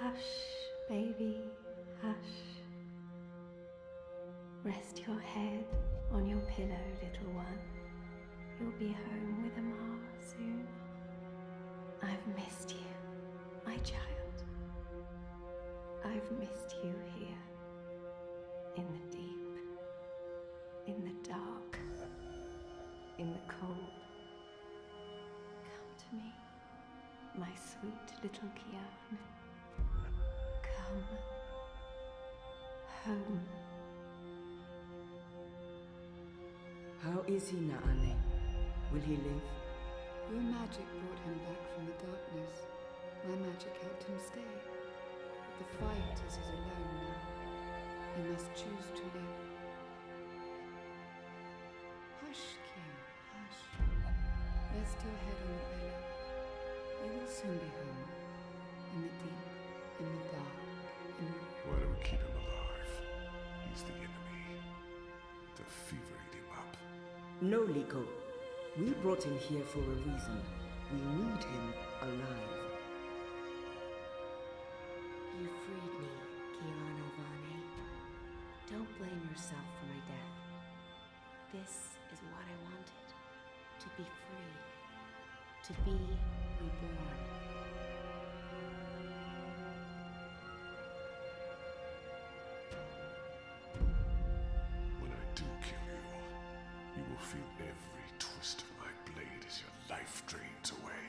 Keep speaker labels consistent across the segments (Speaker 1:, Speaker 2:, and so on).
Speaker 1: Hush, baby, hush. Rest your head on your pillow, little one. You'll be home with Ma soon. I've missed you, my child. I've missed you here, in the deep, in the dark, in the cold. Come to me, my sweet little Kian. Come home.
Speaker 2: How is he, Naane? Will he live?
Speaker 3: Your magic brought him back from the darkness. My magic helped him stay. But the fight is his alone now. He must choose to live. Hush, Kian, hush. Rest your head on the pillow. You will soon be home. In the deep, in the dark, in the...
Speaker 4: Why do we keep him alive? He's the enemy. The fever ate him up.
Speaker 2: No, Liko. We brought him here for a reason. We need him alive.
Speaker 5: You freed me, Kian Ovane. Don't blame yourself for my death. This is what I wanted. To be free. To be reborn.
Speaker 4: When I do kill you, you will feel every twist of my blade as your life drains away.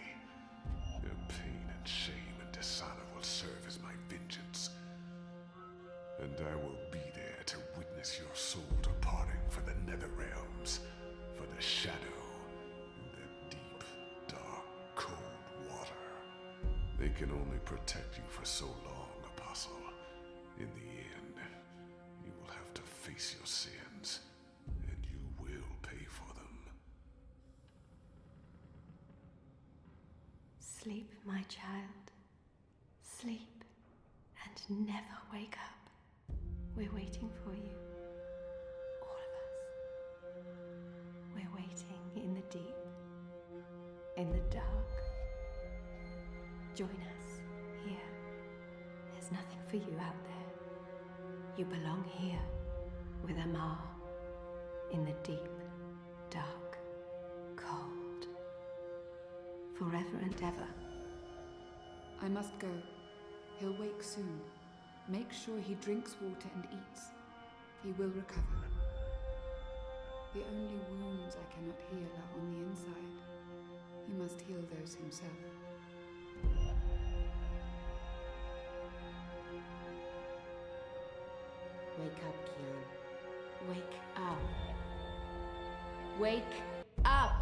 Speaker 4: Your pain and shame and dishonor will serve as my vengeance. And I will be there to witness your soul departing for the nether realms, for the shadow, and the deep, dark, cold water. They can only protect you for so long, Apostle. In the end, you will have to face your sins, and you will pay for them.
Speaker 1: Sleep, my child. Sleep and never wake up. We're waiting for you. All of us. We're waiting in the deep, in the dark. Join us here. There's nothing for you out there. You belong here with Amar, in the deep, dark, cold. Forever and ever.
Speaker 3: I must go. He'll wake soon. Make sure he drinks water and eats. He will recover. The only wounds I cannot heal are on the inside. He must heal those himself.
Speaker 5: Wake up, Kian. Wake up. Wake up!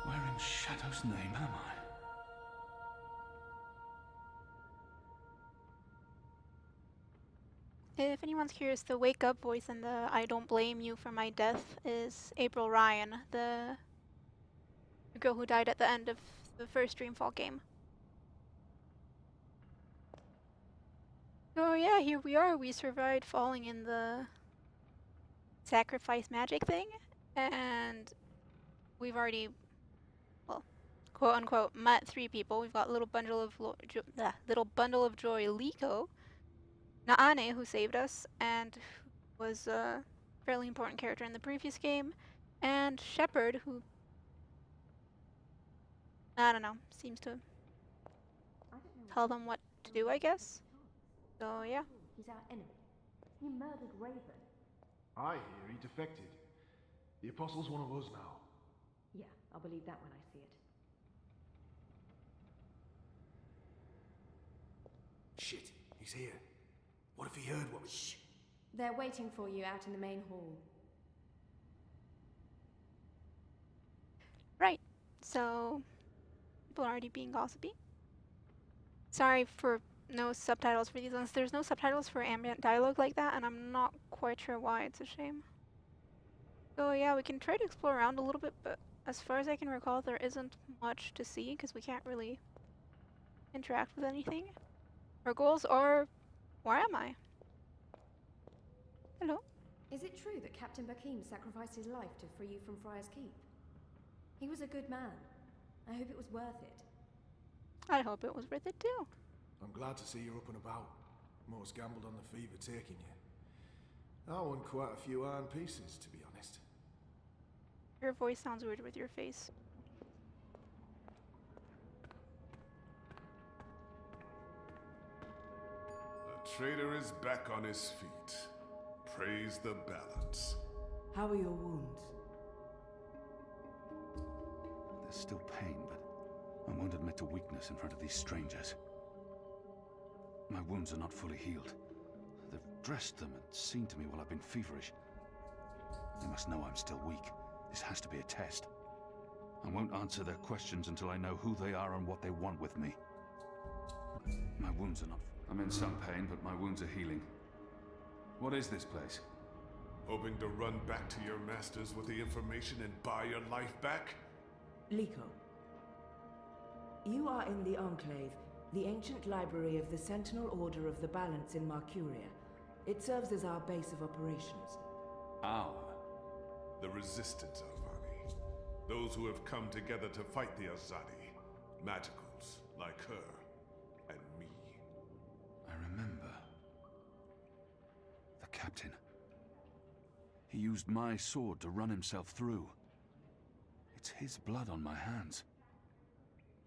Speaker 6: Where in Shadow's name am I?
Speaker 7: If anyone's curious, the wake up voice in the I don't blame you for my death is April Ryan, the girl who died at the end of the first Dreamfall game. So yeah, here we are. We survived falling in the sacrifice magic thing, and we've already, well, quote unquote, met 3 people. We've got little bundle of joy Liko, Naane, who saved us and who was a fairly important character in the previous game, and Shepard, who, I don't know, seems to tell them what to do, I guess. So yeah.
Speaker 8: He's our enemy. He murdered Raven.
Speaker 9: I hear he defected. The Apostle's one of us now.
Speaker 8: Yeah, I'll believe that when I see it.
Speaker 9: Shit, he's here. What if he heard what we... Shh!
Speaker 8: They're waiting for you out in the main hall.
Speaker 7: Right. So, people are already being gossipy. Sorry for no subtitles for these ones. There's no subtitles for ambient dialogue like that, and I'm not quite sure why. It's a shame. So yeah, we can try to explore around a little bit, but as far as I can recall, there isn't much to see because we can't really interact with anything. Our goals are... Where am I? Hello?
Speaker 8: Is it true that Captain Bakim sacrificed his life to free you from Friar's Keep? He was a good man. I hope it was worth it.
Speaker 7: I hope it was worth it too.
Speaker 9: I'm glad to see you're up and about. Most gambled on the fever taking you. I won quite a few iron pieces, to be honest.
Speaker 7: Your voice sounds weird with your face.
Speaker 4: A trader is back on his feet. Praise the balance.
Speaker 2: How are your wounds?
Speaker 6: There's still pain, but I won't admit to weakness in front of these strangers. My wounds are not fully healed. They've dressed them and seen to me while I've been feverish. They must know I'm still weak. This has to be a test. I won't answer their questions until I know who they are and what they want with me. My wounds are not... I'm in some pain, but my wounds are healing. What is this place?
Speaker 4: Hoping to run back to your masters with the information and buy your life back?
Speaker 2: Liko, you are in the Enclave, the ancient library of the Sentinel Order of the Balance in Marcuria. It serves as our base of operations.
Speaker 6: Our?
Speaker 4: The Resistance, Alvani. Those who have come together to fight the Azadi. Magicals, like her, and me.
Speaker 6: I remember. The captain. He used my sword to run himself through. It's his blood on my hands.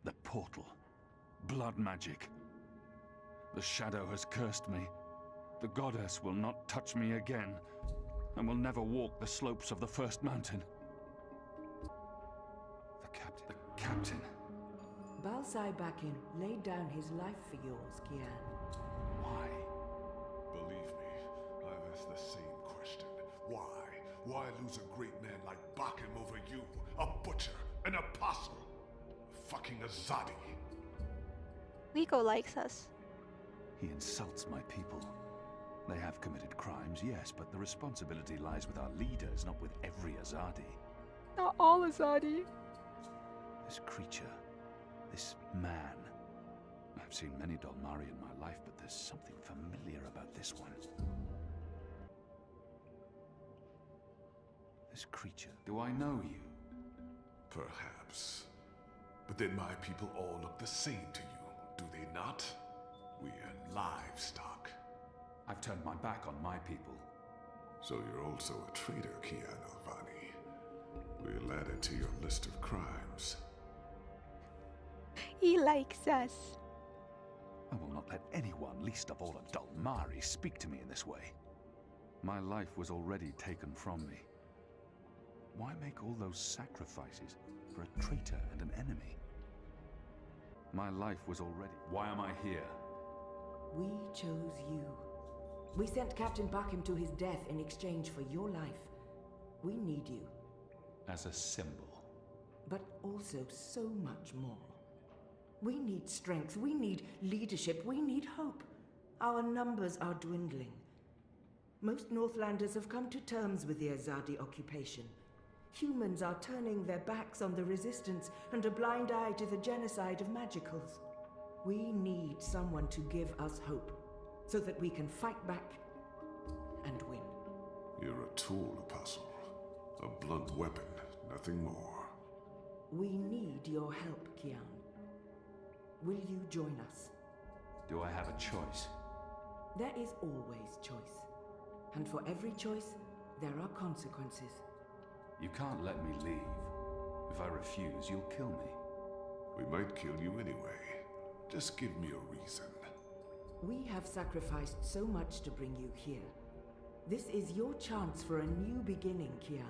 Speaker 6: The portal. Blood magic. The shadow has cursed me. The goddess will not touch me again, and will never walk the slopes of the first mountain. The captain.
Speaker 2: Balsai Bakin laid down his life for yours, Kian.
Speaker 6: Why?
Speaker 4: Believe me, I've asked the same question. Why? Why lose a great man like Bakim over you? A butcher, an apostle, a fucking Azadi.
Speaker 7: Liko likes us.
Speaker 6: He insults my people. They have committed crimes, yes, but the responsibility lies with our leaders, not with every Azadi.
Speaker 7: Not all Azadi.
Speaker 6: This creature, this man. I've seen many Dolmari in my life, but there's something familiar about this one. This creature. Do I know you?
Speaker 4: Perhaps. But then my people all look the same to you, do they not? We're livestock.
Speaker 6: I've turned my back on my people.
Speaker 4: So you're also a traitor, Kian Alvani. We'll add it to your list of crimes.
Speaker 7: He likes us.
Speaker 6: I will not let anyone, least of all a Dolmari, speak to me in this way. My life was already taken from me. Why make all those sacrifices for a traitor and an enemy? My life was already... Why am I here?
Speaker 2: We chose you. We sent Captain Bakim to his death in exchange for your life. We need you.
Speaker 6: As a symbol.
Speaker 2: But also so much more. We need strength, we need leadership, we need hope. Our numbers are dwindling. Most Northlanders have come to terms with the Azadi occupation. Humans are turning their backs on the Resistance and a blind eye to the genocide of Magicals. We need someone to give us hope, so that we can fight back and win.
Speaker 4: You're a tool, Apostle. A blunt weapon, nothing more.
Speaker 2: We need your help, Kian. Will you join us?
Speaker 6: Do I have a choice?
Speaker 2: There is always choice. And for every choice, there are consequences.
Speaker 6: You can't let me leave. If I refuse, you'll kill me.
Speaker 4: We might kill you anyway. Just give me a reason.
Speaker 2: We have sacrificed so much to bring you here. This is your chance for a new beginning, Kian.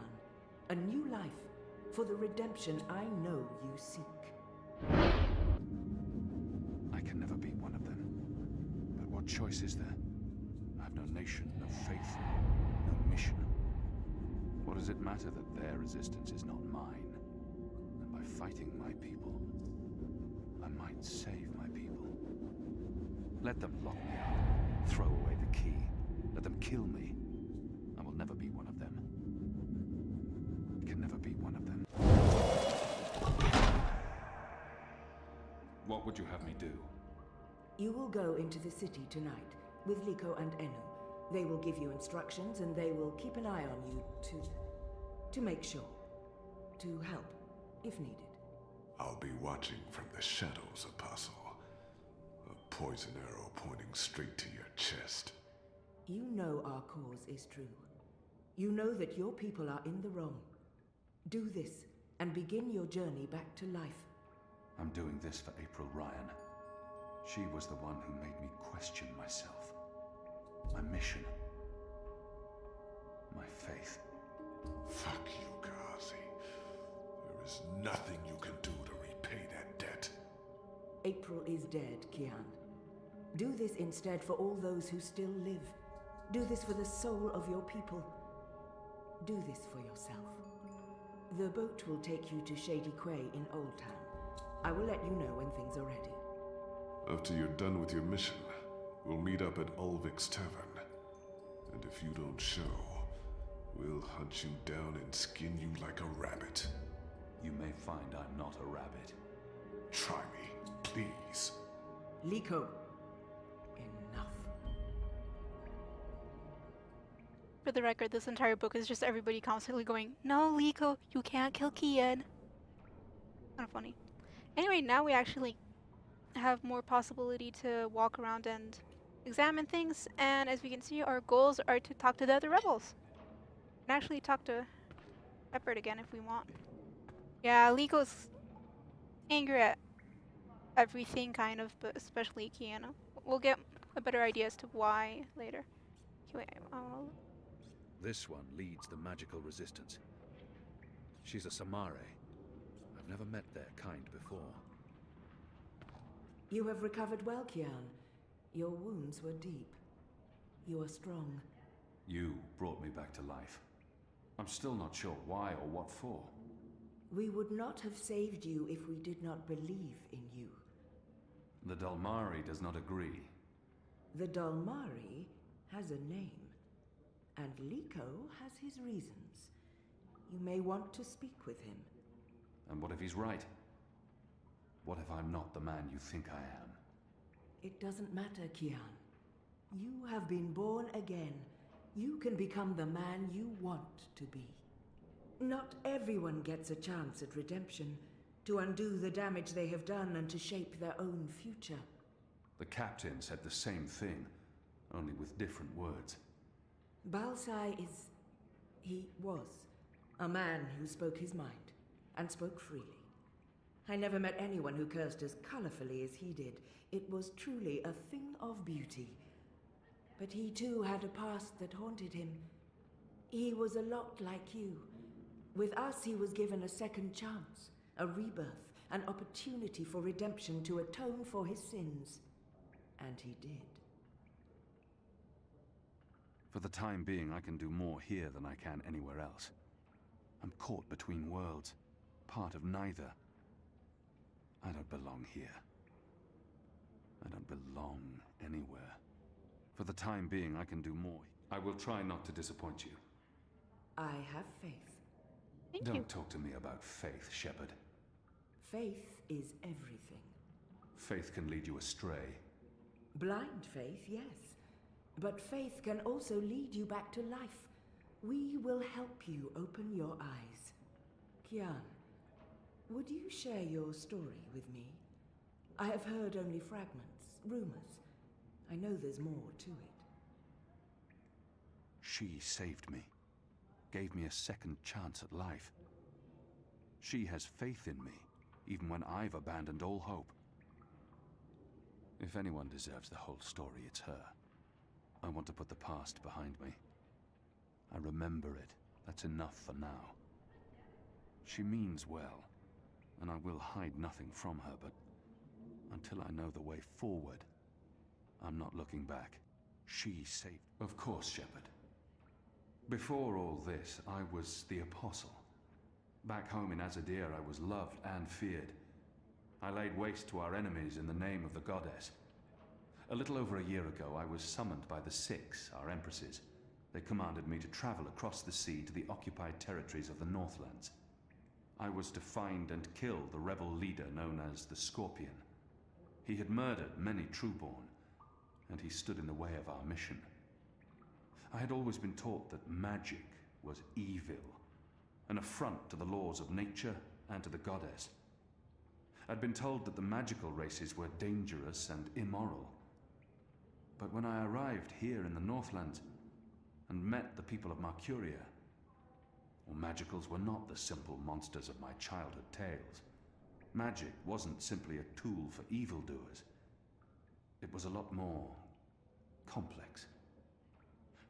Speaker 2: A new life, for the redemption I know you seek.
Speaker 6: I can never be one of them. But what choice is there? I have no nation, no faith, no mission. What does it matter that their resistance is not mine? And by fighting my people, I might save my people. Let them lock me up, throw away the key, let them kill me. I will never be one of them. I can never be one of them. What would you have me do?
Speaker 2: You will go into the city tonight with Liko and Enu. They will give you instructions and they will keep an eye on you to make sure. To help, if needed.
Speaker 4: I'll be watching from the shadows, Apostle. A poison arrow pointing straight to your chest.
Speaker 2: You know our cause is true. You know that your people are in the wrong. Do this, and begin your journey back to life.
Speaker 6: I'm doing this for April Ryan. She was the one who made me question myself. My mission. My faith.
Speaker 4: Fuck you, Gazi. There is nothing you can do to repay that debt.
Speaker 2: April is dead, Kian. Do this instead for all those who still live. Do this for the soul of your people. Do this for yourself. The boat will take you to Shady Quay in Old Town. I will let you know when things are ready.
Speaker 4: After you're done with your mission, we'll meet up at Ulvik's Tavern. And if you don't show, we'll hunt you down and skin you like a rabbit.
Speaker 6: You may find I'm not a rabbit.
Speaker 4: Try me, please.
Speaker 2: Liko. Enough.
Speaker 7: For the record, this entire book is just everybody constantly going, "No, Liko, you can't kill Kian." Kind of funny. Anyway, now we actually have more possibility to walk around and examine things, and as we can see, our goals are to talk to the other rebels. And actually talk to Shepard again if we want. Yeah, Liko's angry at everything, kind of, but especially Kiana. We'll get a better idea as to why later. Okay, wait, I don't know.
Speaker 6: This one leads the magical resistance. She's a Samare. I've never met their kind before.
Speaker 2: You have recovered well, Kian. Your wounds were deep. You are strong.
Speaker 6: You brought me back to life. I'm still not sure why or what for.
Speaker 2: We would not have saved you if we did not believe in you.
Speaker 6: The Dalmari does not agree.
Speaker 2: The Dalmari has a name, and Liko has his reasons. You may want to speak with him.
Speaker 6: And what if he's right? What if I'm not the man you think I am?
Speaker 2: It doesn't matter, Kian. You have been born again. You can become the man you want to be. Not everyone gets a chance at redemption, to undo the damage they have done and to shape their own future.
Speaker 6: The captain said the same thing, only with different words.
Speaker 2: Balsai he was, a man who spoke his mind, and spoke freely. I never met anyone who cursed as colorfully as he did. It was truly a thing of beauty. But he too had a past that haunted him. He was a lot like you. With us, he was given a second chance, a rebirth, an opportunity for redemption to atone for his sins. And he did.
Speaker 6: For the time being, I can do more here than I can anywhere else. I'm caught between worlds, part of neither. I don't belong here. I don't belong anywhere. For the time being, I can do more. I will try not to disappoint you.
Speaker 2: I have faith.
Speaker 7: Thank you.
Speaker 6: Don't talk to me about faith, Shepard.
Speaker 2: Faith is everything.
Speaker 6: Faith can lead you astray.
Speaker 2: Blind faith, yes. But faith can also lead you back to life. We will help you open your eyes. Kian, would you share your story with me? I have heard only fragments, rumors. I know there's more to it.
Speaker 6: She saved me. Gave me a second chance at life. She has faith in me, even when I've abandoned all hope. If anyone deserves the whole story, it's her. I want to put the past behind me. I remember it. That's enough for now. She means well, and I will hide nothing from her, but until I know the way forward, I'm not looking back. She saved... Of course, Shepard. Before all this, I was the Apostle. Back home in Azadir, I was loved and feared. I laid waste to our enemies in the name of the goddess. A little over a year ago, I was summoned by the Six, our empresses. They commanded me to travel across the sea to the occupied territories of the Northlands. I was to find and kill the rebel leader known as the Scorpion. He had murdered many Trueborn, and he stood in the way of our mission. I had always been taught that magic was evil, an affront to the laws of nature and to the goddess. I'd been told that the magical races were dangerous and immoral. But when I arrived here in the Northlands and met the people of Mercuria, well, magicals were not the simple monsters of my childhood tales. Magic wasn't simply a tool for evildoers. It was a lot more complex.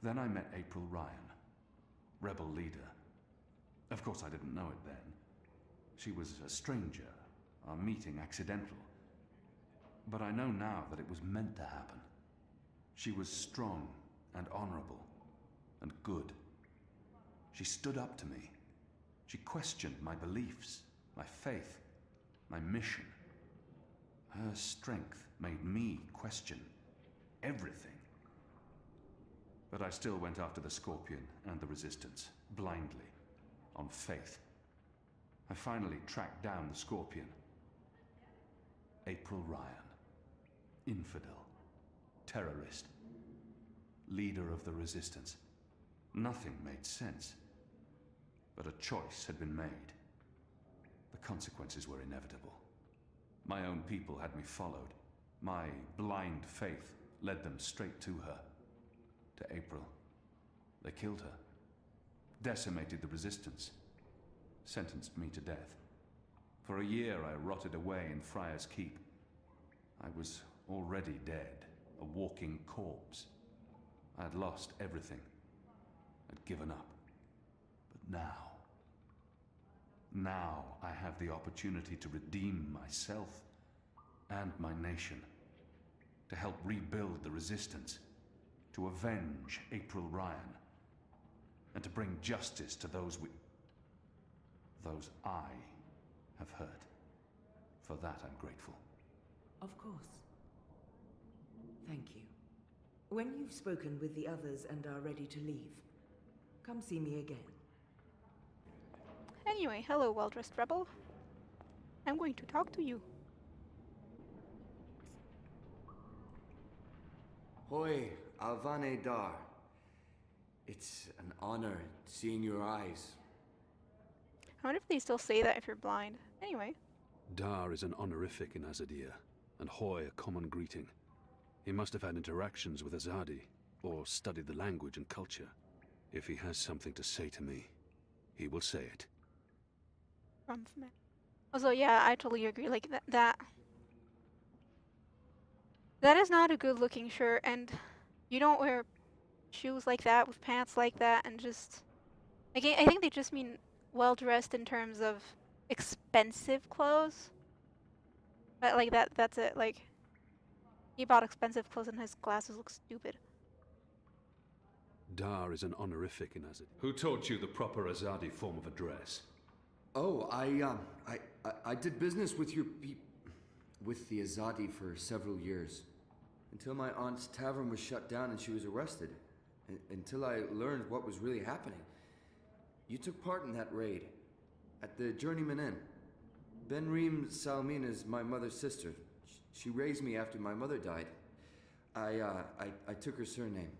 Speaker 6: Then I met April Ryan, rebel leader. Of course, I didn't know it then. She was a stranger, our meeting accidental. But I know now that it was meant to happen. She was strong and honorable and good. She stood up to me. She questioned my beliefs, my faith, my mission. Her strength made me question everything. But I still went after the Scorpion and the Resistance, blindly, on faith. I finally tracked down the Scorpion. April Ryan. Infidel. Terrorist. Leader of the Resistance. Nothing made sense. But a choice had been made. The consequences were inevitable. My own people had me followed. My blind faith led them straight to her. To April. They killed her. Decimated the Resistance. Sentenced me to death. For a year I rotted away in Friar's Keep. I was already dead, a walking corpse. I had lost everything. I'd given up. But now I have the opportunity to redeem myself and my nation, to help rebuild the Resistance, to avenge April Ryan, and to bring justice to those I have hurt. For that I'm grateful.
Speaker 2: Of course. Thank you. When you've spoken with the others and are ready to leave, come see me again.
Speaker 7: Anyway, hello, well-dressed rebel. I'm going to talk to you.
Speaker 10: Hoi, Alvane Dar. It's an honor seeing your eyes.
Speaker 7: I wonder if they still say that if you're blind. Anyway.
Speaker 6: Dar is an honorific in Azadir, and Hoy a common greeting. He must have had interactions with Azadi, or studied the language and culture. If he has something to say to me, he will say it.
Speaker 7: Also, yeah, I totally agree. Like, that is not a good-looking shirt, and you don't wear shoes like that with pants like that, and just... I think they just mean well-dressed in terms of expensive clothes. But, like, that's it. Like, he bought expensive clothes and his glasses look stupid.
Speaker 6: Dar is an honorific in Azadi. Who taught you the proper Azadi form of address?
Speaker 10: Oh, I did business with with the Azadi for several years. Until my aunt's tavern was shut down and she was arrested. Until I learned what was really happening. You took part in that raid. At the Journeyman Inn. Benreem Salmin is my mother's sister. She raised me after my mother died. I took her surname.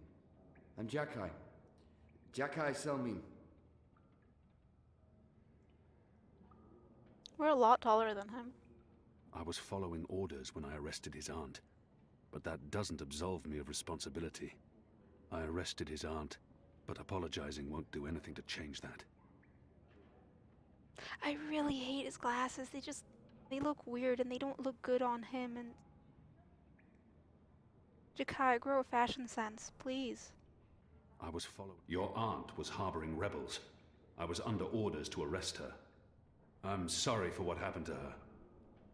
Speaker 10: I'm Jakai. Jakai Salmin.
Speaker 7: We're a lot taller than him.
Speaker 6: I was following orders when I arrested his aunt. But that doesn't absolve me of responsibility. I arrested his aunt, but apologizing won't do anything to change that.
Speaker 7: I really hate his glasses. They look weird and they don't look good on him, and... Jakai, grow a fashion sense, please.
Speaker 6: I was following... Your aunt was harboring rebels. I was under orders to arrest her. I'm sorry for what happened to her.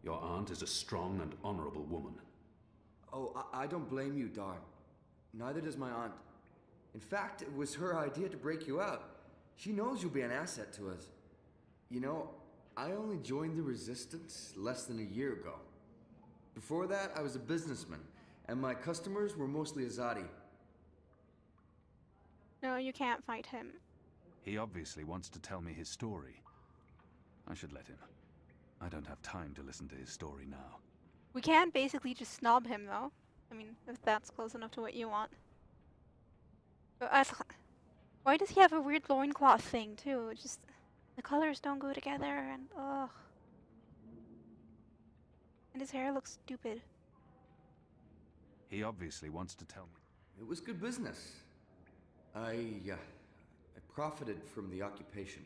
Speaker 6: Your aunt is a strong and honorable woman.
Speaker 10: Oh, I don't blame you, Dar. Neither does my aunt. In fact, it was her idea to break you out. She knows you'll be an asset to us. You know, I only joined the Resistance less than a year ago. Before that, I was a businessman, and my customers were mostly Azadi.
Speaker 7: No, you can't fight him.
Speaker 6: He obviously wants to tell me his story. I should let him. I don't have time to listen to his story now.
Speaker 7: We can basically just snob him, though. I mean, if that's close enough to what you want. But why does he have a weird loincloth thing, too? Just... the colors don't go together, and ugh. And his hair looks stupid.
Speaker 6: He obviously wants to tell me.
Speaker 10: It was good business. I profited from the occupation.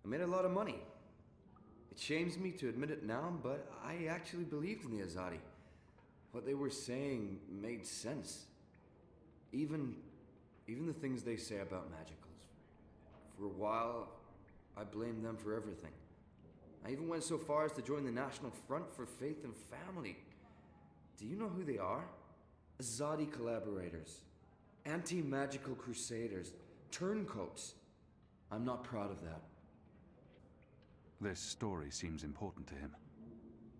Speaker 10: I made a lot of money. It shames me to admit it now, but I actually believed in the Azadi. What they were saying made sense. Even the things they say about magicals. For a while, I blamed them for everything. I even went so far as to join the National Front for Faith and Family. Do you know who they are? Azadi collaborators. Anti-magical crusaders. Turncoats. I'm not proud of that.
Speaker 6: This story seems important to him.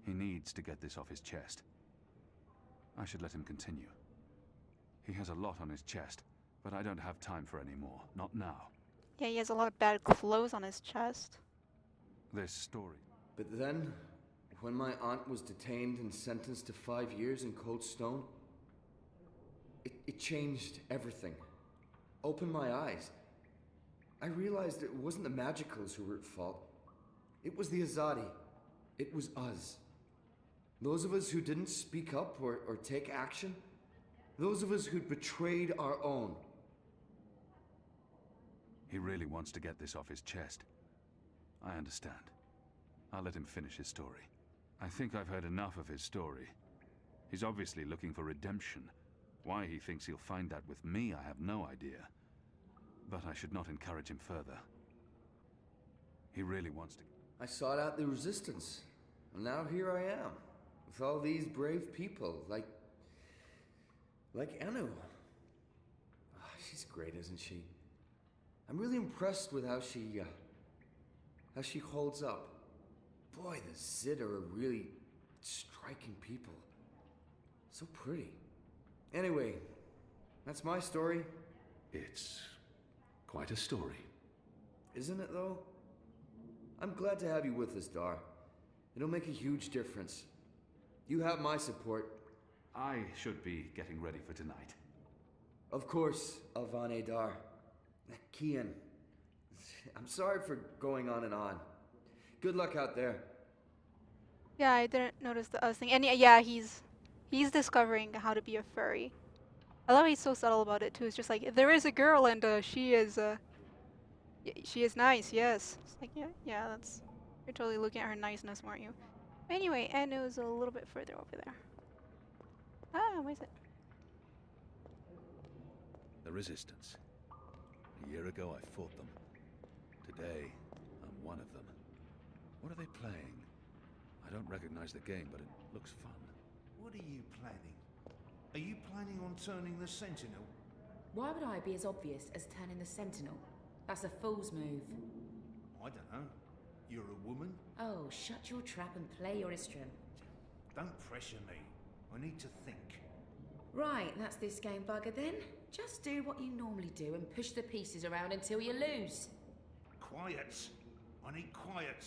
Speaker 6: He needs to get this off his chest. I should let him continue. He has a lot on his chest, but I don't have time for any more. Not now.
Speaker 7: Yeah, he has a lot of bad clothes on his chest.
Speaker 6: This story.
Speaker 10: But then, when my aunt was detained and sentenced to 5 years in Cold Stone, it changed everything. Opened my eyes. I realized it wasn't the Magicals who were at fault. It was the Azadi. It was us. Those of us who didn't speak up or take action. Those of us who'd betrayed our own.
Speaker 6: He really wants to get this off his chest. I understand. I'll let him finish his story. I think I've heard enough of his story. He's obviously looking for redemption. Why he thinks he'll find that with me, I have no idea. But I should not encourage him further. He really wants to...
Speaker 10: I sought out the resistance. And now here I am. With all these brave people, like Anu. Oh, she's great, isn't she? I'm really impressed with how she holds up. Boy, the Zid are a really striking people. So pretty. Anyway, that's my story.
Speaker 4: It's quite a story.
Speaker 10: Isn't it, though? I'm glad to have you with us, Dar. It'll make a huge difference. You have my support.
Speaker 6: I should be getting ready for tonight.
Speaker 10: Of course, Alvane Dar. Kian, I'm sorry for going on and on. Good luck out there.
Speaker 7: Yeah, I didn't notice the us thing. And yeah, he's discovering how to be a furry. I love how he's so subtle about it too. It's just like, there is a girl and she is nice, yes. It's like, yeah, that's... You're totally looking at her niceness, weren't you? Anyway, Anu's a little bit further over there. Ah, where is it?
Speaker 6: The Resistance. A year ago, I fought them. Today, I'm one of them. What are they playing? I don't recognize the game, but it looks fun.
Speaker 9: What are you planning? Are you planning on turning the Sentinel?
Speaker 5: Why would I be as obvious as turning the Sentinel? That's a fool's move.
Speaker 9: I don't know. You're a woman?
Speaker 5: Oh, shut your trap and play your instrument.
Speaker 9: Don't pressure me. I need to think.
Speaker 5: Right, that's this game bugger then. Just do what you normally do and push the pieces around until you lose.
Speaker 9: Quiet. I need quiet.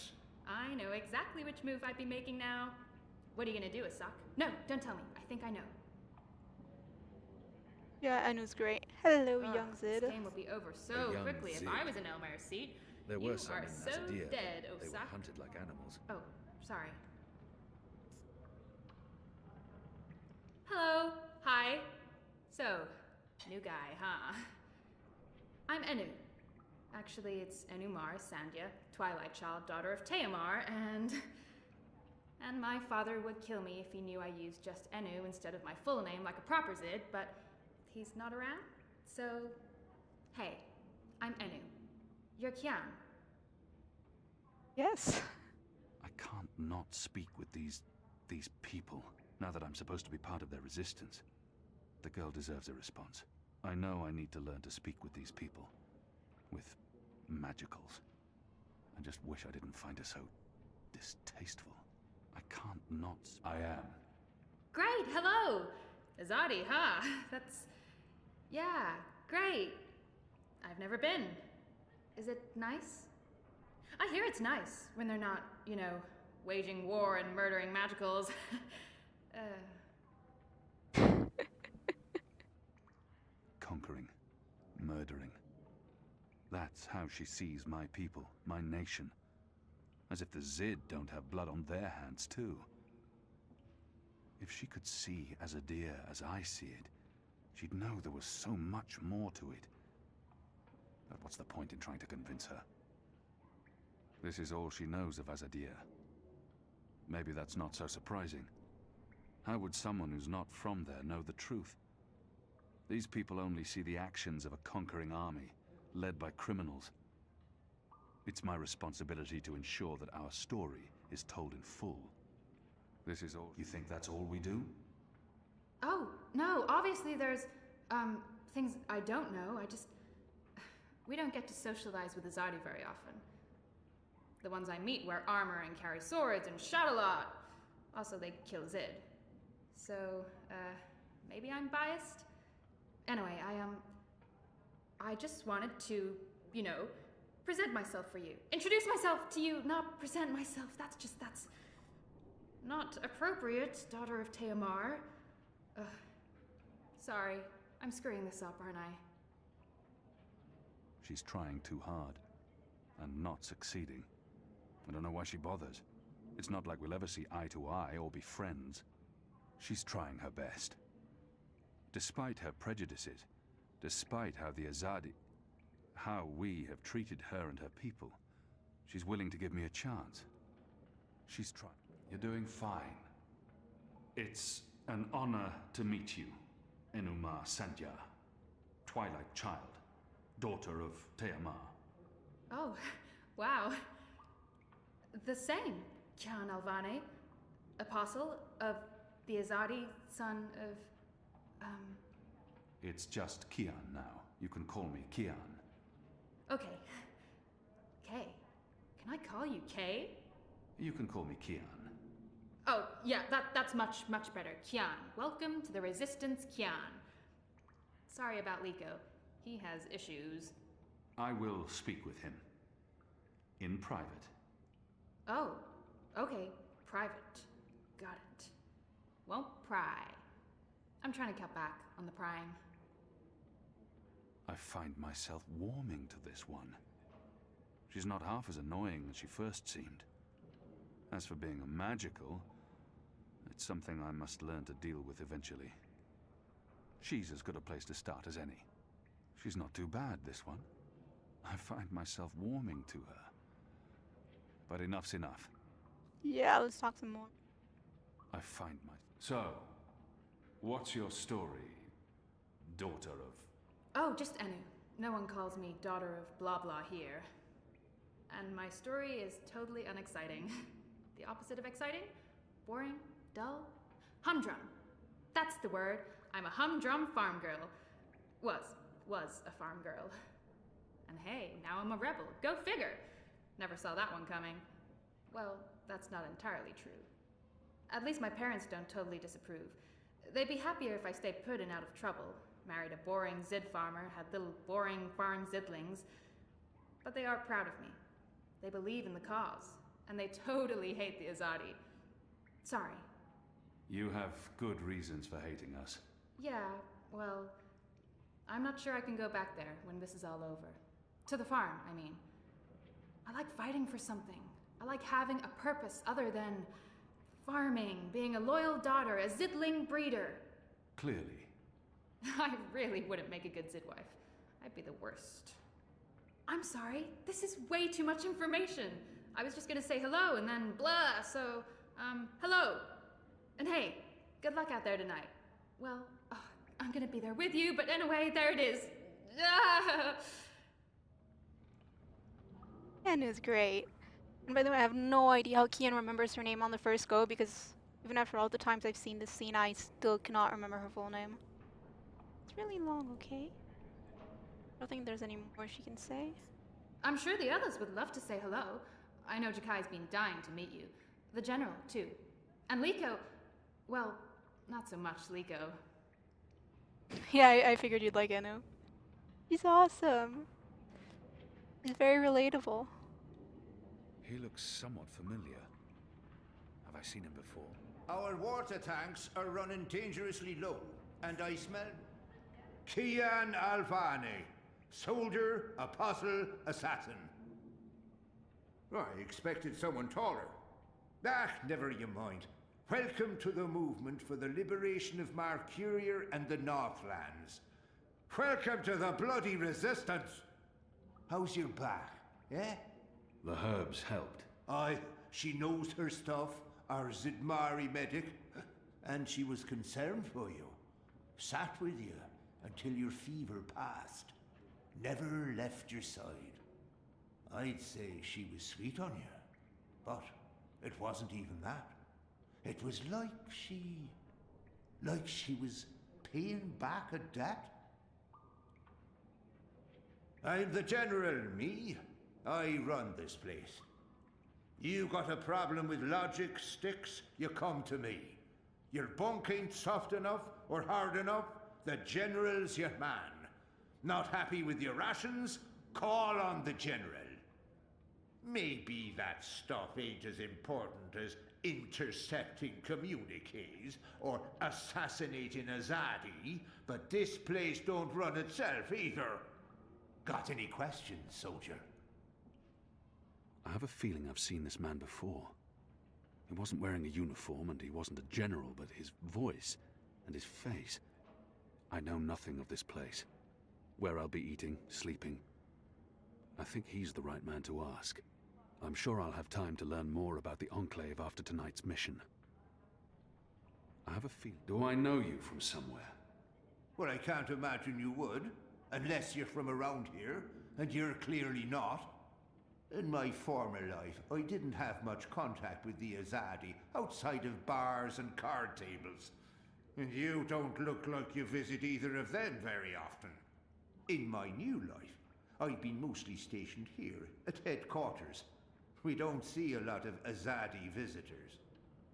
Speaker 11: I know exactly which move I'd be making now. What are you gonna do, Asak? No, don't tell me. I think I know.
Speaker 7: Yeah, Anu's great. Hello,
Speaker 11: Ugh,
Speaker 7: young Zid.
Speaker 11: This game would be over so
Speaker 6: young
Speaker 11: quickly
Speaker 6: Zid.
Speaker 11: if I was in Elmer's seat.
Speaker 6: There
Speaker 11: You
Speaker 6: were some
Speaker 11: are
Speaker 6: in
Speaker 11: so
Speaker 6: Nazadir.
Speaker 11: dead,
Speaker 6: They were
Speaker 11: Osak.
Speaker 6: hunted like animals.
Speaker 11: Oh, sorry. Hello. Hi. So, new guy, huh? I'm Enu. Actually, it's Enumar Sandhya, Twilight Child, daughter of Teomar, and my father would kill me if he knew I used just Enu instead of my full name like a proper Zid, but he's not around. So, hey, I'm Enu. You're Kian.
Speaker 7: Yes.
Speaker 6: I can't not speak with these people, now that I'm supposed to be part of their resistance. The girl deserves a response. I know I need to learn to speak with these people. With magicals. I just wish I didn't find her so distasteful. I can't not... I am.
Speaker 11: Great, hello! Azadi, huh? That's... yeah, great. I've never been. Is it nice? I hear it's nice when they're not, you know, waging war and murdering magicals.
Speaker 6: Conquering. Murdering. That's how she sees my people, my nation. As if the Zid don't have blood on their hands, too. If she could see Azadir as I see it, she'd know there was so much more to it. But what's the point in trying to convince her? This is all she knows of Azadir. Maybe that's not so surprising. How would someone who's not from there know the truth? These people only see the actions of a conquering army, led by criminals. It's my responsibility to ensure that our story is told in full. This is all. You think that's all we do?
Speaker 11: Oh, no, obviously there's, things I don't know. We don't get to socialize with Azadi very often. The ones I meet wear armor and carry swords and shout a lot. Also, they kill Zid. So, maybe I'm biased? Anyway, I just wanted to, present myself for you. Introduce myself to you, not present myself. That's not appropriate, daughter of Teomar. Sorry, I'm screwing this up, aren't I?
Speaker 6: She's trying too hard, and not succeeding. I don't know why she bothers. It's not like we'll ever see eye to eye or be friends. She's trying her best. Despite her prejudices, despite how we have treated her and her people, she's willing to give me a chance. She's trying. You're doing fine. It's an honor to meet you, Enuma Sandhya, Twilight Child, daughter of Teomar.
Speaker 11: Oh, wow. The same, Kian Alvane, apostle of the Azadi, son of,
Speaker 6: It's just Kian now. You can call me Kian.
Speaker 11: Okay. Kay. Can I call you Kay?
Speaker 6: You can call me Kian.
Speaker 11: Oh, yeah, that's much better. Kian. Welcome to the Resistance, Kian. Sorry about Liko. He has issues.
Speaker 6: I will speak with him. In private.
Speaker 11: Oh, okay. Private. Got it. Won't pry. I'm trying to cut back on the prying.
Speaker 6: I find myself warming to this one. She's not half as annoying as she first seemed. As for being a magical, it's something I must learn to deal with eventually. She's as good a place to start as any. She's not too bad, this one. I find myself warming to her. But enough's enough.
Speaker 7: Yeah, let's talk some more.
Speaker 6: I find my... So, what's your story, daughter of...
Speaker 11: Oh, just Enu. No one calls me daughter of blah blah here. And my story is totally unexciting. The opposite of exciting? Boring? Dull? Humdrum. That's the word. I'm a humdrum farm girl. Was a farm girl. And hey, now I'm a rebel. Go figure. Never saw that one coming. Well, that's not entirely true. At least my parents don't totally disapprove. They'd be happier if I stayed put and out of trouble. Married a boring Zid farmer, had little boring farm Zidlings. But they are proud of me. They believe in the cause. And they totally hate the Azadi. Sorry.
Speaker 6: You have good reasons for hating us.
Speaker 11: Yeah, well, I'm not sure I can go back there when this is all over. To the farm, I mean. I like fighting for something. I like having a purpose other than farming, being a loyal daughter, a Zidling breeder.
Speaker 6: Clearly.
Speaker 11: I really wouldn't make a good Zid wife. I'd be the worst. I'm sorry, this is way too much information. I was just gonna say hello and then blah, so, hello. And hey, good luck out there tonight. Well, I'm gonna be there with you, but anyway, there it is.
Speaker 7: Enu's great. And by the way, I have no idea how Kian remembers her name on the first go, because even after all the times I've seen this scene, I still cannot remember her full name. It's really long, okay? I don't think there's any more she can say.
Speaker 11: I'm sure the others would love to say hello. I know Jakai's been dying to meet you. The general, too. And Liko, well, not so much Liko.
Speaker 7: Yeah, I figured you'd like Enu. He's awesome. He's very relatable.
Speaker 6: He looks somewhat familiar. Have I seen him before?
Speaker 12: Our water tanks are running dangerously low, and I smell Kian Alvane, soldier, apostle, assassin. I expected someone taller. Never you mind. Welcome to the movement for the liberation of Marcuria and the Northlands. Welcome to the bloody resistance. How's your back, eh?
Speaker 6: The herbs helped.
Speaker 12: Aye, she knows her stuff, our Zidmari medic, and she was concerned for you. Sat with you until your fever passed. Never left your side. I'd say she was sweet on you, but it wasn't even that. It was like she was paying back a debt. I'm the general, me. I run this place. You got a problem with logic, Sticks, you come to me. Your bunk ain't soft enough or hard enough, the general's your man. Not happy with your rations? Call on the general. Maybe that stuff ain't as important as intercepting communiques or assassinating Azadi, but this place don't run itself either. Got any questions, soldier?
Speaker 6: I have a feeling I've seen this man before. He wasn't wearing a uniform and he wasn't a general, but his voice and his face. I know nothing of this place. Where I'll be eating, sleeping. I think he's the right man to ask. I'm sure I'll have time to learn more about the Enclave after tonight's mission. I have a feeling... Do I know you from somewhere?
Speaker 12: Well, I can't imagine you would, unless you're from around here, and you're clearly not. In my former life, I didn't have much contact with the Azadi, outside of bars and card tables. And you don't look like you visit either of them very often. In my new life, I've been mostly stationed here, at headquarters. We don't see a lot of Azadi visitors.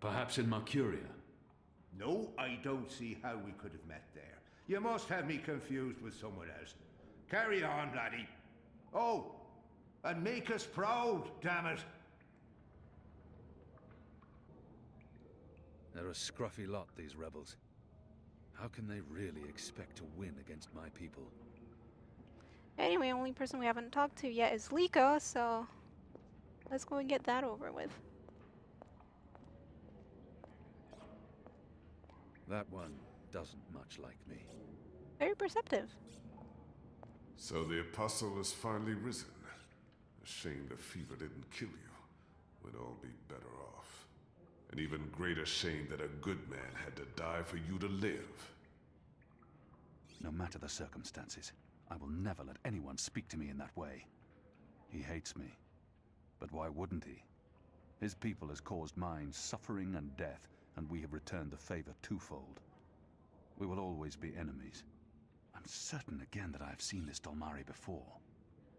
Speaker 6: Perhaps in Marcuria?
Speaker 12: No, I don't see how we could have met there. You must have me confused with someone else. Carry on, laddie. Oh, and make us proud, damn it.
Speaker 6: They're a scruffy lot, these rebels. How can they really expect to win against my people?
Speaker 7: Anyway, only person we haven't talked to yet is Liko, so let's go and get that over with.
Speaker 6: That one doesn't much like me.
Speaker 7: Very perceptive.
Speaker 4: So the Apostle has finally risen. A shame the fever didn't kill you. We'd all be better off. An even greater shame that a good man had to die for you to live.
Speaker 6: No matter the circumstances, I will never let anyone speak to me in that way. He hates me. But why wouldn't he? His people has caused mine suffering and death, and we have returned the favor twofold. We will always be enemies. I'm certain again that I have seen this Dolmari before.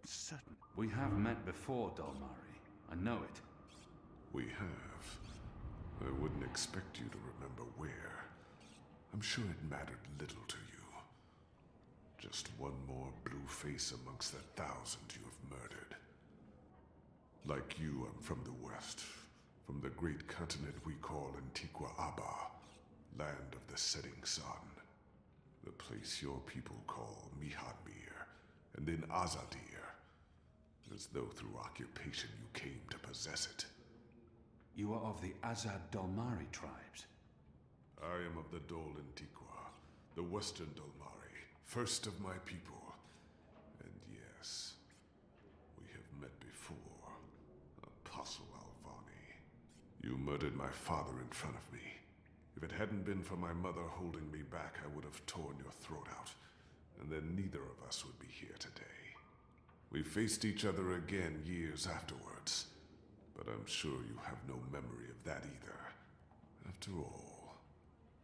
Speaker 6: Certain. We have met before, Dolmari. I know it.
Speaker 4: We have. I wouldn't expect you to remember where. I'm sure it mattered little to you. Just one more blue face amongst the thousand you have murdered. Like you, I'm from the west. From the great continent we call Antigua Aba, land of the setting sun. The place your people call Mihadmir, and then Azadir, as though through occupation you came to possess it.
Speaker 6: You are of the Azad Dolmari tribes.
Speaker 4: I am of the Dol Antigua, the western Dolmari, first of my people. And yes, we have met before, Apostle Alvani. You murdered my father in front of me. If it hadn't been for my mother holding me back, I would have torn your throat out, and then neither of us would be here today. We faced each other again years afterwards, but I'm sure you have no memory of that either. After all,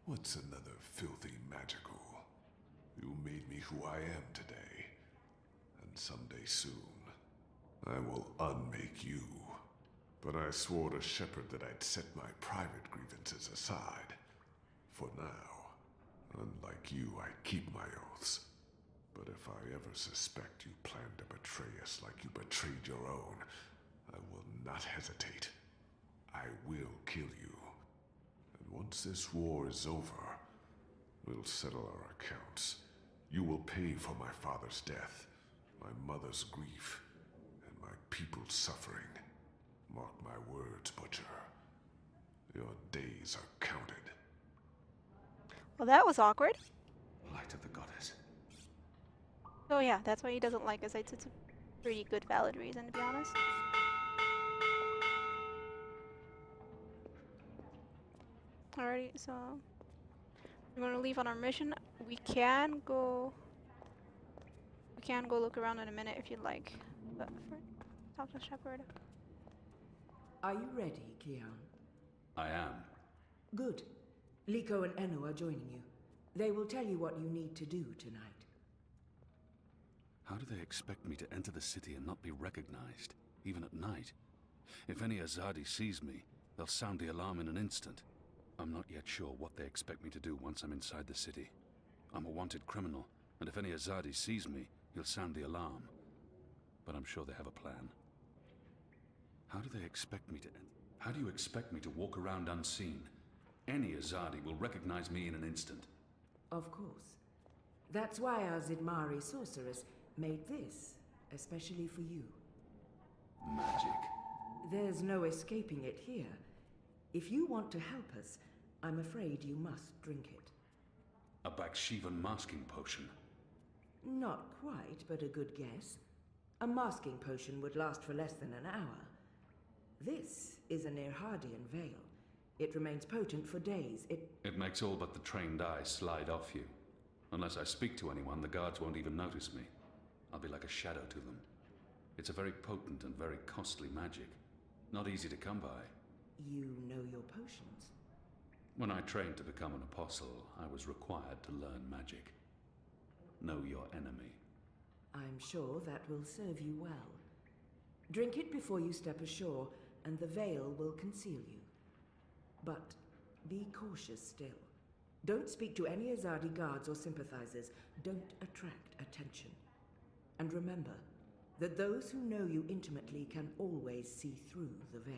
Speaker 4: what's another filthy magical? You made me who I am today, and someday soon, I will unmake you. But I swore to Shepard that I'd set my private grievances aside. For now, unlike you, I keep my oaths. But if I ever suspect you plan to betray us like you betrayed your own, I will not hesitate. I will kill you. And once this war is over, we'll settle our accounts. You will pay for my father's death, my mother's grief, and my people's suffering. Mark my words, Butcher. Your days are counted.
Speaker 7: Well, that was awkward.
Speaker 6: Light of the goddess.
Speaker 7: Oh yeah, that's why he doesn't like us. It's a pretty good valid reason, to be honest. Alrighty, so we're gonna leave on our mission. We can go look around in a minute if you'd like. But for talk to Shepherd.
Speaker 2: Are you ready, Kian?
Speaker 6: I am.
Speaker 2: Good. Liko and Enu are joining you. They will tell you what you need to do tonight.
Speaker 6: How do they expect me to enter the city and not be recognized, even at night? If any Azadi sees me, they'll sound the alarm in an instant. I'm not yet sure what they expect me to do once I'm inside the city. I'm a wanted criminal, and if any Azadi sees me, he'll sound the alarm. But I'm sure they have a plan. How do they expect me to How do you expect me to walk around unseen? Any Azadi will recognize me in an instant.
Speaker 2: Of course. That's why our Zidmari sorceress made this, especially for you.
Speaker 6: Magic.
Speaker 2: There's no escaping it here. If you want to help us, I'm afraid you must drink it.
Speaker 6: A Bakshivan masking potion.
Speaker 2: Not quite, but a good guess. A masking potion would last for less than an hour. This is an Irhadian veil. It remains potent for days.
Speaker 6: It makes all but the trained eyes slide off you. Unless I speak to anyone, the guards won't even notice me. I'll be like a shadow to them. It's a very potent and very costly magic. Not easy to come by.
Speaker 2: You know your potions?
Speaker 6: When I trained to become an apostle, I was required to learn magic. Know your enemy.
Speaker 2: I'm sure that will serve you well. Drink it before you step ashore, and the veil will conceal you. But be cautious still. Don't speak to any Azadi guards or sympathizers. Don't attract attention. And remember that those who know you intimately can always see through the veil.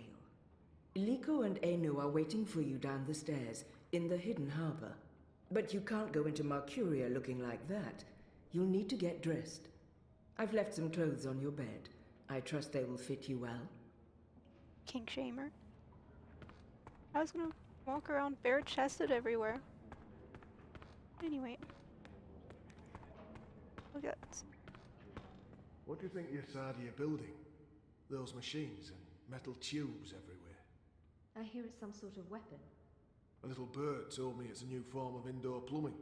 Speaker 2: Liko and Enu are waiting for you down the stairs, in the hidden harbor. But you can't go into Mercuria looking like that. You'll need to get dressed. I've left some clothes on your bed. I trust they will fit you well.
Speaker 7: King Shamer. I was gonna walk around bare-chested everywhere. Anyway. Look at that.
Speaker 9: What do you think the Asadi are building? Those machines and metal tubes everywhere.
Speaker 8: I hear it's some sort of weapon.
Speaker 9: A little bird told me it's a new form of indoor plumbing.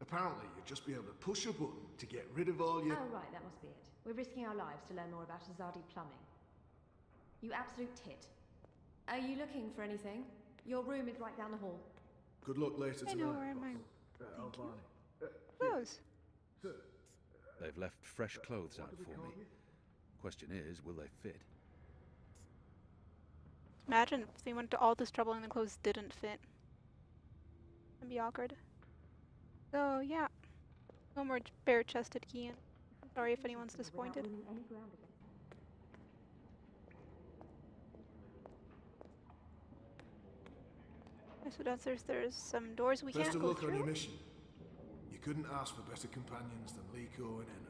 Speaker 9: Apparently, you'd just be able to push a button to get rid of all your...
Speaker 8: Oh, right, that must be it. We're risking our lives to learn more about Azadi plumbing. You absolute tit. Are you looking for anything? Your room is right down the hall.
Speaker 9: Good luck later
Speaker 7: I
Speaker 9: tonight.
Speaker 7: know where am I? Clothes.
Speaker 6: They've left fresh clothes out for me. Question is, will they fit?
Speaker 7: Imagine if they went to all this trouble and the clothes didn't fit. That'd be awkward. So, yeah. No more bare-chested Kian. Sorry if anyone's disappointed. So downstairs there's some doors we
Speaker 9: Best
Speaker 7: can't
Speaker 9: of
Speaker 7: go
Speaker 9: luck on your
Speaker 7: through.
Speaker 9: mission. You couldn't ask for better companions than Liko and Enu.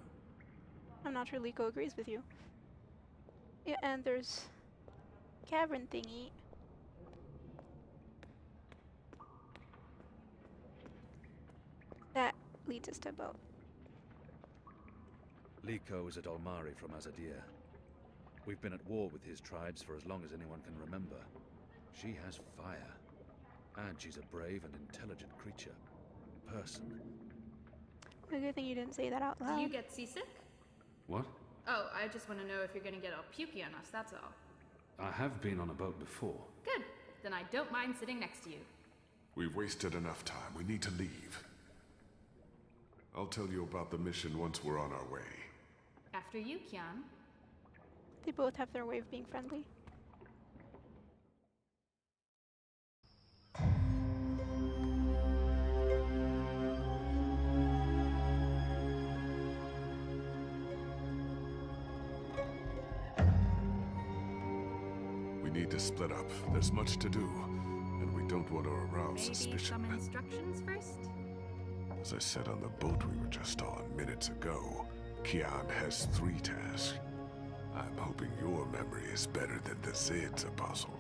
Speaker 7: I'm not sure Liko agrees with you. Yeah, and there's cavern thingy. That leads us to a boat.
Speaker 6: Liko is a Dolmari from Azadir. We've been at war with his tribes for as long as anyone can remember. She has fire. And she's a brave and intelligent creature. Person.
Speaker 7: A good thing you didn't say that out loud.
Speaker 11: Do you get seasick?
Speaker 6: What?
Speaker 11: Oh, I just want to know if you're gonna get all pukey on us, that's all.
Speaker 6: I have been on a boat before.
Speaker 11: Good. Then I don't mind sitting next to you.
Speaker 4: We've wasted enough time. We need to leave. I'll tell you about the mission once we're on our way.
Speaker 11: After you, Kian.
Speaker 7: They both have their way of being friendly.
Speaker 4: We need to split up. There's much to do, and we don't want to arouse
Speaker 11: Maybe
Speaker 4: suspicion.
Speaker 11: some instructions first?
Speaker 4: As I said on the boat we were just on minutes ago, Kian has 3 tasks. I'm hoping your memory is better than the Zid's, Apostle.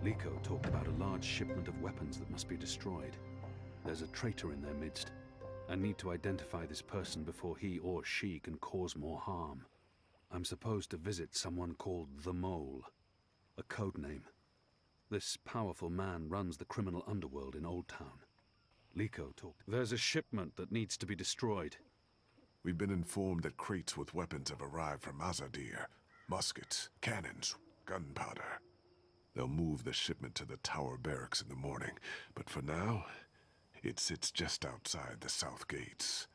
Speaker 6: Liko talked about a large shipment of weapons that must be destroyed. There's a traitor in their midst. I need to identify this person before he or she can cause more harm. I'm supposed to visit someone called the Mole, a code name. This powerful man runs the criminal underworld in Old Town. Liko talked. There's a shipment that needs to be destroyed.
Speaker 4: We've been informed that crates with weapons have arrived from Azadir. Muskets, cannons, gunpowder. They'll move the shipment to the tower barracks in the morning, but for now, it sits just outside the south gates.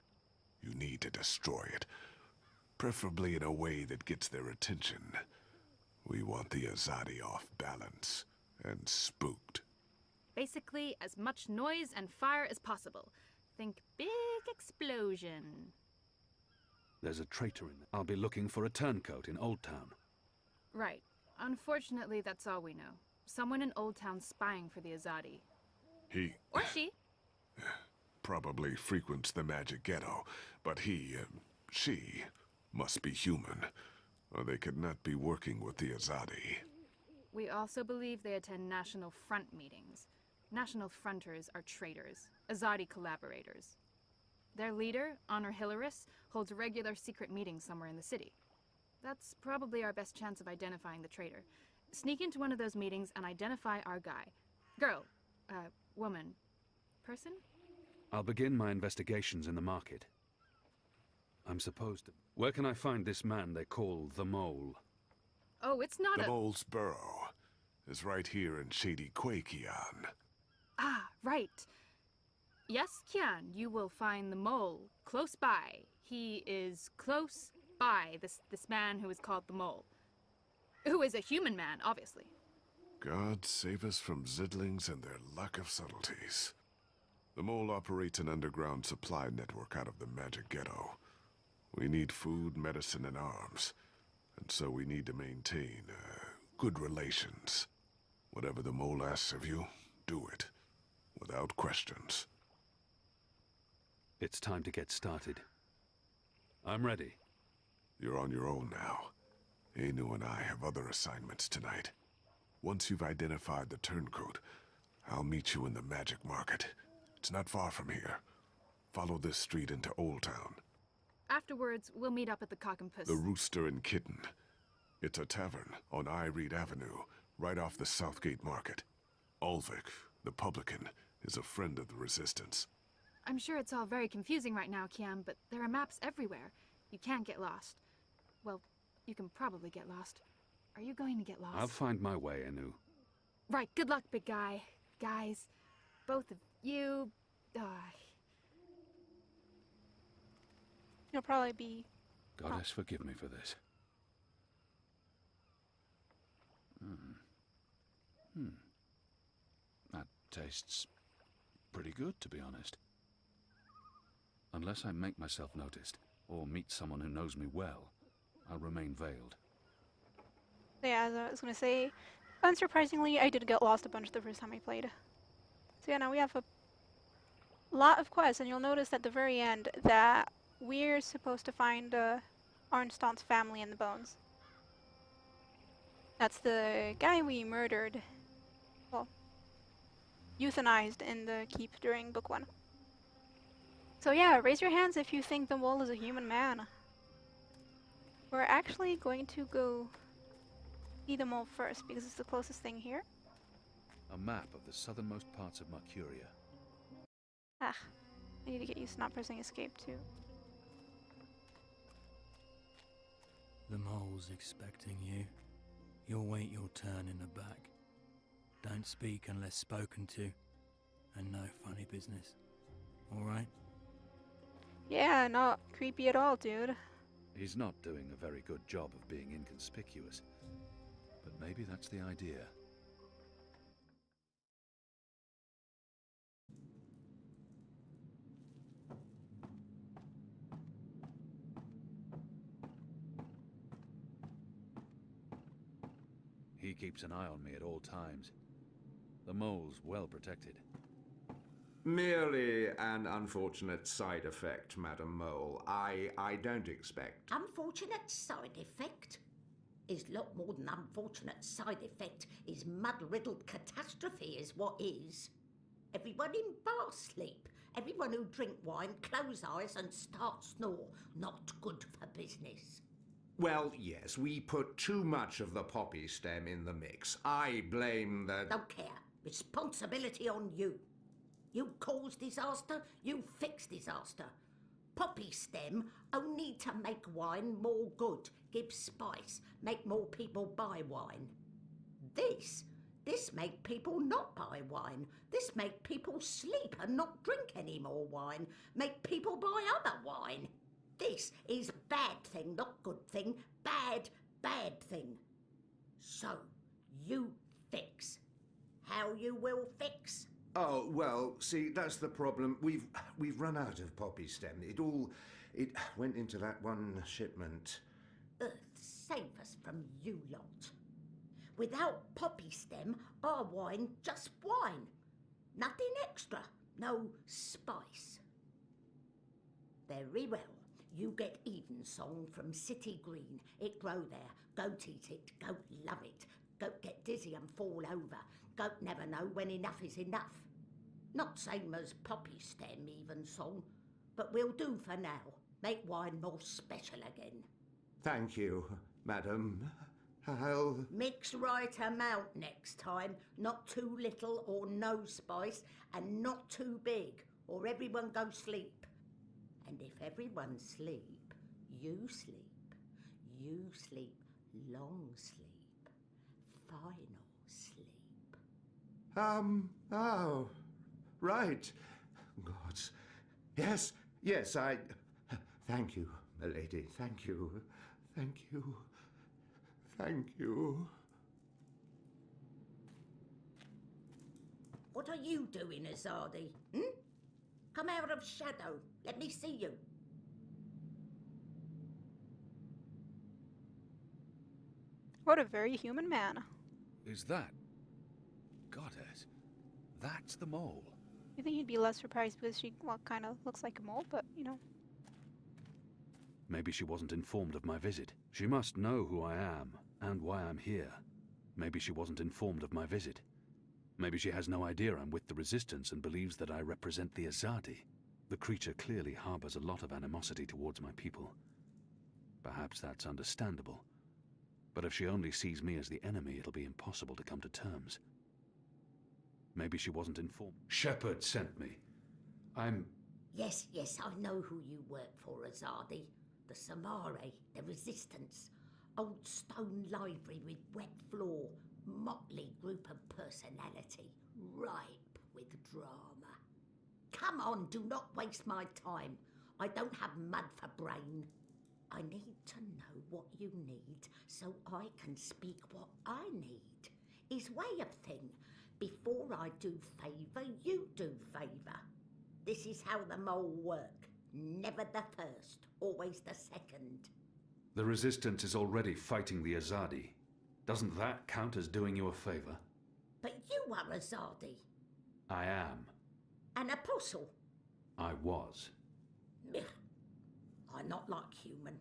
Speaker 4: You need to destroy it, preferably in a way that gets their attention. We want the Azadi off balance and spooked.
Speaker 11: Basically, as much noise and fire as possible. Think big explosion.
Speaker 6: There's a traitor in there. I'll be looking for a turncoat in Old Town.
Speaker 11: Right. Unfortunately, that's all we know. Someone in Old Town spying for the Azadi.
Speaker 4: He...
Speaker 11: Or she.
Speaker 4: Probably frequents the magic ghetto, but she, must be human, or they could not be working with the Azadi.
Speaker 11: We also believe they attend National Front meetings. National Fronters are traitors, Azadi collaborators. Their leader, Honor Hilaris, holds regular secret meetings somewhere in the city. That's probably our best chance of identifying the traitor. Sneak into one of those meetings and identify our guy. Girl. Woman. Person?
Speaker 6: I'll begin my investigations in the market. I'm supposed to... Where can I find this man they call the Mole?
Speaker 11: Oh, it's not
Speaker 4: The Mole's burrow is right here in Shady Quay, Kian.
Speaker 11: Ah, right. Yes, Kian, you will find the Mole close by. He is close by, this man who is called the Mole. Who is a human man, obviously.
Speaker 4: God save us from Zidlings and their lack of subtleties. The Mole operates an underground supply network out of the magic ghetto. We need food, medicine, and arms. And so we need to maintain, good relations. Whatever the Mole asks of you, do it. Without questions.
Speaker 6: It's time to get started. I'm ready.
Speaker 4: You're on your own now. Anu and I have other assignments tonight. Once you've identified the turncoat, I'll meet you in the magic market. It's not far from here. Follow this street into Old Town.
Speaker 11: Afterwards, we'll meet up at the Cock and Puss.
Speaker 4: The Rooster and Kitten. It's a tavern on Reed Avenue, right off the Southgate Market. Ulvik, the publican, is a friend of the Resistance.
Speaker 11: I'm sure it's all very confusing right now, Kian, but there are maps everywhere. You can't get lost. Well, you can probably get lost. Are you going to get lost?
Speaker 6: I'll find my way, Anu.
Speaker 11: Right, good luck, big guy. Guys, both of you...
Speaker 7: You'll probably be...
Speaker 6: Goddess, forgive me for this. That tastes pretty good, to be honest. Unless I make myself noticed, or meet someone who knows me well, I'll remain veiled.
Speaker 7: Yeah, as I was gonna say, unsurprisingly, I did get lost a bunch the first time I played. So yeah, now we have a lot of quests, and you'll notice at the very end that we're supposed to find Arnstadt's family in the bones. That's the guy we murdered, well, euthanized in the keep during book 1. So yeah, raise your hands if you think the Mole is a human man. We're actually going to go see the Mole first, because it's the closest thing here.
Speaker 6: A map of the southernmost parts of Mercuria.
Speaker 7: Ah, I need to get used to not pressing escape too.
Speaker 13: The Mole's expecting you. You'll wait your turn in the back. Don't speak unless spoken to. And no funny business. Alright?
Speaker 7: Yeah, not creepy at all, dude.
Speaker 6: He's not doing a very good job of being inconspicuous. But maybe that's the idea. He keeps an eye on me at all times. The Mole's well protected.
Speaker 14: Merely an unfortunate side effect, Madam Mole. I don't expect...
Speaker 15: Unfortunate side effect? Is lot more than unfortunate side effect. Is mud-riddled catastrophe is what is. Everyone in bar sleep. Everyone who drink wine close eyes and start snore. Not good for business.
Speaker 14: Well, yes, we put too much of the poppy stem in the mix. I blame the...
Speaker 15: Don't care. Responsibility on you. You cause disaster, you fix disaster. Poppy stem only to make wine more good, give spice, make more people buy wine. This make people not buy wine. This make people sleep and not drink any more wine. Make people buy other wine. This is bad thing, not good thing. Bad thing. So, you fix. How you will fix?
Speaker 14: Oh, well, see, that's the problem. We've run out of poppy stem. It went into that one shipment.
Speaker 15: Earth save us from you lot. Without poppy stem, our wine just wine. Nothing extra, no spice. Very well. You get Evensong from City Green. It grow there. Goat eat it. Goat love it. Goat get dizzy and fall over. Goat never know when enough is enough. Not same as poppy stem Evensong, but we'll do for now. Make wine more special again.
Speaker 14: Thank you, madam. I'll...
Speaker 15: Mix right amount next time. Not too little or no spice, and not too big, or everyone go sleep. And if everyone sleep, you sleep. You sleep long sleep. Final sleep.
Speaker 14: Oh, right. Gods. Yes, I... Thank you, milady. Thank you.
Speaker 15: What are you doing, Azadi? Come out of shadow. Let me see you.
Speaker 7: What a very human man.
Speaker 6: Is that... Goddess, that's the mole.
Speaker 7: You think he'd be less surprised because she, well, kind of looks like a mole, but, you know.
Speaker 6: Maybe she wasn't informed of my visit. She must know who I am, and why I'm here. Maybe she wasn't informed of my visit. Maybe she has no idea I'm with the Resistance and believes that I represent the Azadi. The creature clearly harbors a lot of animosity towards my people. Perhaps that's understandable. But if she only sees me as the enemy, it'll be impossible to come to terms. Maybe she wasn't informed. Shepard sent me.
Speaker 15: Yes, I know who you work for, Azadi. The Samare, the Resistance. Old stone library with wet floor. Motley group of personality. Ripe with drama. Come on, do not waste my time. I don't have mud for brain. I need to know what you need so I can speak what I need. Is way of thing. Before I do favour, you do favour. This is how the mole work. Never the first, always the second.
Speaker 6: The Resistance is already fighting the Azadi. Doesn't that count as doing you a favour?
Speaker 15: But you are Azadi.
Speaker 6: I am.
Speaker 15: An apostle.
Speaker 6: I was.
Speaker 15: I'm not like human.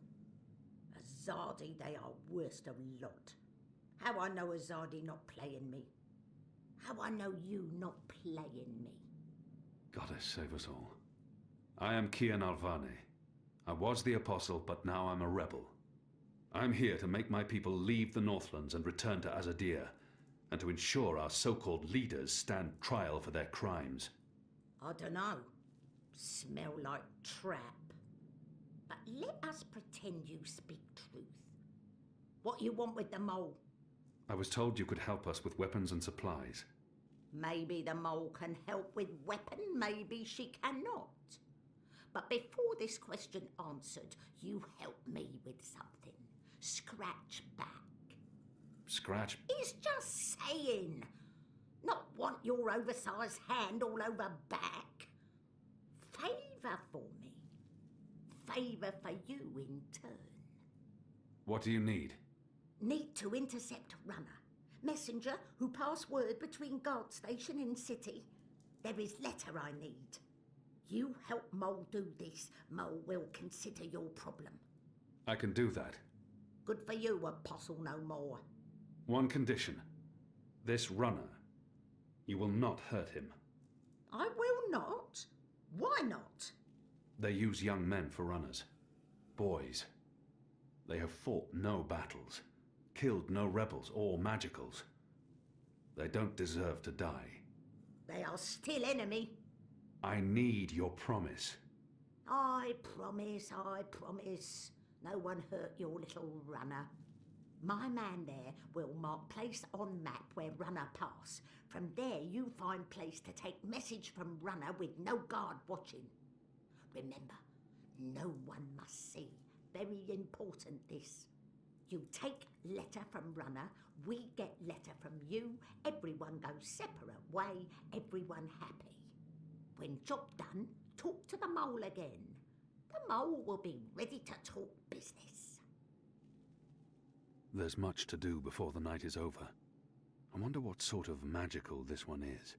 Speaker 15: Azadi, they are worst of lot. How I know Azadi not playing me. How I know you not playing me.
Speaker 6: Goddess save us all. I am Kian Alvane. I was the apostle, but now I'm a rebel. I'm here to make my people leave the Northlands and return to Azadir, and to ensure our so-called leaders stand trial for their crimes.
Speaker 15: I dunno. Smell like trap. But let us pretend you speak truth. What you want with the mole?
Speaker 6: I was told you could help us with weapons and supplies.
Speaker 15: Maybe the mole can help with weapon, maybe she cannot. But before this question answered, you help me with something. Scratch back.
Speaker 6: Scratch?
Speaker 15: He's just saying. Not want your oversized hand all over back. Favour for me. Favour for you in turn.
Speaker 6: What do you need?
Speaker 15: Need to intercept runner. Messenger who pass word between guard station and city. There is letter I need. You help Mole do this, Mole will consider your problem.
Speaker 6: I can do that.
Speaker 15: Good for you, Apostle no more.
Speaker 6: One condition. This runner. You will not hurt him.
Speaker 15: I will not. Why not?
Speaker 6: They use young men for runners. Boys. They have fought no battles, killed no rebels or magicals. They don't deserve to die.
Speaker 15: They are still enemy.
Speaker 6: I need your promise.
Speaker 15: I promise, I promise. No one hurt your little runner. My man there will mark place on map where runner pass. From there you find place to take message from runner with no guard watching. Remember, no one must see. Very important this. You take letter from runner, we get letter from you, everyone goes separate way, everyone happy. When job done, talk to the mole again. The mole will be ready to talk business.
Speaker 6: There's much to do before the night is over. I wonder what sort of magical this one is.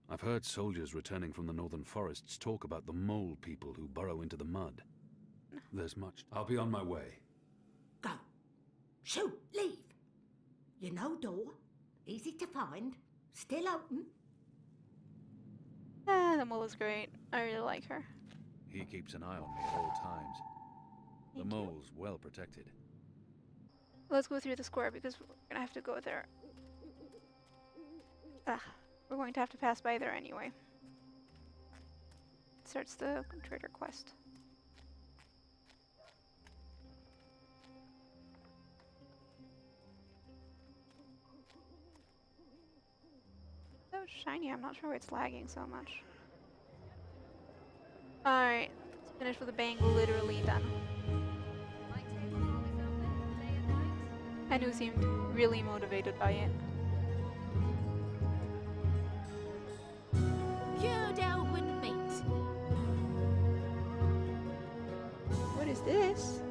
Speaker 6: I've heard soldiers returning from the northern forests talk about the mole people who burrow into the mud. There's much... I'll be on my way.
Speaker 15: Go. Shoot, leave. You know door, easy to find, still open.
Speaker 7: Ah, the mole is great. I really like her.
Speaker 6: He keeps an eye on me at all times. The mole's well protected.
Speaker 7: Let's go through the square because we're gonna have to go there. We're going to have to pass by there anyway. Starts the trader quest. So shiny, I'm not sure why it's lagging so much. Alright, let's finish with a bang, literally done. Anu seemed really motivated by it.
Speaker 15: Cured elven meat.
Speaker 7: What is this?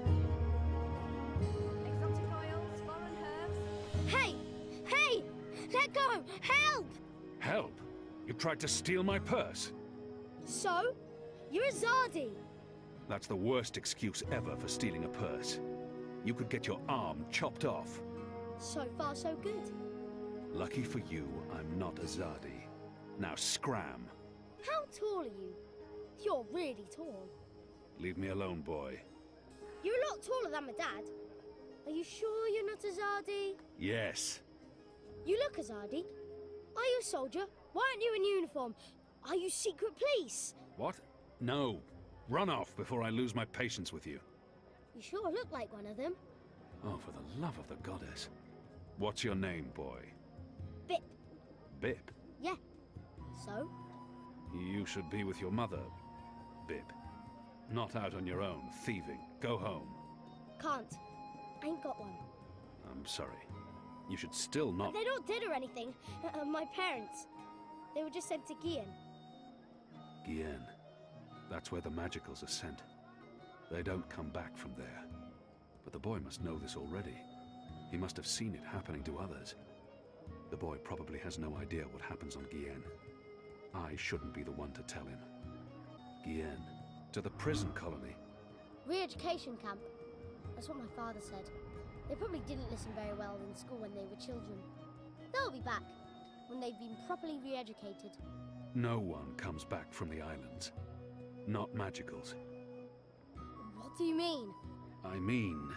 Speaker 8: Exotic oils, foreign herbs.
Speaker 16: Hey! Hey! Let go! Help!
Speaker 6: Help? You tried to steal my purse?
Speaker 16: So? You're a Zardi.
Speaker 6: That's the worst excuse ever for stealing a purse. You could get your arm chopped off.
Speaker 16: So far, so good.
Speaker 6: Lucky for you, I'm not a Zardi. Now scram.
Speaker 16: How tall are you? You're really tall.
Speaker 6: Leave me alone, boy.
Speaker 16: You're a lot taller than my dad. Are you sure you're not a Zardi?
Speaker 6: Yes.
Speaker 16: You look a Zardi. Are you a soldier? Why aren't you in uniform? Are you secret police?
Speaker 6: What? No. Run off before I lose my patience with you.
Speaker 16: You sure look like one of them.
Speaker 6: Oh, for the love of the goddess. What's your name, boy?
Speaker 16: Bip.
Speaker 6: Bip?
Speaker 16: Yeah. So?
Speaker 6: You should be with your mother, Bip. Not out on your own, thieving. Go home.
Speaker 16: Can't. I ain't got one.
Speaker 6: I'm sorry. You should still not...
Speaker 16: They're not dead or anything. My parents. They were just sent to Gien.
Speaker 6: Gien. That's where the magicals are sent. They don't come back from there. But the boy must know this already. He must have seen it happening to others. The boy probably has no idea what happens on Gien. I shouldn't be the one to tell him. Gien. To the prison colony.
Speaker 16: Re-education camp. That's what my father said. They probably didn't listen very well in school when they were children. They'll be back, when they've been properly re-educated.
Speaker 6: No one comes back from the islands. Not magicals.
Speaker 16: What do you mean?
Speaker 6: I mean...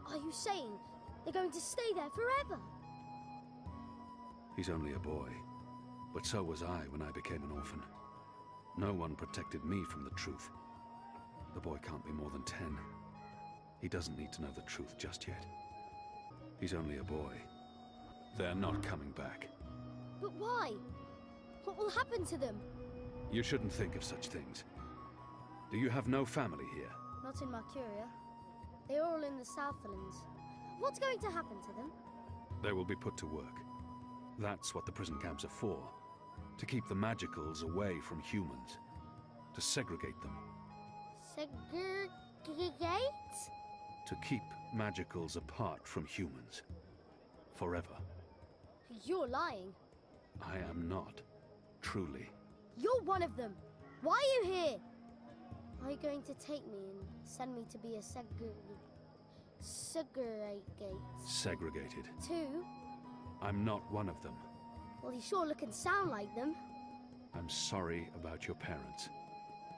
Speaker 16: Are you saying they're going to stay there forever?
Speaker 6: He's only a boy. But so was I when I became an orphan. No one protected me from the truth. The boy can't be more than 10. He doesn't need to know the truth just yet. He's only a boy. They're not coming back.
Speaker 16: But why? What will happen to them?
Speaker 6: You shouldn't think of such things. Do you have no family here?
Speaker 16: Not in Mercuria. They're all in the Southlands. What's going to happen to them?
Speaker 6: They will be put to work. That's what the prison camps are for. To keep the magicals away from humans. To segregate them.
Speaker 16: Segregate?
Speaker 6: To keep magicals apart from humans. Forever.
Speaker 16: You're lying.
Speaker 6: I am not. Truly.
Speaker 16: You're one of them. Why are you here? Are you going to take me and send me to be a
Speaker 6: Segregated.
Speaker 16: 2?
Speaker 6: I'm not one of them.
Speaker 16: Well, you sure look and sound like them.
Speaker 6: I'm sorry about your parents.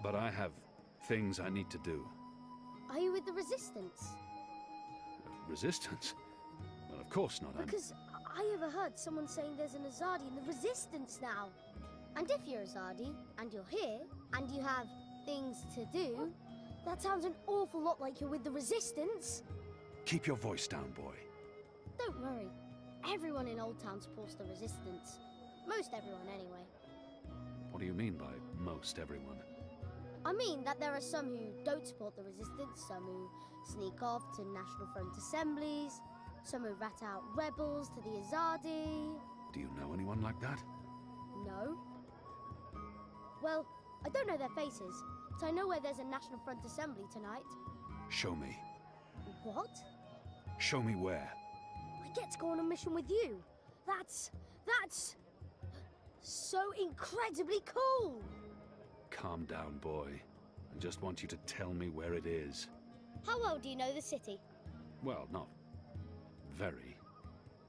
Speaker 6: But I have things I need to do.
Speaker 16: Are you with the Resistance?
Speaker 6: Resistance? Well, of course not.
Speaker 16: Because I overheard someone saying there's an Azadi in the Resistance now. And if you're Azadi, and you're here, and you have things to do, that sounds an awful lot like you're with the Resistance.
Speaker 6: Keep your voice down, boy.
Speaker 16: Don't worry. Everyone in Old Town supports the Resistance. Most everyone, anyway.
Speaker 6: What do you mean by most everyone?
Speaker 16: I mean that there are some who don't support the Resistance, some who sneak off to National Front assemblies, some who rat out rebels to the Azadi.
Speaker 6: Do you know anyone like that?
Speaker 16: No. Well, I don't know their faces, but I know where there's a National Front assembly tonight.
Speaker 6: Show me.
Speaker 16: What?
Speaker 6: Show me where.
Speaker 16: I get to go on a mission with you. That's so incredibly cool.
Speaker 6: Calm down, boy. I just want you to tell me where it is.
Speaker 16: How well do you know the city?
Speaker 6: Well, not very.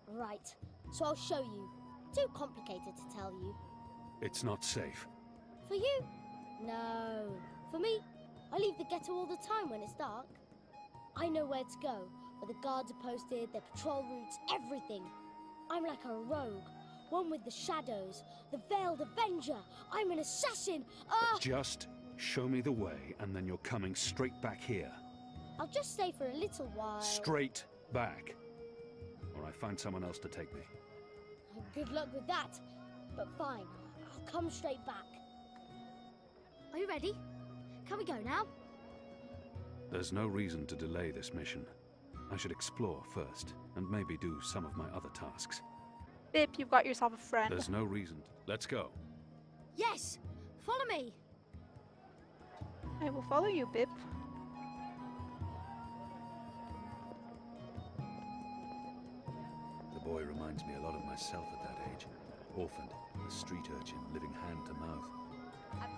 Speaker 16: Right, so I'll show you. Too complicated to tell you.
Speaker 6: It's not safe.
Speaker 16: For you? No. For me, I leave the ghetto all the time when it's dark. I know where to go, where the guards are posted, their patrol routes, everything. I'm like a rogue, one with the shadows, the Veiled Avenger. I'm an assassin.
Speaker 6: Just show me the way, and then you're coming straight back here.
Speaker 16: I'll just stay for a little while.
Speaker 6: Straight back. Or I find someone else to take me.
Speaker 16: Good luck with that. But fine, I'll come straight back. Are you ready? Can we go now?
Speaker 6: There's no reason to delay this mission. I should explore first, and maybe do some of my other tasks.
Speaker 7: Bip, you've got yourself a friend.
Speaker 6: There's no reason. Let's go.
Speaker 16: Yes! Follow me!
Speaker 7: I will follow you, Bip.
Speaker 6: The boy reminds me a lot of myself at that age. Orphaned, a street urchin living hand to mouth.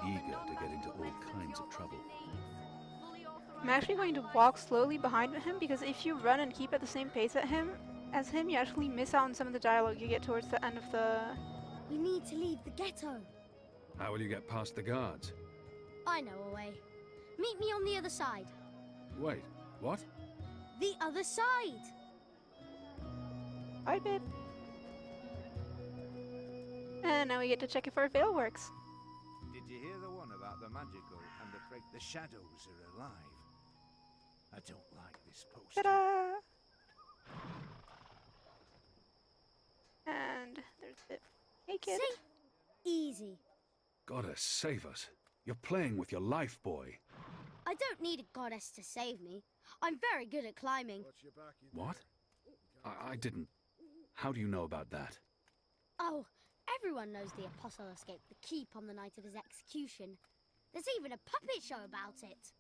Speaker 6: Eager to get into all kinds of trouble.
Speaker 7: I'm actually going to walk slowly behind him because if you run and keep at the same pace as him, you actually miss out on some of the dialogue you get towards the end of the...
Speaker 16: We need to leave the ghetto.
Speaker 6: How will you get past the guards?
Speaker 16: I know a way. Meet me on the other side.
Speaker 6: Wait, what?
Speaker 16: The other side!
Speaker 7: Bye, Bip. And now we get to check if our veil works.
Speaker 12: Did you hear the one about the magical and the shadows are alive? I don't like this poster.
Speaker 7: Ta-da! And there's Bip. Hey, kid.
Speaker 16: See? Easy.
Speaker 6: Goddess, save us. You're playing with your life, boy.
Speaker 16: I don't need a goddess to save me. I'm very good at climbing.
Speaker 6: What? I didn't. How do you know about that?
Speaker 16: Oh, everyone knows the Apostle escaped the keep on the night of his execution. There's even a puppet show about it.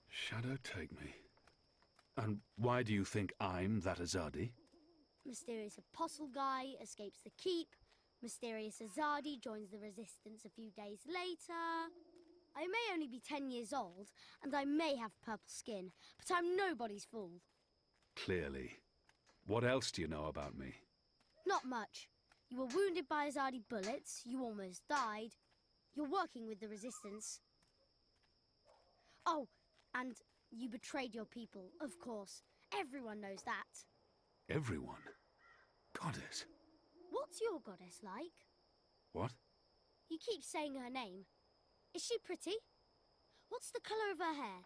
Speaker 6: Shadow take me. And why do you think I'm that Azadi?
Speaker 16: Mysterious Apostle guy escapes the keep. Mysterious Azadi joins the Resistance a few days later. I may only be 10 years old, and I may have purple skin, but I'm nobody's fool.
Speaker 6: Clearly. What else do you know about me?
Speaker 16: Not much. You were wounded by Azadi bullets, you almost died. You're working with the Resistance. Oh, and you betrayed your people, of course. Everyone knows that.
Speaker 6: Everyone? Goddess.
Speaker 16: What's your goddess like?
Speaker 6: What?
Speaker 16: You keep saying her name. Is she pretty? What's the colour of her hair?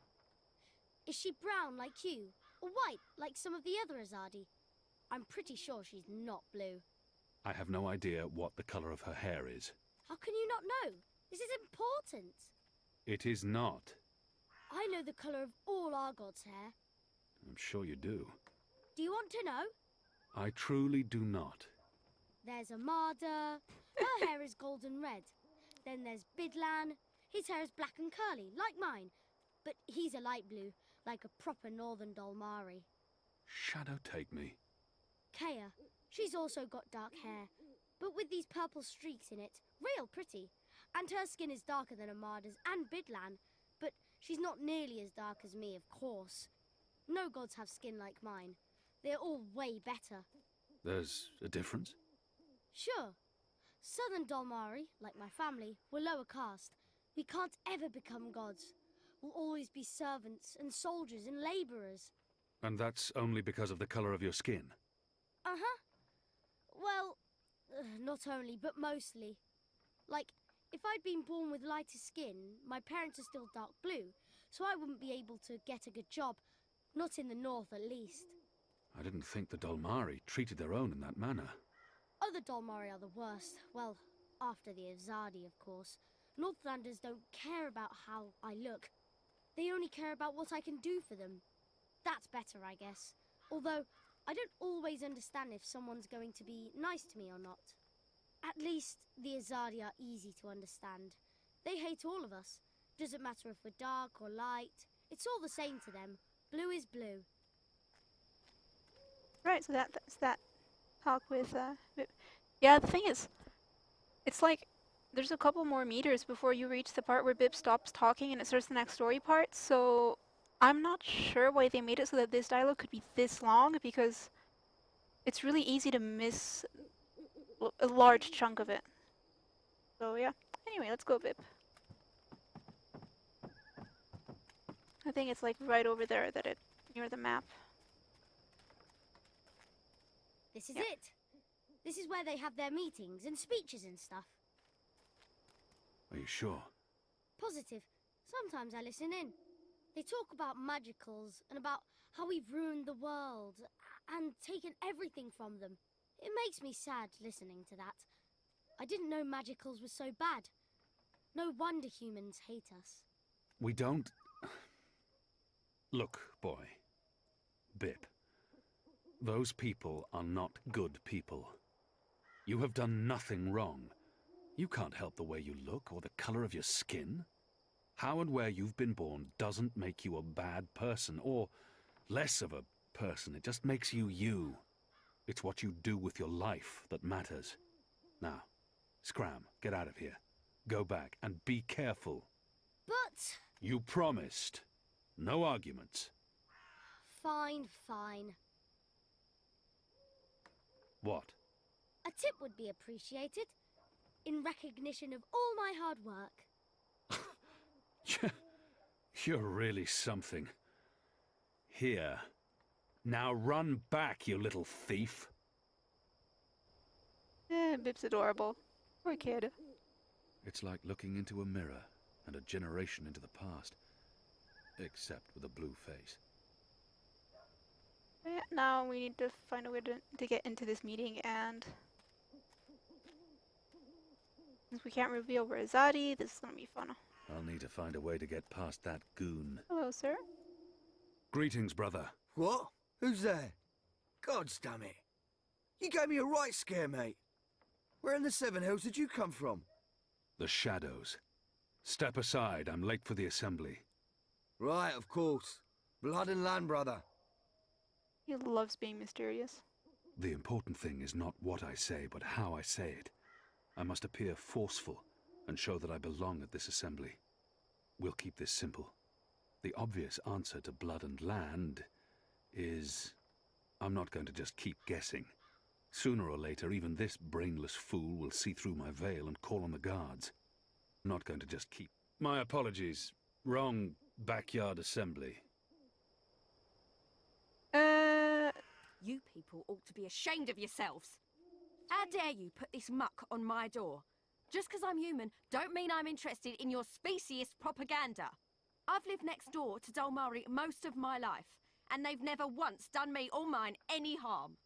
Speaker 16: Is she brown like you, or white like some of the other Azadi? I'm pretty sure she's not blue.
Speaker 6: I have no idea what the colour of her hair is.
Speaker 16: How can you not know? This is important.
Speaker 6: It is not.
Speaker 16: I know the colour of all our gods' hair.
Speaker 6: I'm sure you do.
Speaker 16: Do you want to know?
Speaker 6: I truly do not.
Speaker 16: There's Armada. Her hair is golden red. Then there's Bidlan. His hair is black and curly, like mine. But he's a light blue, like a proper northern Dolmari.
Speaker 6: Shadow take me.
Speaker 16: Kea. She's also got dark hair, but with these purple streaks in it. Real pretty. And her skin is darker than Armada's and Bidlan. But she's not nearly as dark as me, of course. No gods have skin like mine. They're all way better.
Speaker 6: There's a difference?
Speaker 16: Sure. Southern Dalmari, like my family, were lower caste. We can't ever become gods. We'll always be servants and soldiers and labourers.
Speaker 6: And that's only because of the color of your skin?
Speaker 16: Uh-huh. Well, not only, but mostly. Like, if I'd been born with lighter skin, my parents are still dark blue, so I wouldn't be able to get a good job. Not in the north, at least.
Speaker 6: I didn't think the Dalmari treated their own in that manner.
Speaker 16: Other Dalmari are the worst. Well, after the Azadi, of course. Northlanders don't care about how I look. They only care about what I can do for them. That's better, I guess. Although, I don't always understand if someone's going to be nice to me or not. At least, the Azadi are easy to understand. They hate all of us. Doesn't matter if we're dark or light. It's all the same to them. Blue is blue.
Speaker 7: Right, so that's that talk with Bip. Yeah, the thing is, it's like there's a couple more meters before you reach the part where Bip stops talking and it starts the next story part, so I'm not sure why they made it so that this dialogue could be this long, because it's really easy to miss a large chunk of it. So yeah, anyway, let's go Bip. I think it's like right over there that near the map.
Speaker 16: This is it. This is where they have their meetings and speeches and stuff.
Speaker 6: Are you sure?
Speaker 16: Positive. Sometimes I listen in. They talk about magicals and about how we've ruined the world and taken everything from them. It makes me sad listening to that. I didn't know magicals were so bad. No wonder humans hate us.
Speaker 6: We don't... Look, boy. Bip. Those people are not good people. You have done nothing wrong. You can't help the way you look or the color of your skin. How and where you've been born doesn't make you a bad person or less of a person. It just makes you you. It's what you do with your life that matters. Now, Scram, get out of here. Go back and be careful.
Speaker 16: But...
Speaker 6: You promised. No arguments.
Speaker 16: Fine, fine.
Speaker 6: What?
Speaker 16: A tip would be appreciated, in recognition of all my hard work.
Speaker 6: You're really something. Here. Now run back, you little thief.
Speaker 7: Bip's adorable. Poor kid.
Speaker 6: It's like looking into a mirror and a generation into the past. Except with a blue face.
Speaker 7: Yeah, now we need to find a way to get into this meeting, and since we can't reveal we're Azadi, this is gonna be fun.
Speaker 6: I'll need to find a way to get past that goon.
Speaker 7: Hello, sir.
Speaker 6: Greetings, brother.
Speaker 17: What? Who's there? Gods damn it. You gave me a right scare, mate. Where in the Seven Hills did you come from?
Speaker 6: The shadows. Step aside, I'm late for the assembly.
Speaker 17: Right, of course. Blood and land, brother.
Speaker 7: He loves being mysterious.
Speaker 6: The important thing is not what I say, but how I say it. I must appear forceful and show that I belong at this assembly. We'll keep this simple. The obvious answer to blood and land is... I'm not going to just keep guessing. Sooner or later, even this brainless fool will see through my veil and call on the guards. I'm not going to just keep... My apologies. Wrong backyard assembly.
Speaker 18: You people ought to be ashamed of yourselves. How dare you put this muck on my door? Just because I'm human, don't mean I'm interested in your speciesist propaganda. I've lived next door to Dalmari most of my life, and they've never once done me or mine any harm.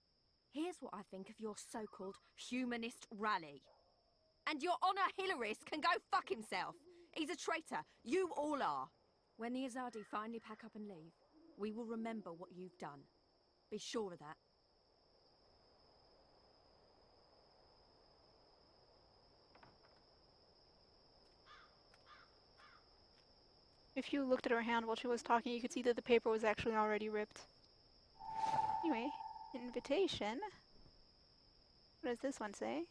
Speaker 18: Here's what I think of your so-called humanist rally. And your Honor Hillarist can go fuck himself. He's a traitor. You all are. When the Azadi finally pack up and leave, we will remember what you've done. Be sure of that.
Speaker 7: If you looked at her hand while she was talking, you could see that the paper was actually already ripped. Anyway, invitation. What does this one say?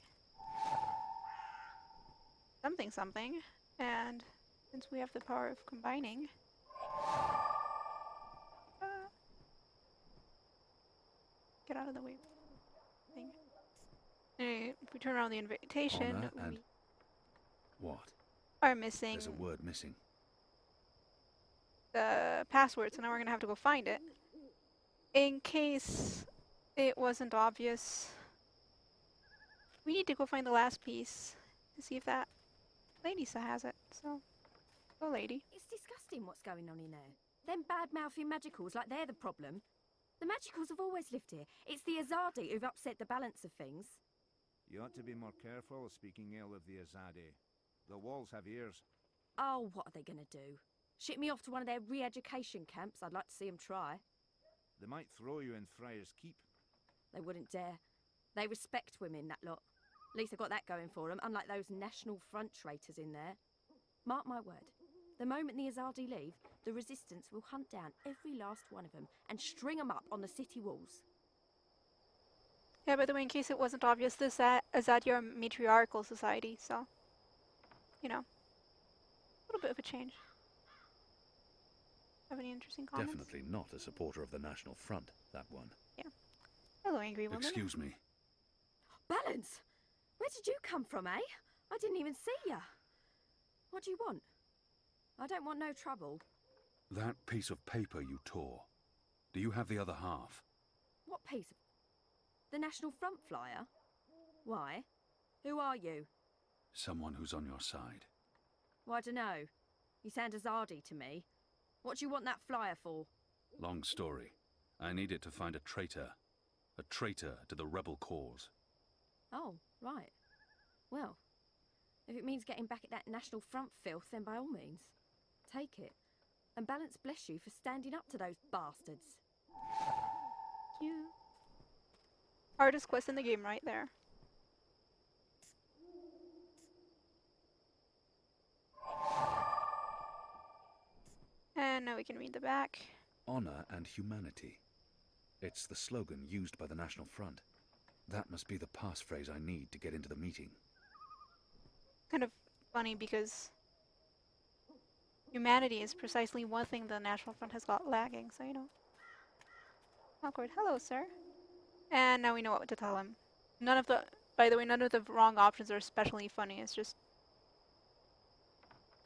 Speaker 7: Something something. And since we have the power of combining... Get out of the way. Thing. Anyway, if we turn around the invitation,
Speaker 6: Honor and...
Speaker 7: we
Speaker 6: What?
Speaker 7: are missing
Speaker 6: There's a word missing.
Speaker 7: the password, so now we're gonna have to go find it. In case it wasn't obvious, we need to go find the last piece to see if that lady still has it. So, go lady.
Speaker 18: It's disgusting what's going on in there. Them bad-mouthing magicals like they're the problem. The magicals have always lived here. It's the Azadi who've upset the balance of things.
Speaker 19: You ought to be more careful speaking ill of the Azadi. The walls have ears.
Speaker 18: Oh, what are they gonna do? Ship me off to one of their re-education camps? I'd like to see them try.
Speaker 19: They might throw you in Friar's Keep.
Speaker 18: They wouldn't dare. They respect women, that lot. At least they've got that going for them, unlike those National Front traitors in there. Mark my word. The moment the Azadi leave, the Resistance will hunt down every last one of them and string them up on the city walls.
Speaker 7: Yeah, by the way, in case it wasn't obvious, this Azadi are a matriarchal society, so, you know, a little bit of a change. Have any interesting comments?
Speaker 6: Definitely not a supporter of the National Front, that one.
Speaker 7: Yeah. Hello, angry woman.
Speaker 6: Excuse me.
Speaker 18: Balance! Where did you come from, eh? I didn't even see ya. What do you want? I don't want no trouble.
Speaker 6: That piece of paper you tore. Do you have the other half?
Speaker 18: What piece of... The National Front flyer? Why? Who are you?
Speaker 6: Someone who's on your side.
Speaker 18: Well, I dunno. You sound Azadi to me. What do you want that flyer for?
Speaker 6: Long story. I need it to find a traitor. A traitor to the rebel cause.
Speaker 18: Oh, right. Well, if it means getting back at that National Front filth, then by all means. Take it. And Balance bless you for standing up to those bastards.
Speaker 7: Cute. Hardest quest in the game right there. And now we can read the back.
Speaker 6: Honor and humanity. It's the slogan used by the National Front. That must be the passphrase I need to get into the meeting.
Speaker 7: Kind of funny because humanity is precisely one thing the National Front has got lagging, so you know. Awkward. Hello, sir. And now we know what to tell him. None of the, by the way, none of the wrong options are especially funny. It's just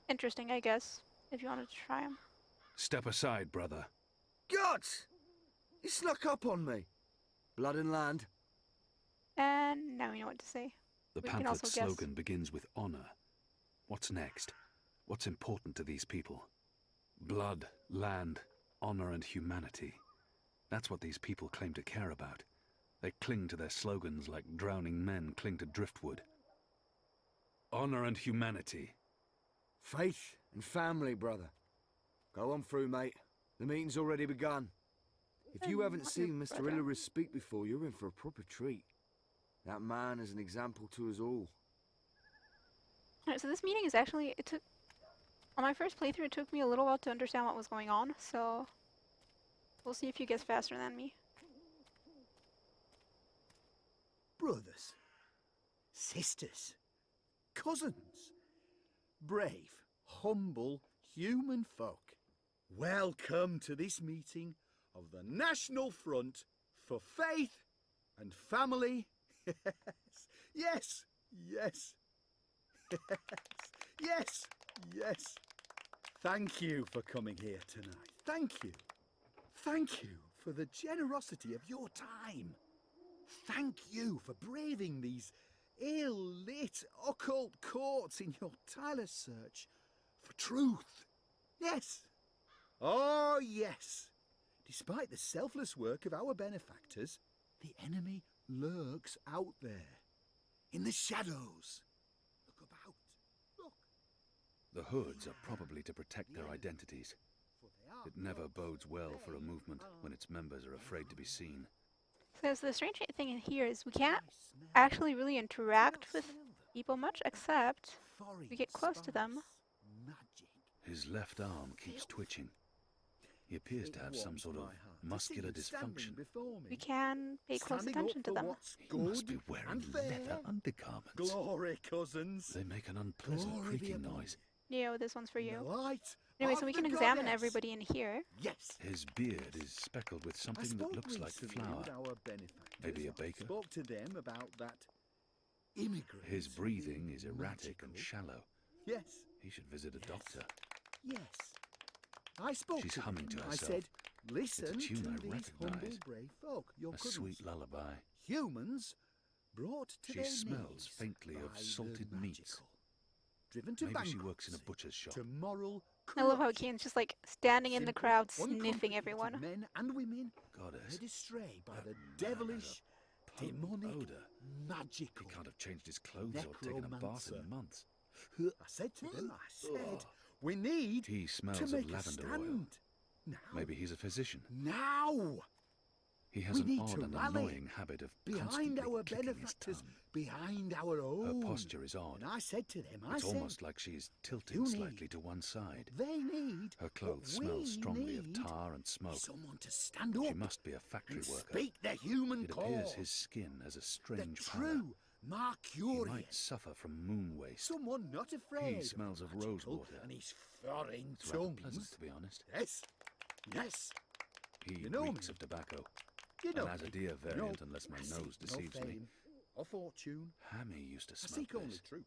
Speaker 7: interesting, I guess, if you wanted to try them.
Speaker 6: Step aside, brother.
Speaker 17: Guts! You snuck up on me. Blood and land.
Speaker 7: And now we know what to say.
Speaker 6: The pamphlet slogan begins with honor. What's next? What's important to these people? Blood, land, honor and humanity. That's what these people claim to care about. They cling to their slogans like drowning men cling to driftwood. Honor and humanity.
Speaker 17: Faith and family, brother. Go on through, mate. The meeting's already begun. If you haven't seen Mr. Hillary speak before, you're in for a proper treat. That man is an example to us all.
Speaker 7: Alright, so this meeting is actually, it took, on my first playthrough, it took me a little while to understand what was going on, so we'll see if you guess faster than me.
Speaker 20: Brothers, sisters, cousins, brave, humble, human folk, welcome to this meeting of the National Front for Faith and Family. Yes, yes, yes, yes, yes. Thank you for coming here tonight. Thank you. Thank you for the generosity of your time. Thank you for braving these ill-lit occult courts in your tireless search for truth. Yes. Oh, yes. Despite the selfless work of our benefactors, the enemy lurks out there, in the shadows. Look about. Look.
Speaker 6: The hoods are probably to protect their identities. It never bodes well for a movement when its members are afraid to be seen.
Speaker 7: So the strange thing in here is we can't actually really interact with people much, except we get close to them.
Speaker 6: His left arm keeps twitching. He appears to have some sort of muscular dysfunction.
Speaker 7: We can pay close attention to them.
Speaker 6: He must be wearing leather undergarments.
Speaker 20: Glory, cousins.
Speaker 6: They make an unpleasant creaking noise.
Speaker 7: Neo, this one's for you.
Speaker 20: The light
Speaker 7: Anyway, so we can examine everybody in here.
Speaker 20: Yes.
Speaker 6: His beard is speckled with something that looks like flour. Maybe a baker?
Speaker 20: Spoke to them about that immigrant.
Speaker 6: His breathing is erratic and shallow.
Speaker 20: Yes.
Speaker 6: He should visit a doctor.
Speaker 20: Yes. I spoke
Speaker 6: She's
Speaker 20: to
Speaker 6: humming
Speaker 20: them.
Speaker 6: to
Speaker 20: I
Speaker 6: herself.
Speaker 20: said, listen
Speaker 6: It's a tune
Speaker 20: to
Speaker 6: I
Speaker 20: these humble,
Speaker 6: recognize.
Speaker 20: brave folk, your
Speaker 6: A
Speaker 20: cousins.
Speaker 6: sweet lullaby.
Speaker 20: Humans brought to
Speaker 6: She
Speaker 20: their
Speaker 6: smells
Speaker 20: knees
Speaker 6: faintly of
Speaker 20: by the
Speaker 6: salted meats.
Speaker 20: Driven to
Speaker 6: Maybe she works in a butcher's shop.
Speaker 20: to moral
Speaker 7: I love how Kane's just like standing in the
Speaker 20: Simple,
Speaker 7: crowd sniffing everyone.
Speaker 20: men and women
Speaker 6: Goddess.
Speaker 20: led astray by the devilish, demonic,
Speaker 6: Odor.
Speaker 20: magical
Speaker 6: He can't have changed his clothes or taken a bath
Speaker 20: necromancer.
Speaker 6: in months.
Speaker 20: I said to them, I said, we need
Speaker 6: He smells
Speaker 20: to
Speaker 6: of
Speaker 20: make a
Speaker 6: lavender
Speaker 20: stand.
Speaker 6: oil.
Speaker 20: Now.
Speaker 6: Maybe he's a physician.
Speaker 20: Now!
Speaker 6: He has
Speaker 20: We
Speaker 6: an
Speaker 20: need
Speaker 6: odd
Speaker 20: to
Speaker 6: and
Speaker 20: rally
Speaker 6: annoying habit of
Speaker 20: behind
Speaker 6: constantly
Speaker 20: our
Speaker 6: clicking his
Speaker 20: benefactors,
Speaker 6: tongue.
Speaker 20: behind our own.
Speaker 6: Her posture is odd.
Speaker 20: And I said to them, I
Speaker 6: It's
Speaker 20: said,
Speaker 6: almost like she's tilting
Speaker 20: you
Speaker 6: slightly
Speaker 20: need
Speaker 6: to one side.
Speaker 20: they need
Speaker 6: Her clothes
Speaker 20: what
Speaker 6: smell
Speaker 20: we
Speaker 6: strongly of
Speaker 20: need
Speaker 6: tar and smoke.
Speaker 20: someone to stand
Speaker 6: She
Speaker 20: up
Speaker 6: must be a factory
Speaker 20: and
Speaker 6: worker.
Speaker 20: speak the human
Speaker 6: It appears
Speaker 20: cause.
Speaker 6: his skin has a
Speaker 20: The
Speaker 6: strange pallor.
Speaker 20: true
Speaker 6: He
Speaker 20: Mercurian.
Speaker 6: might suffer from moon waste.
Speaker 20: Someone not afraid.
Speaker 6: He smells of rose water.
Speaker 20: And he's foreign
Speaker 6: It's rather
Speaker 20: tongues.
Speaker 6: pleasant, to be honest.
Speaker 20: Yes. Yes.
Speaker 6: He
Speaker 20: You know
Speaker 6: reeks
Speaker 20: me.
Speaker 6: of tobacco.
Speaker 20: You know
Speaker 6: An
Speaker 20: me.
Speaker 6: Azadir
Speaker 20: You
Speaker 6: variant,
Speaker 20: know,
Speaker 6: unless my
Speaker 20: I
Speaker 6: nose
Speaker 20: seek
Speaker 6: deceives
Speaker 20: no
Speaker 6: me.
Speaker 20: fame or fortune.
Speaker 6: Hammy used to
Speaker 20: I
Speaker 6: smoke
Speaker 20: seek only
Speaker 6: this.
Speaker 20: truth.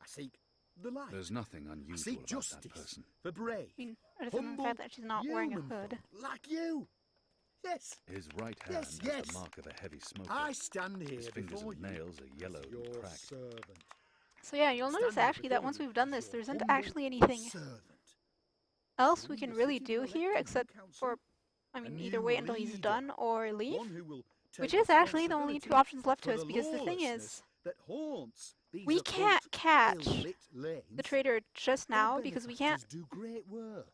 Speaker 20: I seek the light.
Speaker 6: There's nothing
Speaker 20: I
Speaker 6: unusual
Speaker 20: seek
Speaker 6: about
Speaker 20: justice
Speaker 6: that person.
Speaker 20: for brave,
Speaker 7: I mean, other than the
Speaker 20: humble,
Speaker 7: fact that she's not wearing a
Speaker 20: human
Speaker 7: hood.
Speaker 20: folk like you. Yes.
Speaker 6: His right hand
Speaker 20: Yes,
Speaker 6: has
Speaker 20: yes.
Speaker 6: the mark of a heavy smoker.
Speaker 20: I stand here
Speaker 6: His fingers
Speaker 20: before
Speaker 6: and
Speaker 20: you
Speaker 6: nails are yellow
Speaker 20: as
Speaker 6: and
Speaker 20: your
Speaker 6: cracked.
Speaker 20: servant.
Speaker 7: So yeah, you'll notice
Speaker 20: Standing
Speaker 7: actually that
Speaker 20: before
Speaker 7: once
Speaker 20: you
Speaker 7: we've done
Speaker 20: as
Speaker 7: this,
Speaker 20: your
Speaker 7: there isn't
Speaker 20: humble
Speaker 7: actually anything
Speaker 20: servant.
Speaker 7: else we can
Speaker 20: the
Speaker 7: really
Speaker 20: city
Speaker 7: do here
Speaker 20: elected
Speaker 7: except
Speaker 20: council,
Speaker 7: for, I
Speaker 20: a
Speaker 7: mean, either
Speaker 20: new
Speaker 7: wait until he's
Speaker 20: leader,
Speaker 7: done or leave.
Speaker 20: One who will
Speaker 7: Which
Speaker 20: take
Speaker 7: is actually the only two
Speaker 20: responsibility
Speaker 7: options left to
Speaker 20: for
Speaker 7: us,
Speaker 20: the
Speaker 7: because the thing
Speaker 20: lawlessness
Speaker 7: is,
Speaker 20: that haunts these
Speaker 7: we can't
Speaker 20: occult,
Speaker 7: catch
Speaker 20: ill-lit
Speaker 7: the
Speaker 20: lanes.
Speaker 7: traitor just
Speaker 20: Our
Speaker 7: now because we can't.
Speaker 20: benefactors do great work.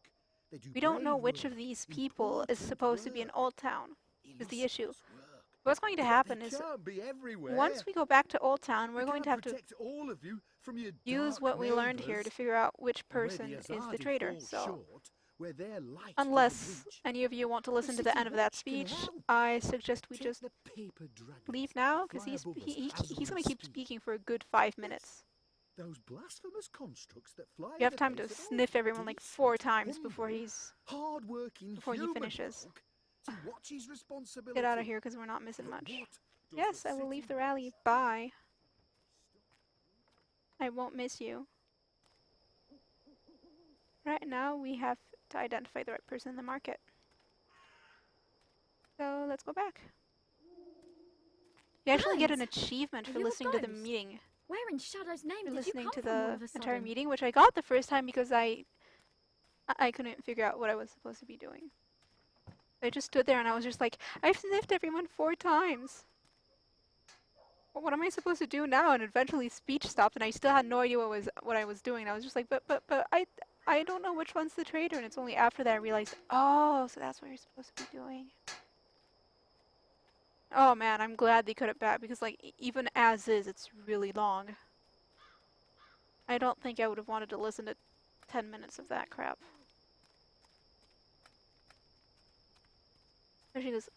Speaker 20: They do
Speaker 7: We don't know
Speaker 20: brave
Speaker 7: which
Speaker 20: work,
Speaker 7: of these people is
Speaker 20: important
Speaker 7: supposed to be in
Speaker 20: work,
Speaker 7: Old Town. Is the issue.
Speaker 20: illustrious work.
Speaker 7: What's going to
Speaker 20: But
Speaker 7: happen
Speaker 20: they
Speaker 7: is
Speaker 20: can't be everywhere.
Speaker 7: once we go back to Old Town, we're
Speaker 20: We
Speaker 7: going to
Speaker 20: can't
Speaker 7: have to
Speaker 20: protect all of you from your
Speaker 7: use
Speaker 20: dark
Speaker 7: what we learned here
Speaker 20: neighbours.
Speaker 7: to figure out which
Speaker 20: And where
Speaker 7: person
Speaker 20: the
Speaker 7: is the
Speaker 20: Azadi
Speaker 7: traitor.
Speaker 20: fall
Speaker 7: So,
Speaker 20: short, where their light
Speaker 7: unless
Speaker 20: doesn't reach,
Speaker 7: any of you want to listen to the
Speaker 20: city
Speaker 7: end of that
Speaker 20: watch can
Speaker 7: speech,
Speaker 20: help.
Speaker 7: I suggest we
Speaker 20: Take
Speaker 7: just
Speaker 20: the paper dragons
Speaker 7: leave now
Speaker 20: that
Speaker 7: because
Speaker 20: fly above us as
Speaker 7: he's going
Speaker 20: we
Speaker 7: to keep
Speaker 20: speak.
Speaker 7: speaking for a good 5 minutes.
Speaker 20: Those blasphemous constructs that fly
Speaker 7: You have
Speaker 20: in the
Speaker 7: time to
Speaker 20: face of all
Speaker 7: sniff everyone like 4 times
Speaker 20: humble,
Speaker 7: before he
Speaker 20: hard-working human
Speaker 7: finishes.
Speaker 20: folk to watch his responsibility.
Speaker 7: Get out of here because we're not missing
Speaker 20: But
Speaker 7: much.
Speaker 20: what does
Speaker 7: Yes,
Speaker 20: the
Speaker 7: I will
Speaker 20: city
Speaker 7: leave the rally. Bye. I won't miss you. Right now, we have to identify the right person in the market. So let's go back. You actually get an achievement for
Speaker 21: you a
Speaker 7: listening to the
Speaker 21: ghost?
Speaker 7: meeting.
Speaker 21: Where in Shadow's name
Speaker 7: For
Speaker 21: did you
Speaker 7: listening
Speaker 21: come
Speaker 7: to
Speaker 21: from all
Speaker 7: the
Speaker 21: of a
Speaker 7: entire
Speaker 21: sudden?
Speaker 7: meeting, which I got the first time because I couldn't figure out what I was supposed to be doing. I just stood there and I was just like, I've sniffed everyone 4 times. What am I supposed to do now? And eventually speech stopped and I still had no idea what I was doing. I was just like, but I don't know which one's the traitor. And it's only after that I realized, oh, so that's what you're supposed to be doing. Oh man, I'm glad they cut it back because like even as is, it's really long. I don't think I would have wanted to listen to 10 minutes of that crap. Especially because,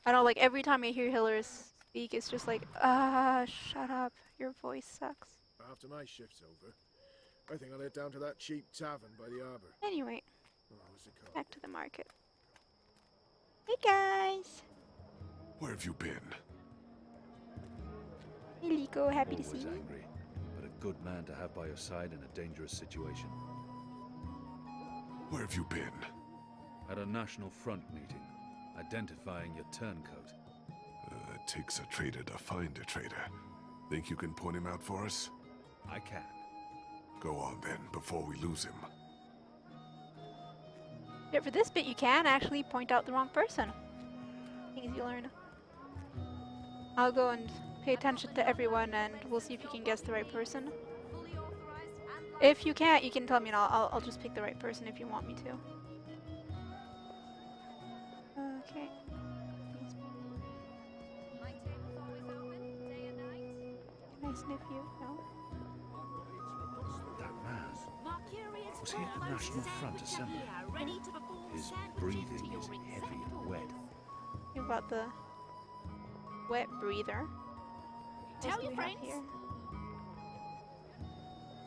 Speaker 7: I don't know, like every time I hear Hillary speak, it's just like, shut up, your voice sucks.
Speaker 9: After my shift's over, I think I'll head down to that cheap tavern by the harbour.
Speaker 7: Anyway,
Speaker 9: Oh, what's it called?
Speaker 7: back to the market. Hey guys!
Speaker 4: Where have you been?
Speaker 7: Hey Liko, happy to see
Speaker 6: Always
Speaker 7: you.
Speaker 6: angry, but a good man to have by your side in a dangerous situation.
Speaker 4: Where have you been?
Speaker 6: At a National Front meeting, identifying your turncoat.
Speaker 4: It takes a traitor to find a traitor. Think you can point him out for us?
Speaker 6: I can.
Speaker 4: Go on then, before we lose him.
Speaker 7: Yeah, for this bit you can actually point out the wrong person. Things you learn. I'll go and pay attention to everyone and we'll see if you can guess the right person. If you can't, you can tell me and I'll just pick the right person if you want me to. Okay. Can I sniff you? No?
Speaker 6: That man. Was he at the National Front assembly? His breathing is heavy and wet.
Speaker 7: Think about the wet breather.
Speaker 15: Tell
Speaker 7: What do
Speaker 15: your
Speaker 7: we have
Speaker 15: friends.
Speaker 7: here?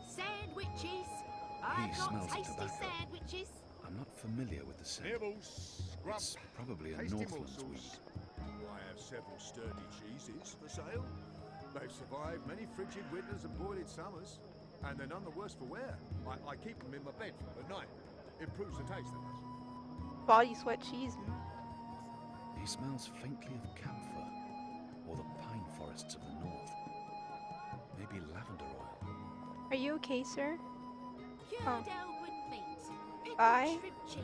Speaker 15: Sandwiches,
Speaker 6: He smells of
Speaker 15: tasty
Speaker 6: tobacco.
Speaker 15: sandwiches.
Speaker 6: I'm not familiar with the scent.
Speaker 9: Nibbles, scrub,
Speaker 6: It's probably a
Speaker 9: tasty
Speaker 6: Northlands weed.
Speaker 9: morsels. I have several sturdy cheeses for sale. They've survived many frigid winters and boiling summers, and they're none the worse for wear. I keep them in my bed at night. Improves the taste, that does.
Speaker 7: Body sweat cheese.
Speaker 6: He smells faintly of camphor, or the pine forests of the north. Maybe lavender oil.
Speaker 7: Are you okay, sir?
Speaker 15: Cured
Speaker 7: Oh.
Speaker 15: Elwood meat. Pickled
Speaker 7: Bye.
Speaker 15: shrimp cheese.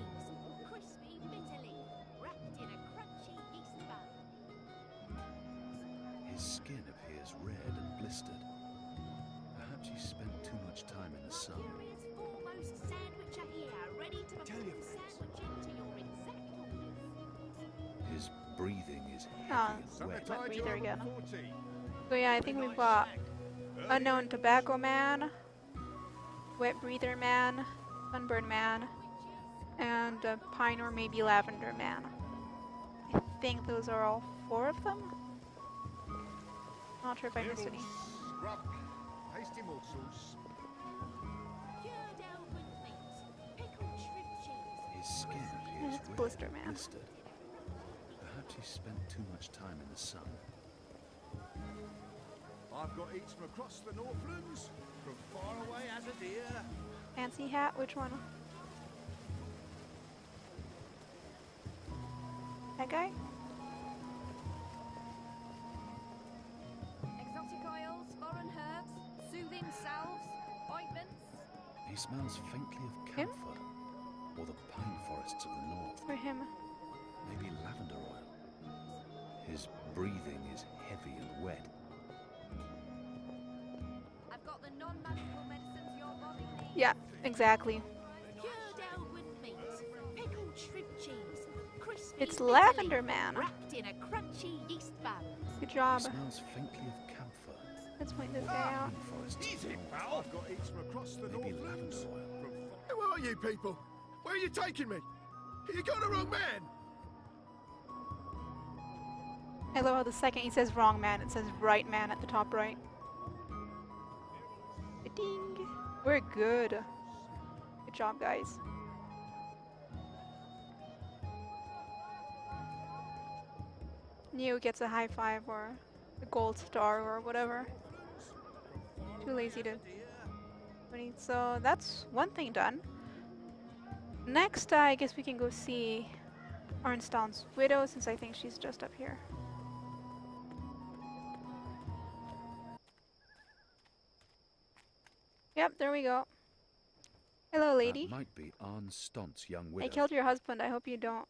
Speaker 15: Crispy bitter leaf. Wrapped in a crunchy yeast bun.
Speaker 6: His skin appears red and blistered. Perhaps he spent too much time in the sun.
Speaker 15: Curious foremost sandwicher here, ready to put the sandwich into your exact orders.
Speaker 6: His breathing is
Speaker 7: Ah,
Speaker 6: heavy and wet.
Speaker 7: wet breather again. So yeah, I think we've got Unknown Tobacco Man, Wet Breather Man, Sunburn Man, and Pine or maybe Lavender Man. I think those are all 4 of them. Not sure if I missed any.
Speaker 9: Scrub, tasty morsels.
Speaker 15: Cured Elwood meat. Pickled shrimp cheese.
Speaker 6: His skin appears
Speaker 7: it's
Speaker 6: red
Speaker 7: Blister
Speaker 6: and
Speaker 7: Man.
Speaker 6: blistered. Perhaps he spent too much time in the sun.
Speaker 9: I've got eats from across the Northlands, from far away as a deer.
Speaker 7: Fancy hat, which one? That guy?
Speaker 18: Exotic oils, foreign herbs, soothing salves, ointments.
Speaker 6: He smells faintly of camphor, or the pine forests of the north.
Speaker 7: For him.
Speaker 6: Maybe lavender oil. His breathing is heavy and wet.
Speaker 18: I've got the non-magical medicines your body needs.
Speaker 7: Yeah, exactly.
Speaker 15: Cured Elwood meat. Pickled shrimp cheese. Crispy
Speaker 7: It's
Speaker 15: bitter
Speaker 7: Lavender
Speaker 15: leaf,
Speaker 7: Man.
Speaker 15: Wrapped in a crunchy yeast bun.
Speaker 7: Good
Speaker 6: He
Speaker 7: job.
Speaker 6: smells faintly of camphor.
Speaker 7: Let's point this guy out.
Speaker 6: Pine forests of
Speaker 9: Easy,
Speaker 6: the north.
Speaker 9: pal. I've got eats from across the
Speaker 6: Maybe
Speaker 9: Northlands.
Speaker 6: lavender oil.
Speaker 9: From
Speaker 20: Who are you people? Where are you taking me? You got the wrong man.
Speaker 7: I love how the second he says wrong man, it says right man at the top right. Ding. We're good. Good job, guys. Neo gets a high five or a gold star or whatever. Too lazy to. So that's one thing done. Next, I guess we can go see Arnstone's widow, since I think she's just up here. Yep, there we go. Hello, lady.
Speaker 6: That might be Arn Stont's young
Speaker 7: I
Speaker 6: widow.
Speaker 7: killed your husband. I hope you don't.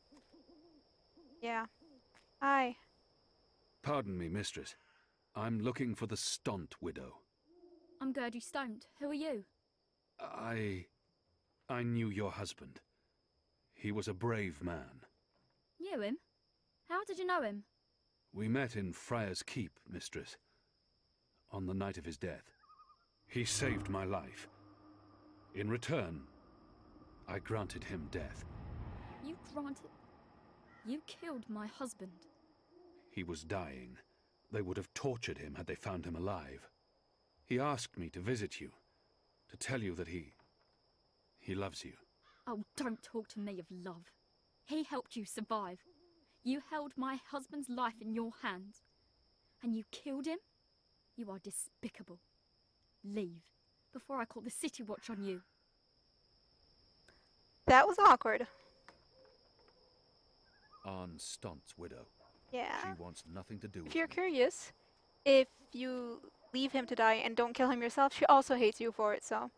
Speaker 7: Yeah. Hi.
Speaker 6: Pardon me, mistress. I'm looking for the Stott widow.
Speaker 21: I'm Gertie Stoned. Who are you?
Speaker 6: I knew your husband. He was a brave man.
Speaker 21: Knew him? How did you know him?
Speaker 6: We met in Friar's Keep, mistress, on the night of his death. He saved my life. In return, I granted him death.
Speaker 21: You granted... You killed my husband.
Speaker 6: He was dying. They would have tortured him had they found him alive. He asked me to visit you, to tell you that he loves you.
Speaker 21: Oh, don't talk to me of love. He helped you survive. You held my husband's life in your hands. And you killed him? You are despicable. Leave, before I call the City Watch on you.
Speaker 7: That was awkward.
Speaker 6: Arn Stont's widow.
Speaker 7: Yeah.
Speaker 6: She wants nothing to do with
Speaker 7: If you're
Speaker 6: me.
Speaker 7: curious, if you leave him to die and don't kill him yourself, she also hates you for it, so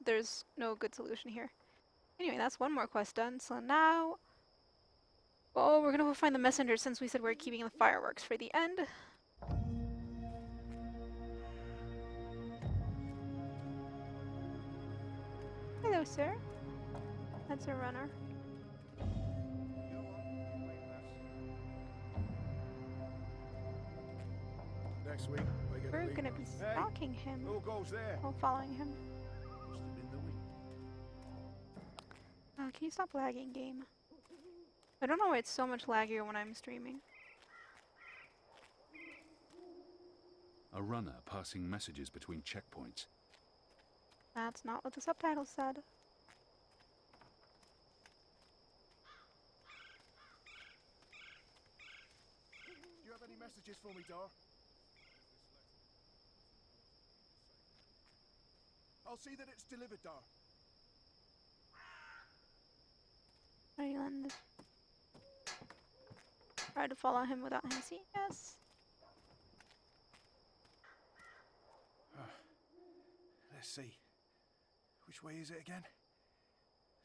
Speaker 7: there's no good solution here. Anyway, that's one more quest done, so now... Oh, we're gonna go find the messenger since we said we're keeping the fireworks for the end. Hello, sir. That's a runner.
Speaker 9: Next week, they get
Speaker 7: We're
Speaker 9: leave
Speaker 7: gonna be
Speaker 9: notice.
Speaker 7: stalking him.
Speaker 9: Who goes there?
Speaker 7: Or following him.
Speaker 9: Must have been the week.
Speaker 7: Can you stop lagging, game? I don't know why it's so much laggier when I'm streaming.
Speaker 6: A runner passing messages between checkpoints.
Speaker 7: That's not what the subtitles said.
Speaker 9: Do you have any messages for me, Dar? I'll see that it's delivered, Dar.
Speaker 7: Ireland. Try to follow him without him seeing us.
Speaker 9: Let's see. Which way is it again?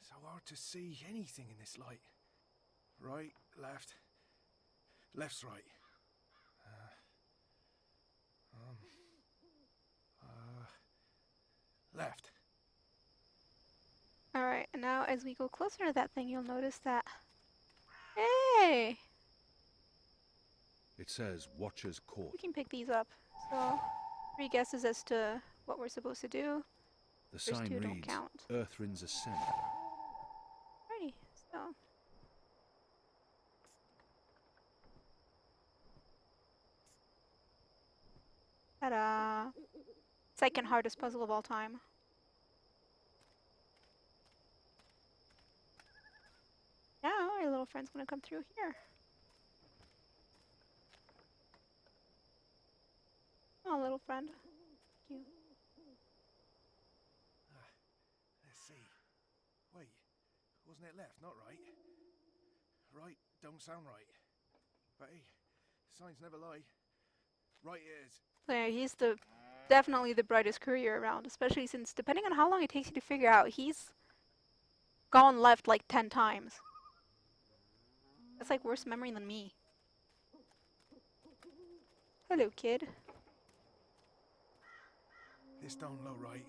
Speaker 9: So hard to see anything in this light. Right, left. Left's right. Left.
Speaker 7: Alright, and now as we go closer to that thing, you'll notice that... Hey!
Speaker 6: It says Watcher's Court.
Speaker 7: We can pick these up. So, 3 guesses as to what we're supposed to do.
Speaker 6: The
Speaker 7: First
Speaker 6: sign
Speaker 7: 2 don't
Speaker 6: reads
Speaker 7: count.
Speaker 6: Earthrin's Ascent.
Speaker 7: Alrighty, so... Ta-da! Second hardest puzzle of all time. Now our little friend's gonna come through here. Oh, little friend. Thank you.
Speaker 9: Let's see. Wait, wasn't it left, not right? Right don't sound right. But hey, signs never lie. Right it is.
Speaker 7: There, he's definitely the brightest courier around, especially since, depending on how long it takes you to figure out, he's gone left like 10 times. That's like worse memory than me. Hello, kid.
Speaker 9: This don't look right.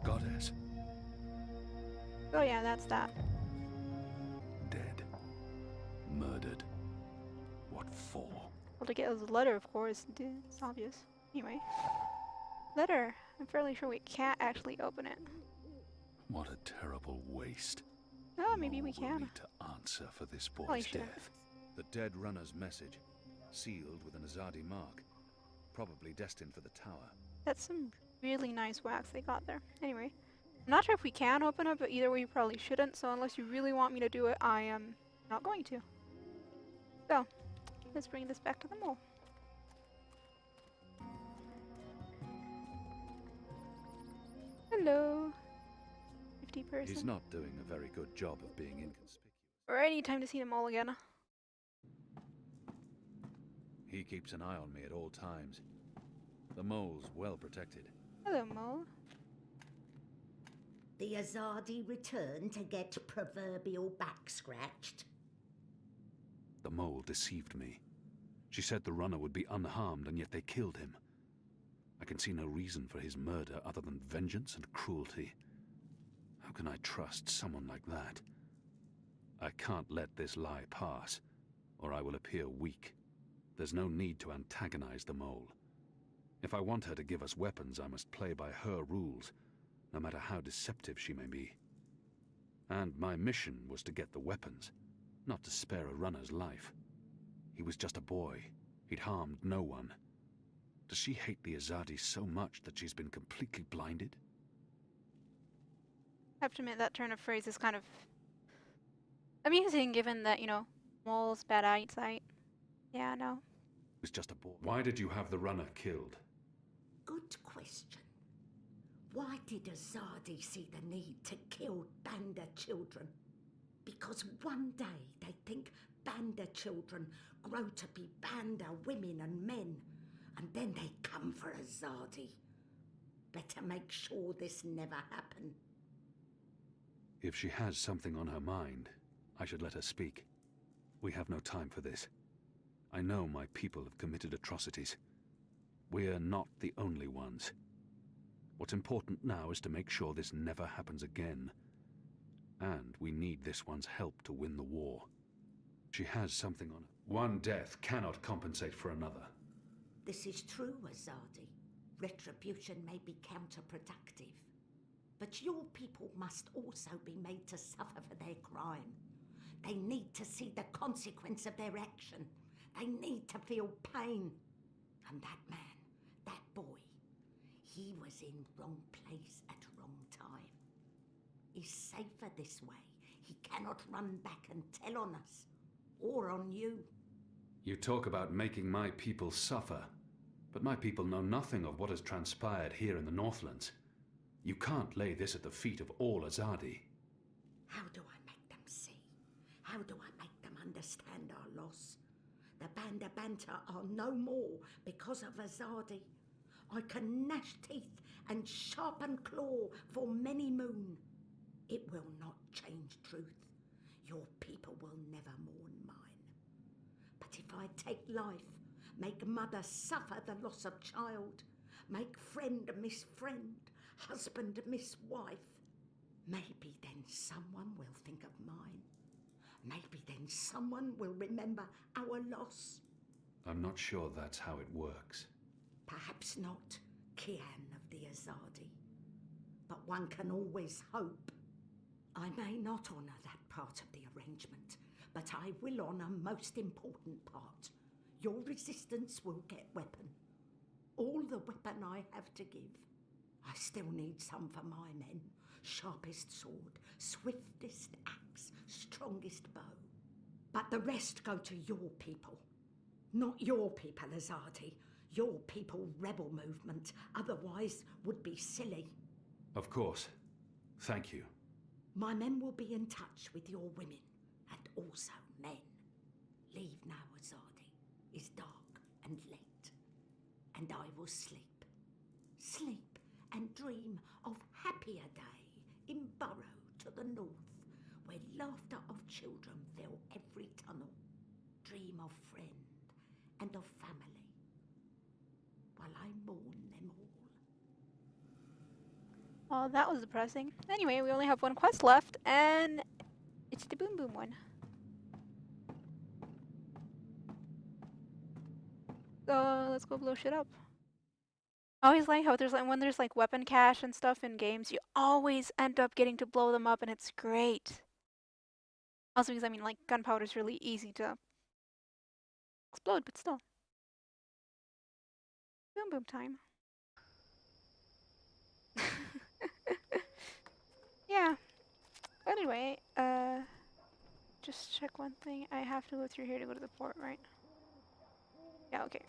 Speaker 6: Goddess.
Speaker 7: Oh yeah, that's that.
Speaker 6: Dead. Murdered. What for?
Speaker 7: Well, to get his letter, of course. It's obvious. Anyway. Letter. I'm fairly sure we can't actually open it.
Speaker 6: What a terrible waste.
Speaker 7: Oh, maybe we
Speaker 6: We'll
Speaker 7: can.
Speaker 6: need to answer for this
Speaker 7: Probably
Speaker 6: boy's
Speaker 7: shouldn't.
Speaker 6: death. The dead runner's message, sealed with an Azadi mark, probably destined for the tower.
Speaker 7: That's some really nice wax they got there. Anyway, I'm not sure if we can open it, but either way, you probably shouldn't. So unless you really want me to do it, I am not going to. So, let's bring this back to the mole. Hello. 50 person.
Speaker 6: He's not doing a very good job of being inconspicuous.
Speaker 7: Alrighty, time to see the mole again.
Speaker 6: He keeps an eye on me at all times. The mole's well protected.
Speaker 7: Hello, mole.
Speaker 15: The Azadi return to get proverbial back scratched.
Speaker 6: The mole deceived me. She said the runner would be unharmed, and yet they killed him. I can see no reason for his murder other than vengeance and cruelty. How can I trust someone like that? I can't let this lie pass, or I will appear weak. There's no need to antagonize the mole. If I want her to give us weapons, I must play by her rules, no matter how deceptive she may be. And my mission was to get the weapons, not to spare a runner's life. He was just a boy. He'd harmed no one. Does she hate the Azadi so much that she's been completely blinded?
Speaker 7: I have to admit that turn of phrase is kind of amusing, given that, you know, moles, bad eyesight. Yeah, no.
Speaker 6: He was just a boy. Why did you have the runner killed?
Speaker 15: Good question. Why did Azadi see the need to kill Banda children? Because one day they think Banda children grow to be Banda women and men, and then they come for Azadi. Better make sure this never happen.
Speaker 6: If she has something on her mind, I should let her speak. We have no time for this. I know my people have committed atrocities. We're not the only ones. What's important now is to make sure this never happens again. And we need this one's help to win the war. She has something on her. One death cannot compensate for another.
Speaker 15: This is true, Azadi. Retribution may be counterproductive. But your people must also be made to suffer for their crime. They need to see the consequence of their action. They need to feel pain. And that man, that boy, he was in wrong place at wrong time. He's safer this way. He cannot run back and tell on us, or on you.
Speaker 6: You talk about making my people suffer, but my people know nothing of what has transpired here in the Northlands. You can't lay this at the feet of all Azadi.
Speaker 15: How do I make them see? How do I make them understand our loss? The Banda Banta are no more because of Azadi. I can gnash teeth and sharpen claw for many moon. It will not change truth. Your people will never mourn mine. But if I take life, make mother suffer the loss of child, make friend miss friend, husband miss wife, maybe then someone will think of mine. Maybe then someone will remember our loss.
Speaker 6: I'm not sure that's how it works.
Speaker 15: Perhaps not, Kian of the Azadi. But one can always hope. I may not honour that part of the arrangement, but I will honour most important part. Your resistance will get weapon. All the weapon I have to give. I still need some for my men. Sharpest sword, swiftest axe, strongest bow. But the rest go to your people. Not your people, Azadi. Your people rebel movement, otherwise would be silly.
Speaker 6: Of course. Thank you.
Speaker 15: My men will be in touch with your women, and also men. Leave now, Azadi. It's dark and late, and I will sleep. Sleep and dream of happier day in Burrow to the north, where laughter of children fill every tunnel. Dream of friend and of family, while I mourn them all.
Speaker 7: Oh, that was depressing. Anyway, we only have one quest left, and it's the Boom Boom one. So let's go blow shit up. I always like how there's like when there's like weapon cache and stuff in games, you always end up getting to blow them up, and it's great. Also because I mean like gunpowder is really easy to explode, but still. Boom boom time. Yeah. Anyway, just check one thing. I have to go through here to go to the port, right? Yeah, okay.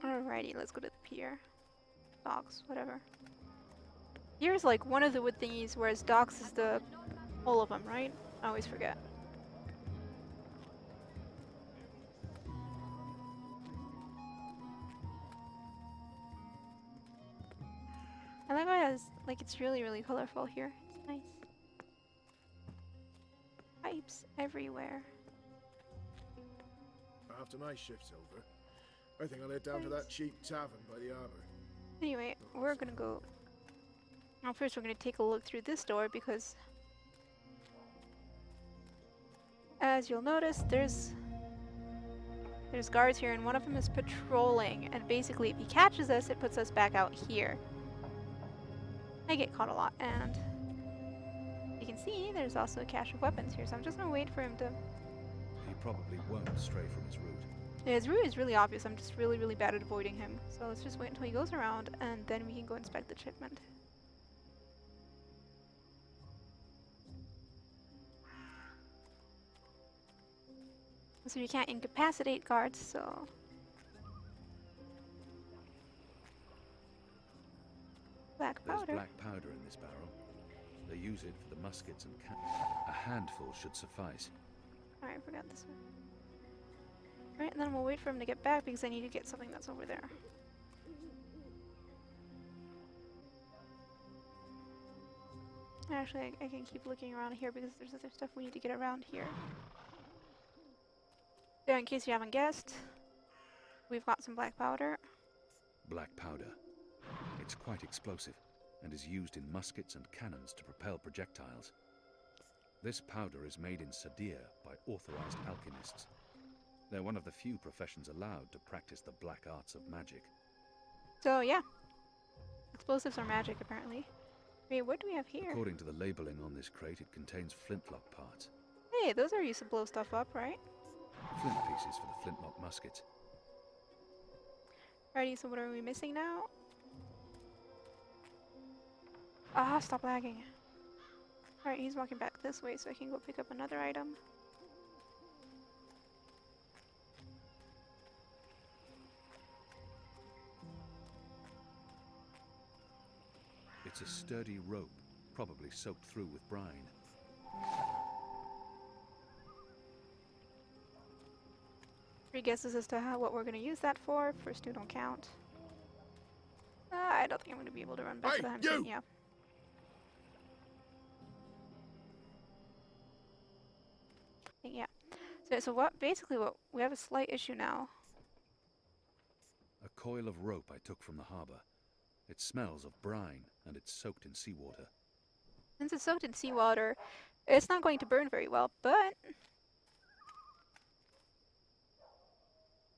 Speaker 7: Alrighty, let's go to the pier. Docks, whatever. Pier's like one of the wood thingies, whereas docks is the whole of them, right? I always forget. I like how it has, like, it's really, really colorful here. It's nice. Pipes everywhere.
Speaker 20: After my shift's over, I think I'll head down to that cheap tavern by the harbour.
Speaker 7: Anyway, we're gonna go... Well, first we're gonna take a look through this door because... As you'll notice, there's guards here, and one of them is patrolling, and basically if he catches us, it puts us back out here. I get caught a lot, and you can see there's also a cache of weapons here, so I'm just gonna wait for him to...
Speaker 6: He probably won't stray from his route.
Speaker 7: Yeah, his route is really obvious. I'm just really, really bad at avoiding him. So let's just wait until he goes around, and then we can go inspect the shipment. So you can't incapacitate guards, so... Black powder.
Speaker 6: There's black powder in this barrel. They use it for the muskets and a handful should suffice.
Speaker 7: Alright, I forgot this one. Alright, and then we'll wait for him to get back because I need to get something that's over there. Actually, I can keep looking around here because there's other stuff we need to get around here. So in case you haven't guessed, we've got some black powder.
Speaker 6: Black powder. It's quite explosive and is used in muskets and cannons to propel projectiles. This powder is made in Sadir by authorized alchemists. They're one of the few professions allowed to practice the black arts of magic.
Speaker 7: So yeah, explosives are magic apparently. Wait, what do we have here?
Speaker 6: According to the labeling on this crate, it contains flintlock parts.
Speaker 7: Hey, those are used to blow stuff up, right?
Speaker 6: Flint pieces for the flintlock muskets.
Speaker 7: Alrighty, so what are we missing now? Ah, stop lagging. Alright, he's walking back this way so I can go pick up another item.
Speaker 6: It's a sturdy rope, probably soaked through with brine.
Speaker 7: 3 guesses as to what we're going to use that for. First 2 don't count. I don't think I'm going to be able to run back to the hunting. Yeah. Yeah. So what? Basically, what we have a slight issue now.
Speaker 6: A coil of rope I took from the harbor. It smells of brine, and it's soaked in seawater.
Speaker 7: Since it's soaked in seawater, it's not going to burn very well, but...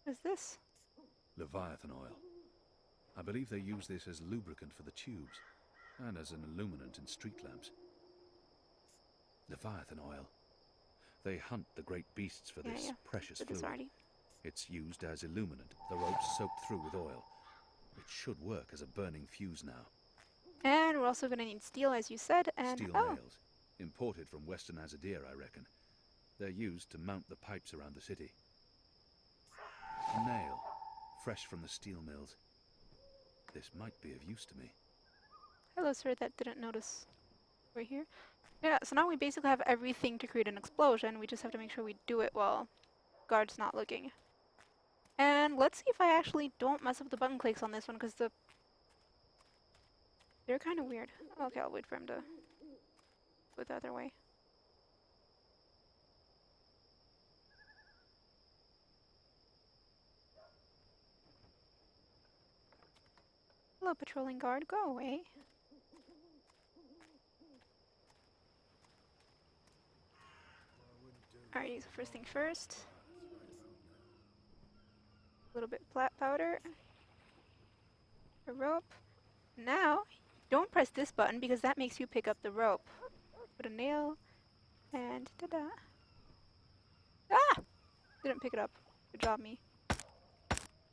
Speaker 7: What is this?
Speaker 6: Leviathan oil. I believe they use this as lubricant for the tubes, and as an illuminant in street lamps. Leviathan oil. They hunt the great beasts for this precious fluid. It's used as illuminant, the rope's soaked through with oil. It should work as a burning fuse now.
Speaker 7: And we're also going to need steel, as you said, and...
Speaker 6: Steel nails. Imported from Western Azadir, I reckon. They're used to mount the pipes around the city. A nail, fresh from the steel mills. This might be of use to me.
Speaker 7: Hello, sir, that didn't notice we're here. Yeah, so now we basically have everything to create an explosion. We just have to make sure we do it while guard's not looking. And let's see if I actually don't mess up the button clicks on this one, because they're kind of weird. Okay, I'll wait for him to go the other way. Hello, patrolling guard, go away. Alright, so first thing first. A little bit flat powder. A rope. Now, don't press this button because that makes you pick up the rope. Put a nail, and ta-da. Ah! Didn't pick it up. Good job, me.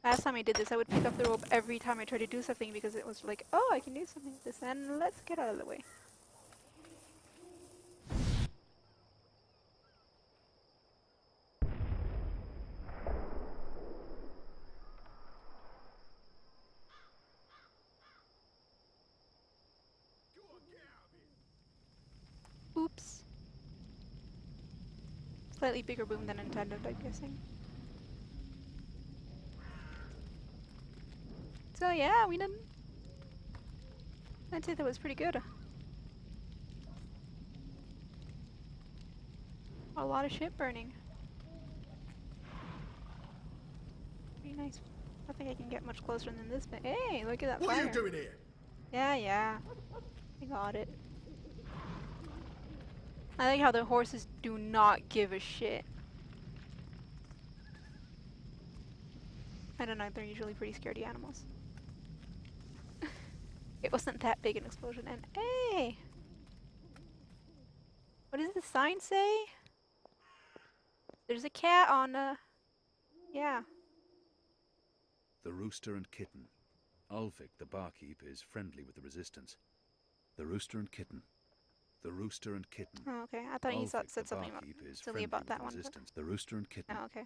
Speaker 7: Last time I did this, I would pick up the rope every time I tried to do something because it was like, oh, I can do something with this, and let's get out of the way. Oops. Slightly bigger boom than intended, I'm guessing. So yeah, we didn't... I'd say that was pretty good. A lot of shit burning. Pretty nice. I think I can get much closer than this, but hey, look at that fire.
Speaker 20: What are you doing here?
Speaker 7: Yeah. I got it. I like how the horses do not give a shit. I don't know, they're usually pretty scaredy animals. It wasn't that big an explosion, and hey! What does the sign say? There's a cat on yeah.
Speaker 6: The Rooster and Kitten. Ulvik, the barkeep, is friendly with the resistance. The Rooster and Kitten. The Rooster and Kitten.
Speaker 7: Oh, okay. I thought you said something silly about that one.
Speaker 6: The Rooster and Kitten.
Speaker 7: Oh, okay.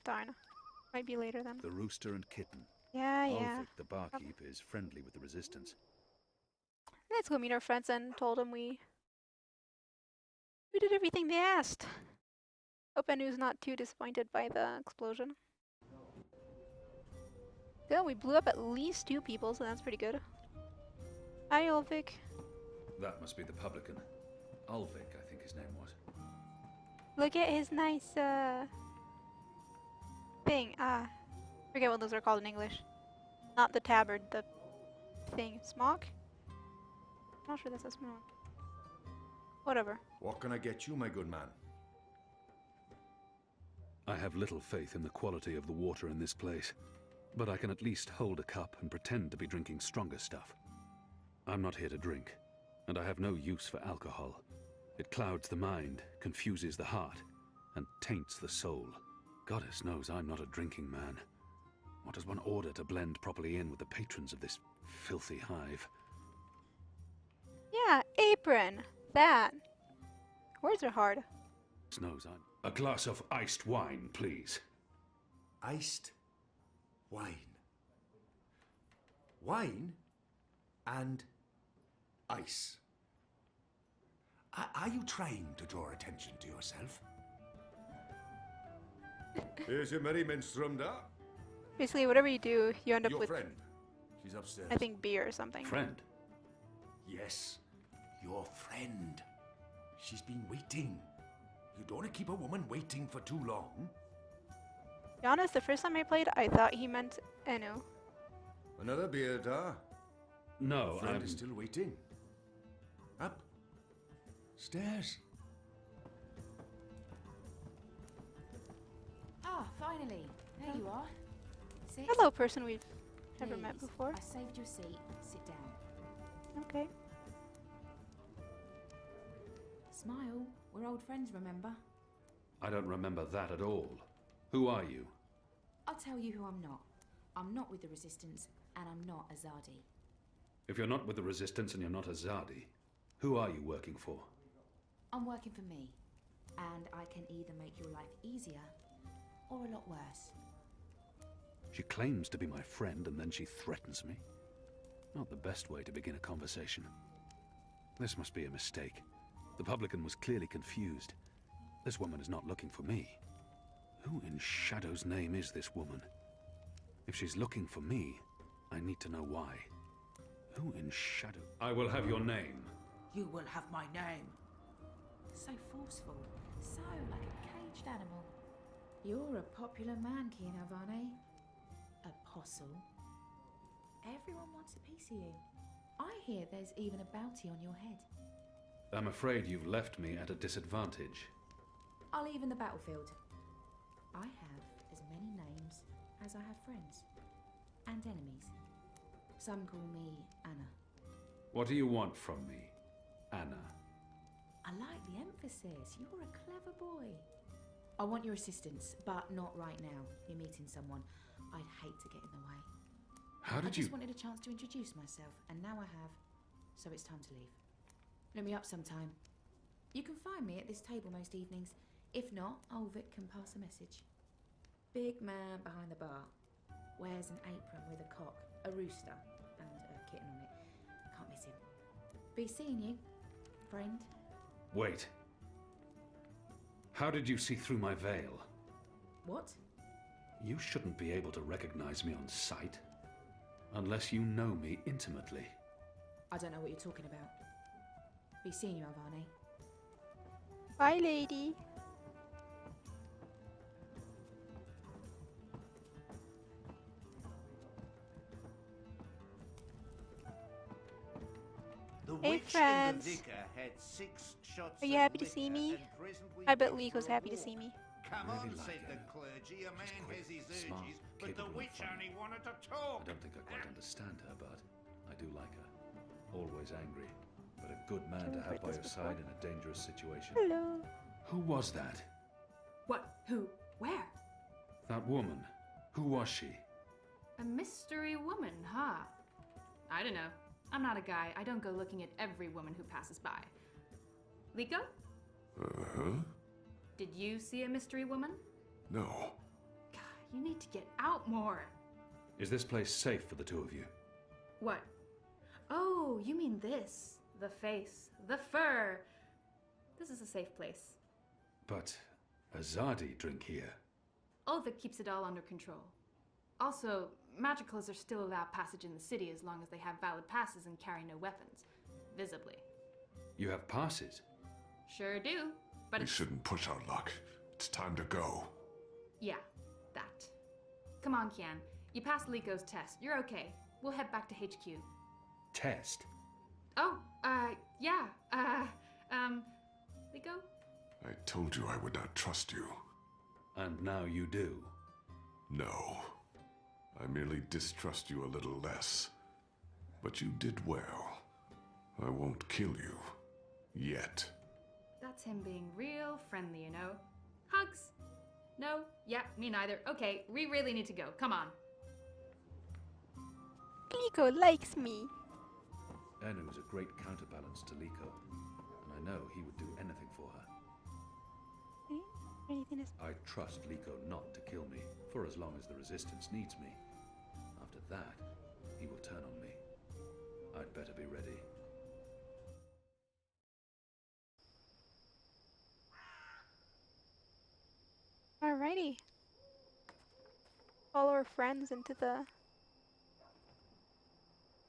Speaker 7: Darn. Might be later then.
Speaker 6: The Rooster and Kitten.
Speaker 7: Yeah.
Speaker 6: Ulvik, the barkeep, is friendly with the resistance.
Speaker 7: Let's go meet our friends and told them we did everything they asked. Hope Anu's not too disappointed by the explosion. Still, we blew up at least 2 people, so that's pretty good. Hi, Ulvik.
Speaker 6: That must be the publican. Ulvik, I think his name was.
Speaker 7: Look at his nice, thing. Forget what those are called in English. Not the tabard, the thing. Smock? Not sure that's a smock. Whatever.
Speaker 9: What can I get you, my good man?
Speaker 6: I have little faith in the quality of the water in this place, but I can at least hold a cup and pretend to be drinking stronger stuff. I'm not here to drink, and I have no use for alcohol. It clouds the mind, confuses the heart, and taints the soul. Goddess knows I'm not a drinking man. What does one order to blend properly in with the patrons of this filthy hive?
Speaker 7: Yeah, apron. That. Words are hard.
Speaker 6: Knows I'm... A glass of iced wine, please.
Speaker 9: Iced wine. Wine and ice. Are you trying to draw attention to yourself? Here's your merry men strummed up.
Speaker 7: Basically, whatever you do, you end up
Speaker 9: Your
Speaker 7: with,
Speaker 9: friend. She's upstairs.
Speaker 7: I think, beer or something.
Speaker 6: Friend?
Speaker 9: Yes, your friend. She's been waiting. You don't want to keep a woman waiting for too long.
Speaker 7: To be honest, the first time I played, I thought he meant Enu.
Speaker 9: Another beer, Da.
Speaker 6: No,
Speaker 9: Friend is still waiting. Up. Stairs.
Speaker 1: Ah, finally. There you are. Sit.
Speaker 7: Hello, person we've never
Speaker 1: Please.
Speaker 7: met before.
Speaker 1: I saved your seat. Sit down.
Speaker 7: Okay.
Speaker 1: Smile. We're old friends, remember?
Speaker 6: I don't remember that at all. Who are you?
Speaker 1: I'll tell you who I'm not. I'm not with the Resistance, and I'm not Azadi.
Speaker 6: If you're not with the Resistance and you're not Azadi, who are you working for?
Speaker 1: I'm working for me, and I can either make your life easier or a lot worse.
Speaker 6: She claims to be my friend and then she threatens me. Not the best way to begin a conversation. This must be a mistake. The publican was clearly confused. This woman is not looking for me. Who in Shadow's name is this woman? If she's looking for me, I need to know why. Who in Shadow? I will have your name.
Speaker 1: You will have my name. So forceful. So like a caged animal. You're a popular man, Kianavane. Apostle. Everyone wants a piece of you. I hear there's even a bounty on your head.
Speaker 6: I'm afraid you've left me at a disadvantage.
Speaker 1: I'll even the battlefield. I have as many names as I have friends. And enemies. Some call me Anna.
Speaker 6: What do you want from me, Anna?
Speaker 1: I like the emphasis. You're a clever boy. I want your assistance, but not right now. You're meeting someone. I'd hate to get in the way.
Speaker 6: How did
Speaker 1: I just wanted a chance to introduce myself, and now I have. So it's time to leave. Look me up sometime. You can find me at this table most evenings. If not, old Vic can pass a message. Big man behind the bar. Wears an apron with a cock, a rooster, and a kitten on it. Can't miss him. Be seeing you, friend.
Speaker 6: Wait. How did you see through my veil?
Speaker 1: What?
Speaker 6: You shouldn't be able to recognize me on sight. Unless you know me intimately.
Speaker 1: I don't know what you're talking about. Be seeing you, Avane.
Speaker 7: Bye, lady.
Speaker 12: The
Speaker 7: Hey,
Speaker 12: witch and
Speaker 7: friends.
Speaker 12: the vicar had 6 shots
Speaker 7: Are you
Speaker 12: of
Speaker 7: happy to
Speaker 12: liquor
Speaker 7: see me?
Speaker 12: and presently
Speaker 7: I bet
Speaker 12: went
Speaker 7: Leek was
Speaker 12: for a
Speaker 7: happy to
Speaker 12: walk.
Speaker 7: see me.
Speaker 12: Come
Speaker 6: Really
Speaker 12: on,
Speaker 6: like
Speaker 12: said
Speaker 6: her.
Speaker 12: the clergy. A man
Speaker 6: quick,
Speaker 12: has his
Speaker 6: smart,
Speaker 12: urges, but the
Speaker 6: capable,
Speaker 12: witch
Speaker 6: funny.
Speaker 12: only wanted to talk.
Speaker 6: I don't think I quite understand her, but I do like her. Always angry, but a good man to have by your side in a dangerous situation.
Speaker 7: Hello.
Speaker 6: Who was that?
Speaker 1: What? Who? Where?
Speaker 6: That woman. Who was she?
Speaker 11: A mystery woman, huh? I don't know. I'm not a guy. I don't go looking at every woman who passes by. Liko?
Speaker 4: Uh-huh.
Speaker 11: Did you see a mystery woman?
Speaker 4: No.
Speaker 11: God, you need to get out more.
Speaker 6: Is this place safe for the two of you?
Speaker 11: What? Oh, you mean this. The face. The fur. This is a safe place.
Speaker 6: But Azadi drink here.
Speaker 11: Ulvik keeps it all under control. Also, magicals are still allowed passage in the city as long as they have valid passes and carry no weapons. Visibly.
Speaker 6: You have passes?
Speaker 11: Sure do, but
Speaker 4: We
Speaker 11: it's...
Speaker 4: shouldn't push our luck. It's time to go.
Speaker 11: Yeah, that. Come on, Kian. You passed Liko's test. You're okay. We'll head back to HQ.
Speaker 6: Test?
Speaker 11: Oh, yeah. Liko?
Speaker 4: I told you I would not trust you.
Speaker 6: And now you do.
Speaker 4: No. I merely distrust you a little less. But you did well. I won't kill you. Yet.
Speaker 11: That's him being real friendly, you know? Hugs? No? Yeah, me neither. Okay, we really need to go. Come on.
Speaker 7: Liko likes me.
Speaker 6: Enu is a great counterbalance to Liko, and I know he would do anything for her.
Speaker 7: Anything is...
Speaker 6: I trust Liko not to kill me, for as long as the Resistance needs me. After that, he will turn on me. I'd better be ready.
Speaker 7: Alrighty. Follow our friends into the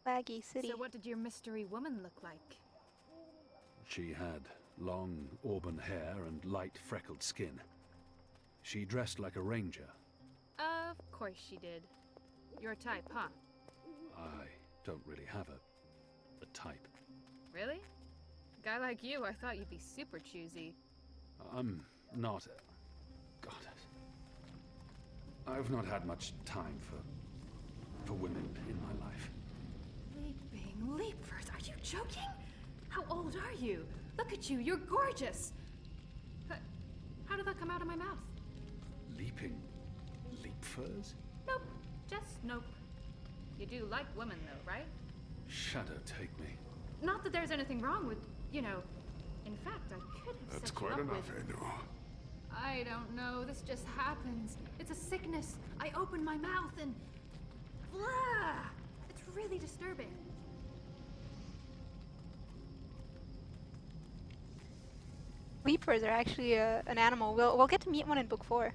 Speaker 7: laggy city.
Speaker 11: So what did your mystery woman look like?
Speaker 6: She had long auburn hair and light freckled skin. She dressed like a ranger.
Speaker 11: Of course she did. Your type, huh?
Speaker 6: I don't really have a type.
Speaker 11: Really? A guy like you, I thought you'd be super choosy.
Speaker 6: I'm not... God. I've not had much time for women in my life.
Speaker 11: Leaping leapers, are you joking? How old are you? Look at you, you're gorgeous! How did that come out of my mouth?
Speaker 6: Leaping leapfurs?
Speaker 11: Nope, just nope. You do like women though, right?
Speaker 6: Shadow take me.
Speaker 11: Not that there's anything wrong with, you know... In fact, I could have
Speaker 4: That's
Speaker 11: set
Speaker 4: quite
Speaker 11: you up
Speaker 4: enough,
Speaker 11: with...
Speaker 4: Enu.
Speaker 11: I don't know, this just happens. It's a sickness. I open my mouth and... Blah! It's really disturbing.
Speaker 7: Leapers are actually an animal. We'll get to meet one in book 4.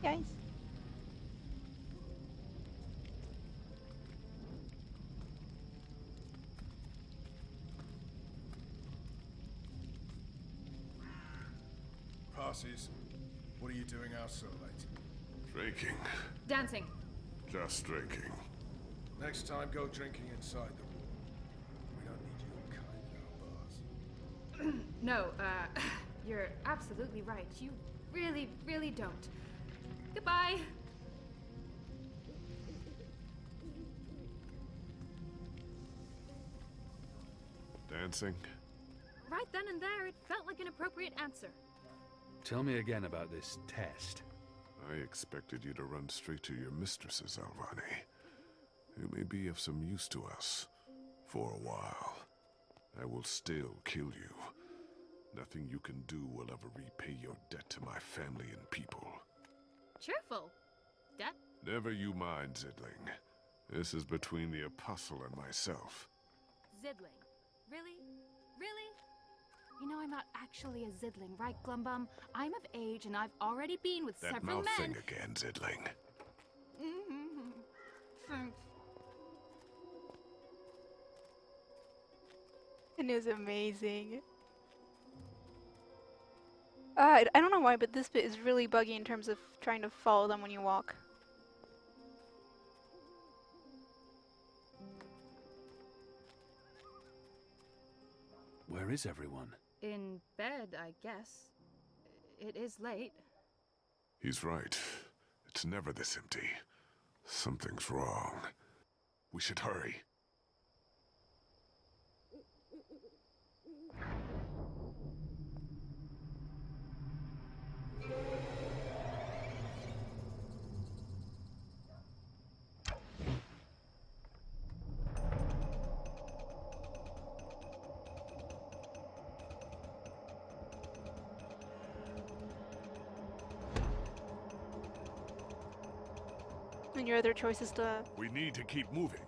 Speaker 7: Guys.
Speaker 20: Parsies, what are you doing out so late?
Speaker 4: Drinking.
Speaker 11: Dancing.
Speaker 4: Just drinking.
Speaker 20: Next time, go drinking inside the wall. We don't need your kind in our bars.
Speaker 11: No, you're absolutely right. You really, really don't. Goodbye.
Speaker 4: Dancing?
Speaker 11: Right then and there, it felt like an appropriate answer.
Speaker 6: Tell me again about this test.
Speaker 4: I expected you to run straight to your mistresses, Alvani. You may be of some use to us. For a while. I will still kill you. Nothing you can do will ever repay your debt to my family and people.
Speaker 11: Cheerful. Debt?
Speaker 4: Never you mind, Zidling. This is between the Apostle and myself.
Speaker 11: Zidling. Really? Really? You know I'm not actually a Zidling, right, Glumbum? I'm of age and I've already been with
Speaker 4: That
Speaker 11: several
Speaker 4: mouth
Speaker 11: men.
Speaker 4: thing again, Zidling.
Speaker 7: It is amazing. I don't know why, but this bit is really buggy in terms of trying to follow them when you walk.
Speaker 6: Where is everyone?
Speaker 11: In bed, I guess. It is late.
Speaker 4: He's right. It's never this empty. Something's wrong. We should hurry.
Speaker 7: And your other choice is to...
Speaker 4: We need to keep moving.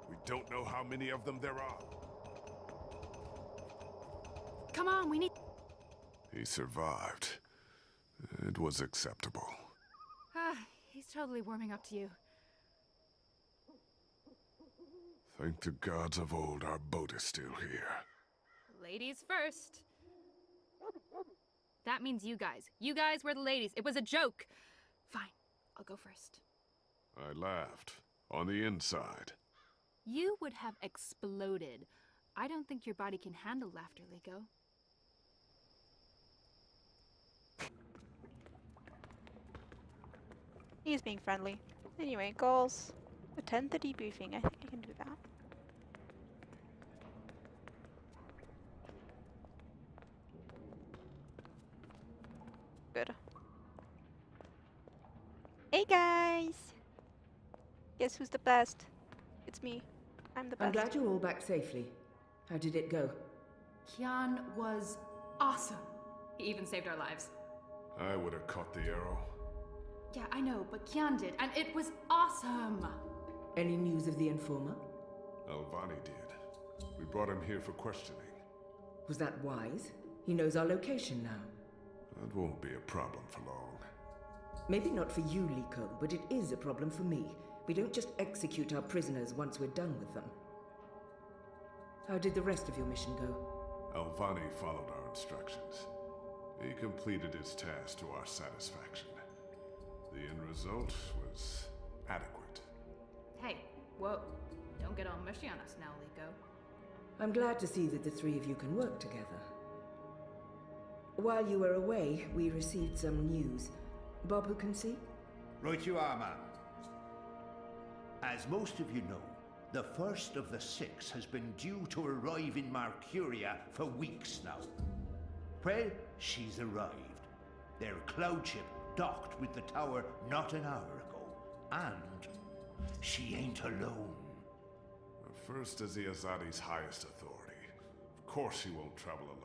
Speaker 4: We don't know how many of them there are.
Speaker 11: Come on, we need...
Speaker 4: He survived. It was acceptable.
Speaker 11: He's totally warming up to you.
Speaker 4: Thank the gods of old our boat is still here.
Speaker 11: Ladies first. That means you guys. You guys were the ladies. It was a joke. Fine, I'll go first.
Speaker 4: I laughed. On the inside.
Speaker 11: You would have exploded.
Speaker 21: I don't think your body can handle laughter, Liko.
Speaker 7: He's being friendly. Anyway, goals. Attend the debriefing. I think I can do that. Good. Hey guys! Guess who's the best? It's me. I'm the best.
Speaker 2: I'm glad you're all back safely. How did it go?
Speaker 11: Kian was awesome. He even saved our lives.
Speaker 4: I would have caught the arrow.
Speaker 11: Yeah, I know, but Kian did, and it was awesome!
Speaker 2: Any news of the informer?
Speaker 4: Alvani did. We brought him here for questioning.
Speaker 2: Was that wise? He knows our location now.
Speaker 4: That won't be a problem for long.
Speaker 2: Maybe not for you, Liko, but it is a problem for me. We don't just execute our prisoners once we're done with them. How did the rest of your mission go?
Speaker 4: Alvani followed our instructions. He completed his task to our satisfaction. The end result was adequate.
Speaker 11: Hey, whoa. Don't get all mushy on us now, Liko.
Speaker 2: I'm glad to see that the three of you can work together. While you were away, we received some news. Bob, who can see?
Speaker 12: Right you are, ma'am. As most of you know, the first of the 6 has been due to arrive in Mercuria for weeks now. Well, she's arrived. Their cloud ship docked with the tower not an hour ago. And she ain't alone.
Speaker 4: First is the Azadi's highest authority. Of course she won't travel alone.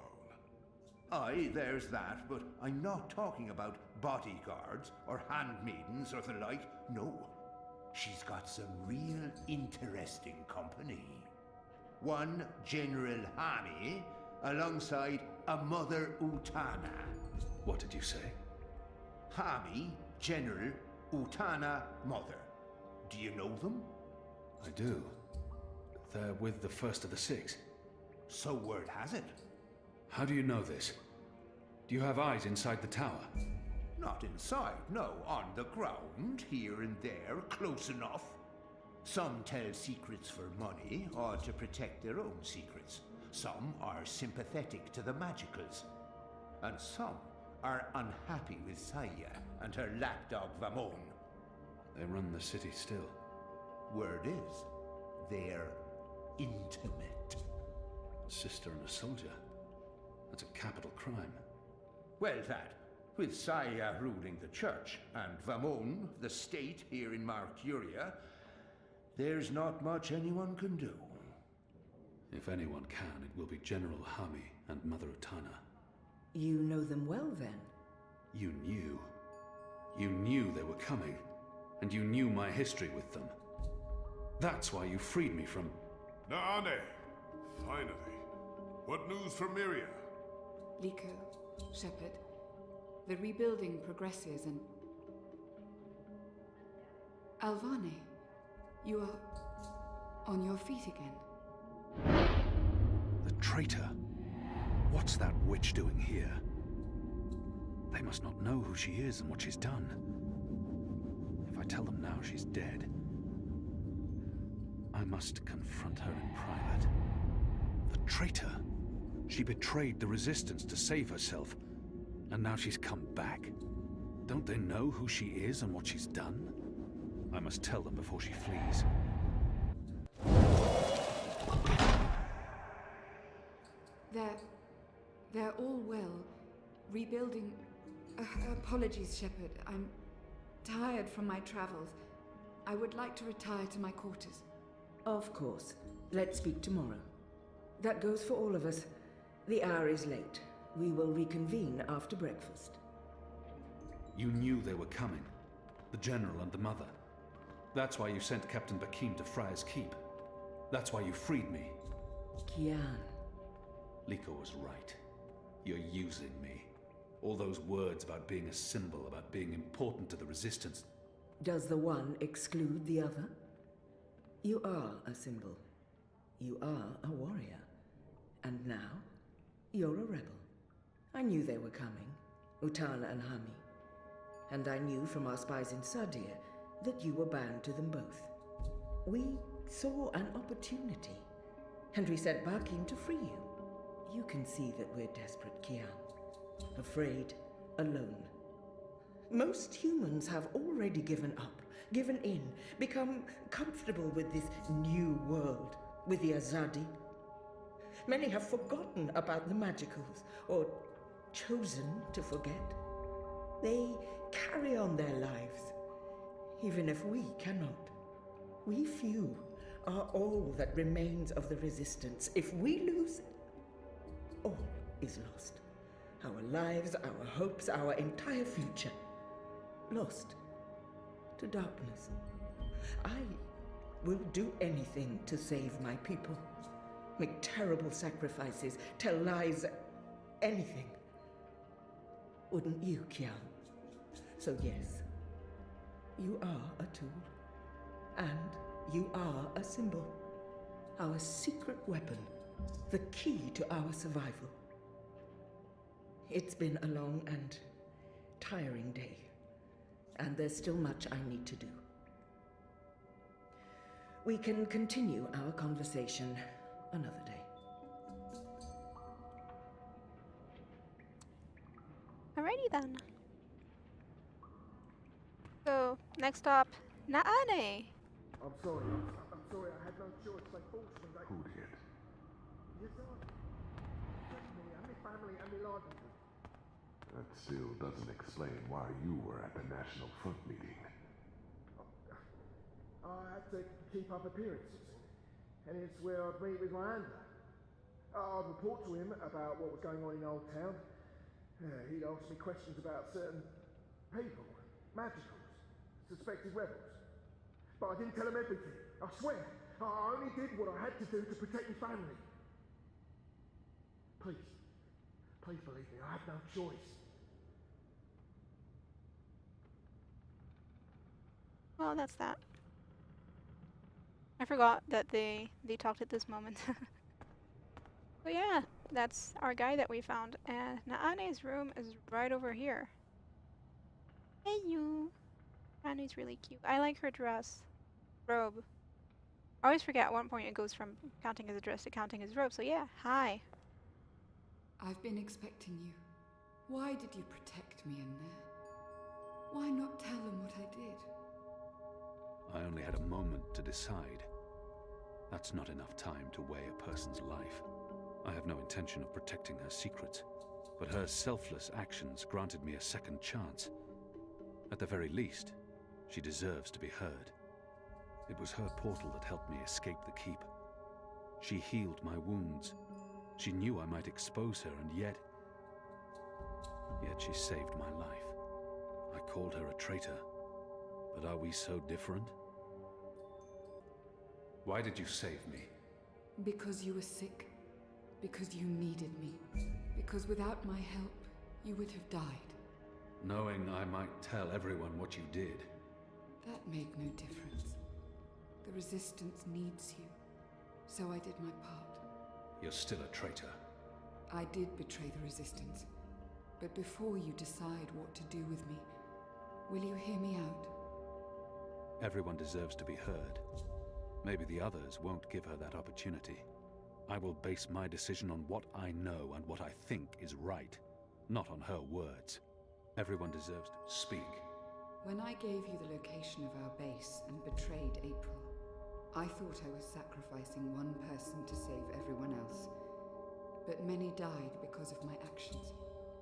Speaker 12: Aye, there's that, but I'm not talking about bodyguards or handmaidens or the like. No. She's got some real interesting company. One General Hani, alongside a Mother Utana.
Speaker 6: What did you say?
Speaker 12: Hami, General, Utana, Mother. Do you know them?
Speaker 6: I do. They're with the first of the 6.
Speaker 12: So word has it.
Speaker 6: How do you know this? Do you have eyes inside the tower?
Speaker 12: Not inside, no. On the ground, here and there, close enough. Some tell secrets for money, or to protect their own secrets. Some are sympathetic to the magicals. And some are unhappy with Saya and her lapdog Vamon.
Speaker 6: They run the city still.
Speaker 12: Word is, they're intimate.
Speaker 6: A sister and a soldier. That's a capital crime.
Speaker 12: Well, that, with Saya ruling the church and Vamon, the state here in Mercuria, there's not much anyone can do.
Speaker 6: If anyone can, it will be General Hami and Mother Utana.
Speaker 2: You know them well, then?
Speaker 6: You knew. You knew they were coming, and you knew my history with them. That's why you freed me from...
Speaker 4: Naane! Finally. What news from Miria?
Speaker 1: Liko, Shepard, the rebuilding progresses and... Alvane, you are on your feet again.
Speaker 6: The traitor. What's that witch doing here? They must not know who she is and what she's done. If I tell them now she's dead, I must confront her in private. The traitor. She betrayed the Resistance to save herself, and now she's come back. Don't they know who she is and what she's done? I must tell them before she flees.
Speaker 1: They're all well. Rebuilding... apologies, Shepard. I'm tired from my travels. I would like to retire to my quarters.
Speaker 2: Of course. Let's speak tomorrow. That goes for all of us. The hour is late. We will reconvene after breakfast.
Speaker 6: You knew they were coming. The General and the Mother. That's why you sent Captain Bakim to Friar's Keep. That's why you freed me.
Speaker 2: Kian.
Speaker 6: Liko was right. You're using me. All those words about being a symbol, about being important to the Resistance.
Speaker 2: Does the one exclude the other? You are a symbol. You are a warrior. And now, you're a rebel. I knew they were coming, Utana and Hami. And I knew from our spies in Sardir that you were bound to them both. We saw an opportunity. and we sent Barkim to free you. You can see that we're desperate, Kian. Afraid, alone. Most humans have already given up, given in, become comfortable with this new world, with the Azadi. Many have forgotten about the magicals, or chosen to forget. They carry on their lives, even if we cannot. We few are all that remains of the resistance. If we lose, all is lost. Our lives, our hopes, our entire future. Lost to darkness. I will do anything to save my people. Make terrible sacrifices, tell lies, anything. Wouldn't you, Kian? So yes, you are a tool. And you are a symbol. Our secret weapon. The key to our survival. It's been a long and tiring day. And there's still much I need to do. We can continue our conversation another day.
Speaker 7: Alrighty then. So, next stop, Naane.
Speaker 20: I'm sorry, I had no choice. They forced me.
Speaker 4: Who did?
Speaker 20: Yes, sir. Protect me and my family and my livelihood.
Speaker 4: That still doesn't explain why you were at the National Front meeting.
Speaker 20: I had to keep up appearances, and it's where I'd meet with my handler. I'd report to him about what was going on in Old Town. He'd ask me questions about certain people, magicals, suspected rebels. But I didn't tell him everything, I swear. I only did what I had to do to protect my family. Please believe me, I have no choice.
Speaker 7: Well, that's that. I forgot that they talked at this moment. But yeah, that's our guy that we found. And Naane's room is right over here. Hey you! Naane's really cute. I like her dress. Robe. I always forget at one point it goes from counting as a dress to counting as robe. So yeah, hi.
Speaker 3: I've been expecting you. Why did you protect me in there? Why not tell them what I did?
Speaker 6: I only had a moment to decide. That's not enough time to weigh a person's life. I have no intention of protecting her secrets, but her selfless actions granted me a second chance. At the very least, she deserves to be heard. It was her portal that helped me escape the keep. She healed my wounds. She knew I might expose her, and yet she saved my life. I called her a traitor, but are we so different? Why did you save me?
Speaker 3: Because you were sick. Because you needed me. Because without my help, you would have died.
Speaker 6: Knowing I might tell everyone what you did.
Speaker 3: That made no difference. The Resistance needs you. So I did my part.
Speaker 6: You're still a traitor.
Speaker 3: I did betray the Resistance. But before you decide what to do with me, will you hear me out?
Speaker 6: Everyone deserves to be heard. Maybe the others won't give her that opportunity. I will base my decision on what I know and what I think is right, not on her words. Everyone deserves to speak.
Speaker 3: When I gave you the location of our base and betrayed April, I thought I was sacrificing one person to save everyone else. But many died because of my actions.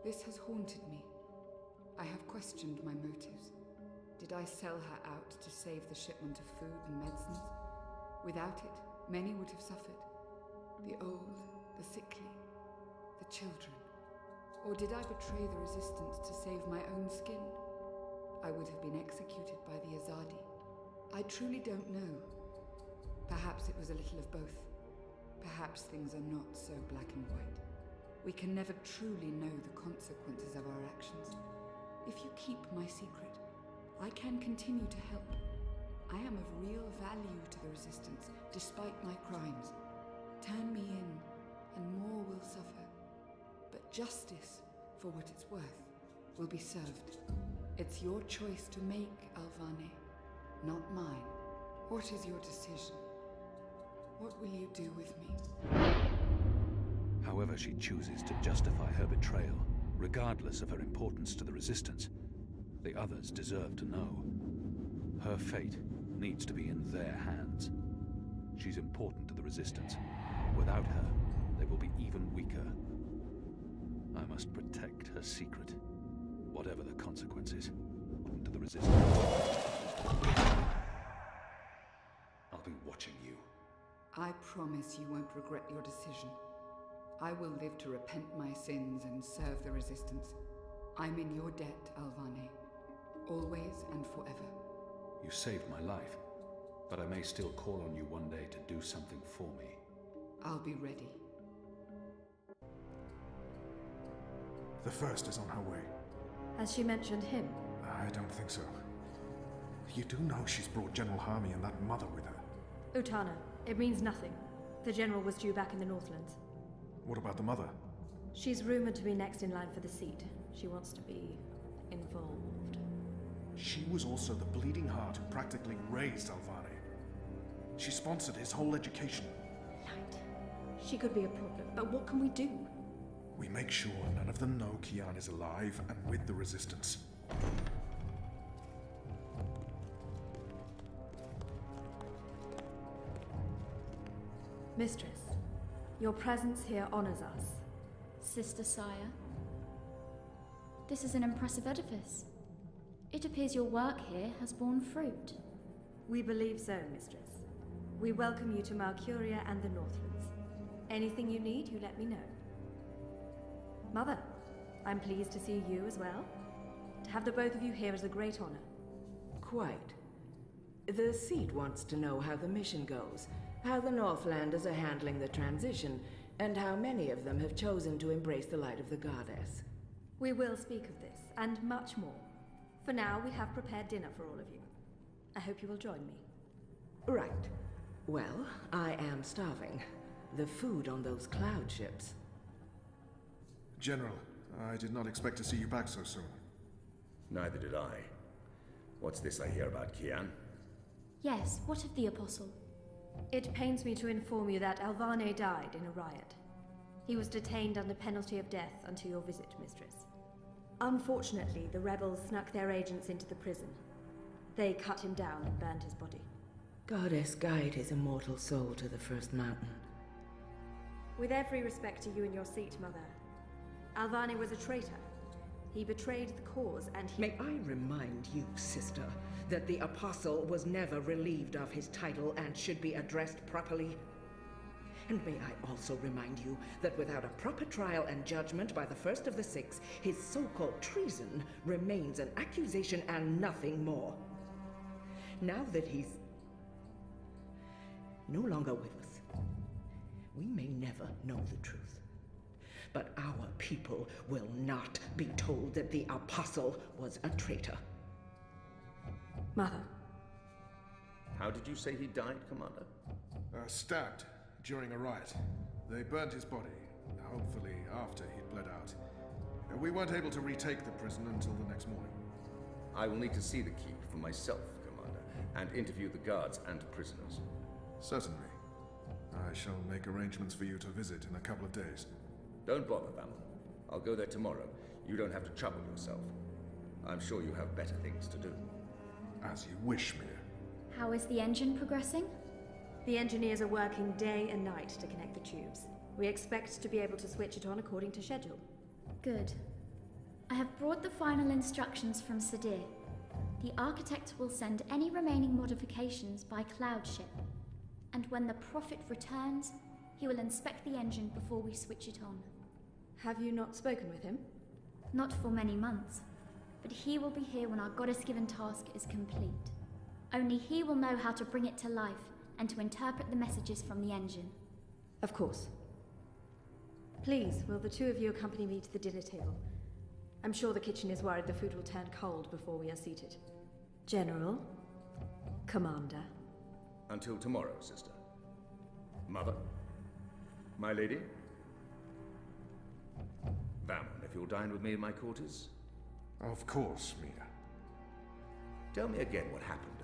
Speaker 3: This has haunted me. I have questioned my motives. Did I sell her out to save the shipment of food and medicines? Without it, many would have suffered. The old, the sickly, the children. Or did I betray the Resistance to save my own skin? I would have been executed by the Azadi. I truly don't know. Perhaps it was a little of both. Perhaps things are not so black and white. We can never truly know the consequences of our actions. If you keep my secret, I can continue to help. I am of real value to the Resistance, despite my crimes. Turn me in, and more will suffer. But justice, for what it's worth, will be served. It's your choice to make, Alvane, not mine. What is your decision? What will you do with me?
Speaker 6: However she chooses to justify her betrayal, regardless of her importance to the Resistance, the others deserve to know. Her fate needs to be in their hands. She's important to the Resistance. Without her, they will be even weaker. I must protect her secret, whatever the consequences. To the Resistance.
Speaker 10: I'll be watching you.
Speaker 3: I promise you won't regret your decision. I will live to repent my sins and serve the Resistance. I'm in your debt, Alvane. Always and forever.
Speaker 6: You saved my life, but I may still call on you one day to do something for me.
Speaker 3: I'll be ready.
Speaker 22: The first is on her way.
Speaker 8: Has she mentioned him?
Speaker 22: I don't think so. You do know she's brought General Harmy and that mother with her.
Speaker 8: Utana, it means nothing. The General was due back in the Northlands.
Speaker 22: What about the mother?
Speaker 8: She's rumored to be next in line for the seat. She wants to be involved.
Speaker 22: She was also the bleeding heart who practically raised Alvane. She sponsored his whole education.
Speaker 8: Light. She could be a problem, but what can we do?
Speaker 22: We make sure none of them know Kian is alive and with the Resistance.
Speaker 8: Mistress, your presence here honors us.
Speaker 21: Sister Sire, this is an impressive edifice. It appears your work here has borne fruit.
Speaker 8: We believe so, Mistress. We welcome you to Malcuria and the Northlands. Anything you need, you let me know. Mother, I'm pleased to see you as well. To have the both of you here is a great honor.
Speaker 2: Quite. The seat wants to know how the mission goes, how the Northlanders are handling the transition, and how many of them have chosen to embrace the light of the Goddess.
Speaker 8: We will speak of this, and much more. For now, we have prepared dinner for all of you. I hope you will join me.
Speaker 2: Right. Well, I am starving. The food on those cloud ships.
Speaker 22: General, I did not expect to see you back so soon.
Speaker 10: Neither did I. What's this I hear about Kian?
Speaker 21: Yes, what of the Apostle?
Speaker 8: It pains me to inform you that Alvane died in a riot. He was detained under penalty of death until your visit, Mistress. Unfortunately, the rebels snuck their agents into the prison. They cut him down and burned his body.
Speaker 2: Goddess, guide his immortal soul to the first mountain.
Speaker 8: With every respect to you and your seat, Mother, Alvane was a traitor. He betrayed the cause and he—
Speaker 2: May I remind you, sister, that the Apostle was never relieved of his title and should be addressed properly? And may I also remind you that without a proper trial and judgment by the first of the six, his so-called treason remains an accusation and nothing more. Now that he's no longer with us, we may never know the truth. But our people will not be told that the Apostle was a traitor.
Speaker 8: Mother.
Speaker 10: How did you say he died, Commander?
Speaker 22: Stabbed during a riot. They burnt his body, hopefully after he'd bled out. We weren't able to retake the prison until the next morning.
Speaker 10: I will need to see the keep for myself, Commander, and interview the guards and prisoners.
Speaker 22: Certainly. I shall make arrangements for you to visit in a couple of days.
Speaker 10: Don't bother, Vammel. I'll go there tomorrow. You don't have to trouble yourself. I'm sure you have better things to do.
Speaker 22: As you wish, Mia.
Speaker 21: How is the engine progressing?
Speaker 8: The engineers are working day and night to connect the tubes. We expect to be able to switch it on according to schedule.
Speaker 21: Good. I have brought the final instructions from Sadir. The architect will send any remaining modifications by cloud ship. And when the Prophet returns, he will inspect the engine before we switch it on.
Speaker 8: Have you not spoken with him?
Speaker 21: Not for many months, but he will be here when our goddess-given task is complete. Only he will know how to bring it to life and to interpret the messages from the engine.
Speaker 8: Of course. Please, will the two of you accompany me to the dinner table? I'm sure the kitchen is worried the food will turn cold before we are seated. General, Commander.
Speaker 10: Until tomorrow, sister. Mother? My lady? Vammel, if you'll dine with me in my quarters?
Speaker 22: Of course, Mia.
Speaker 10: Tell me again what happened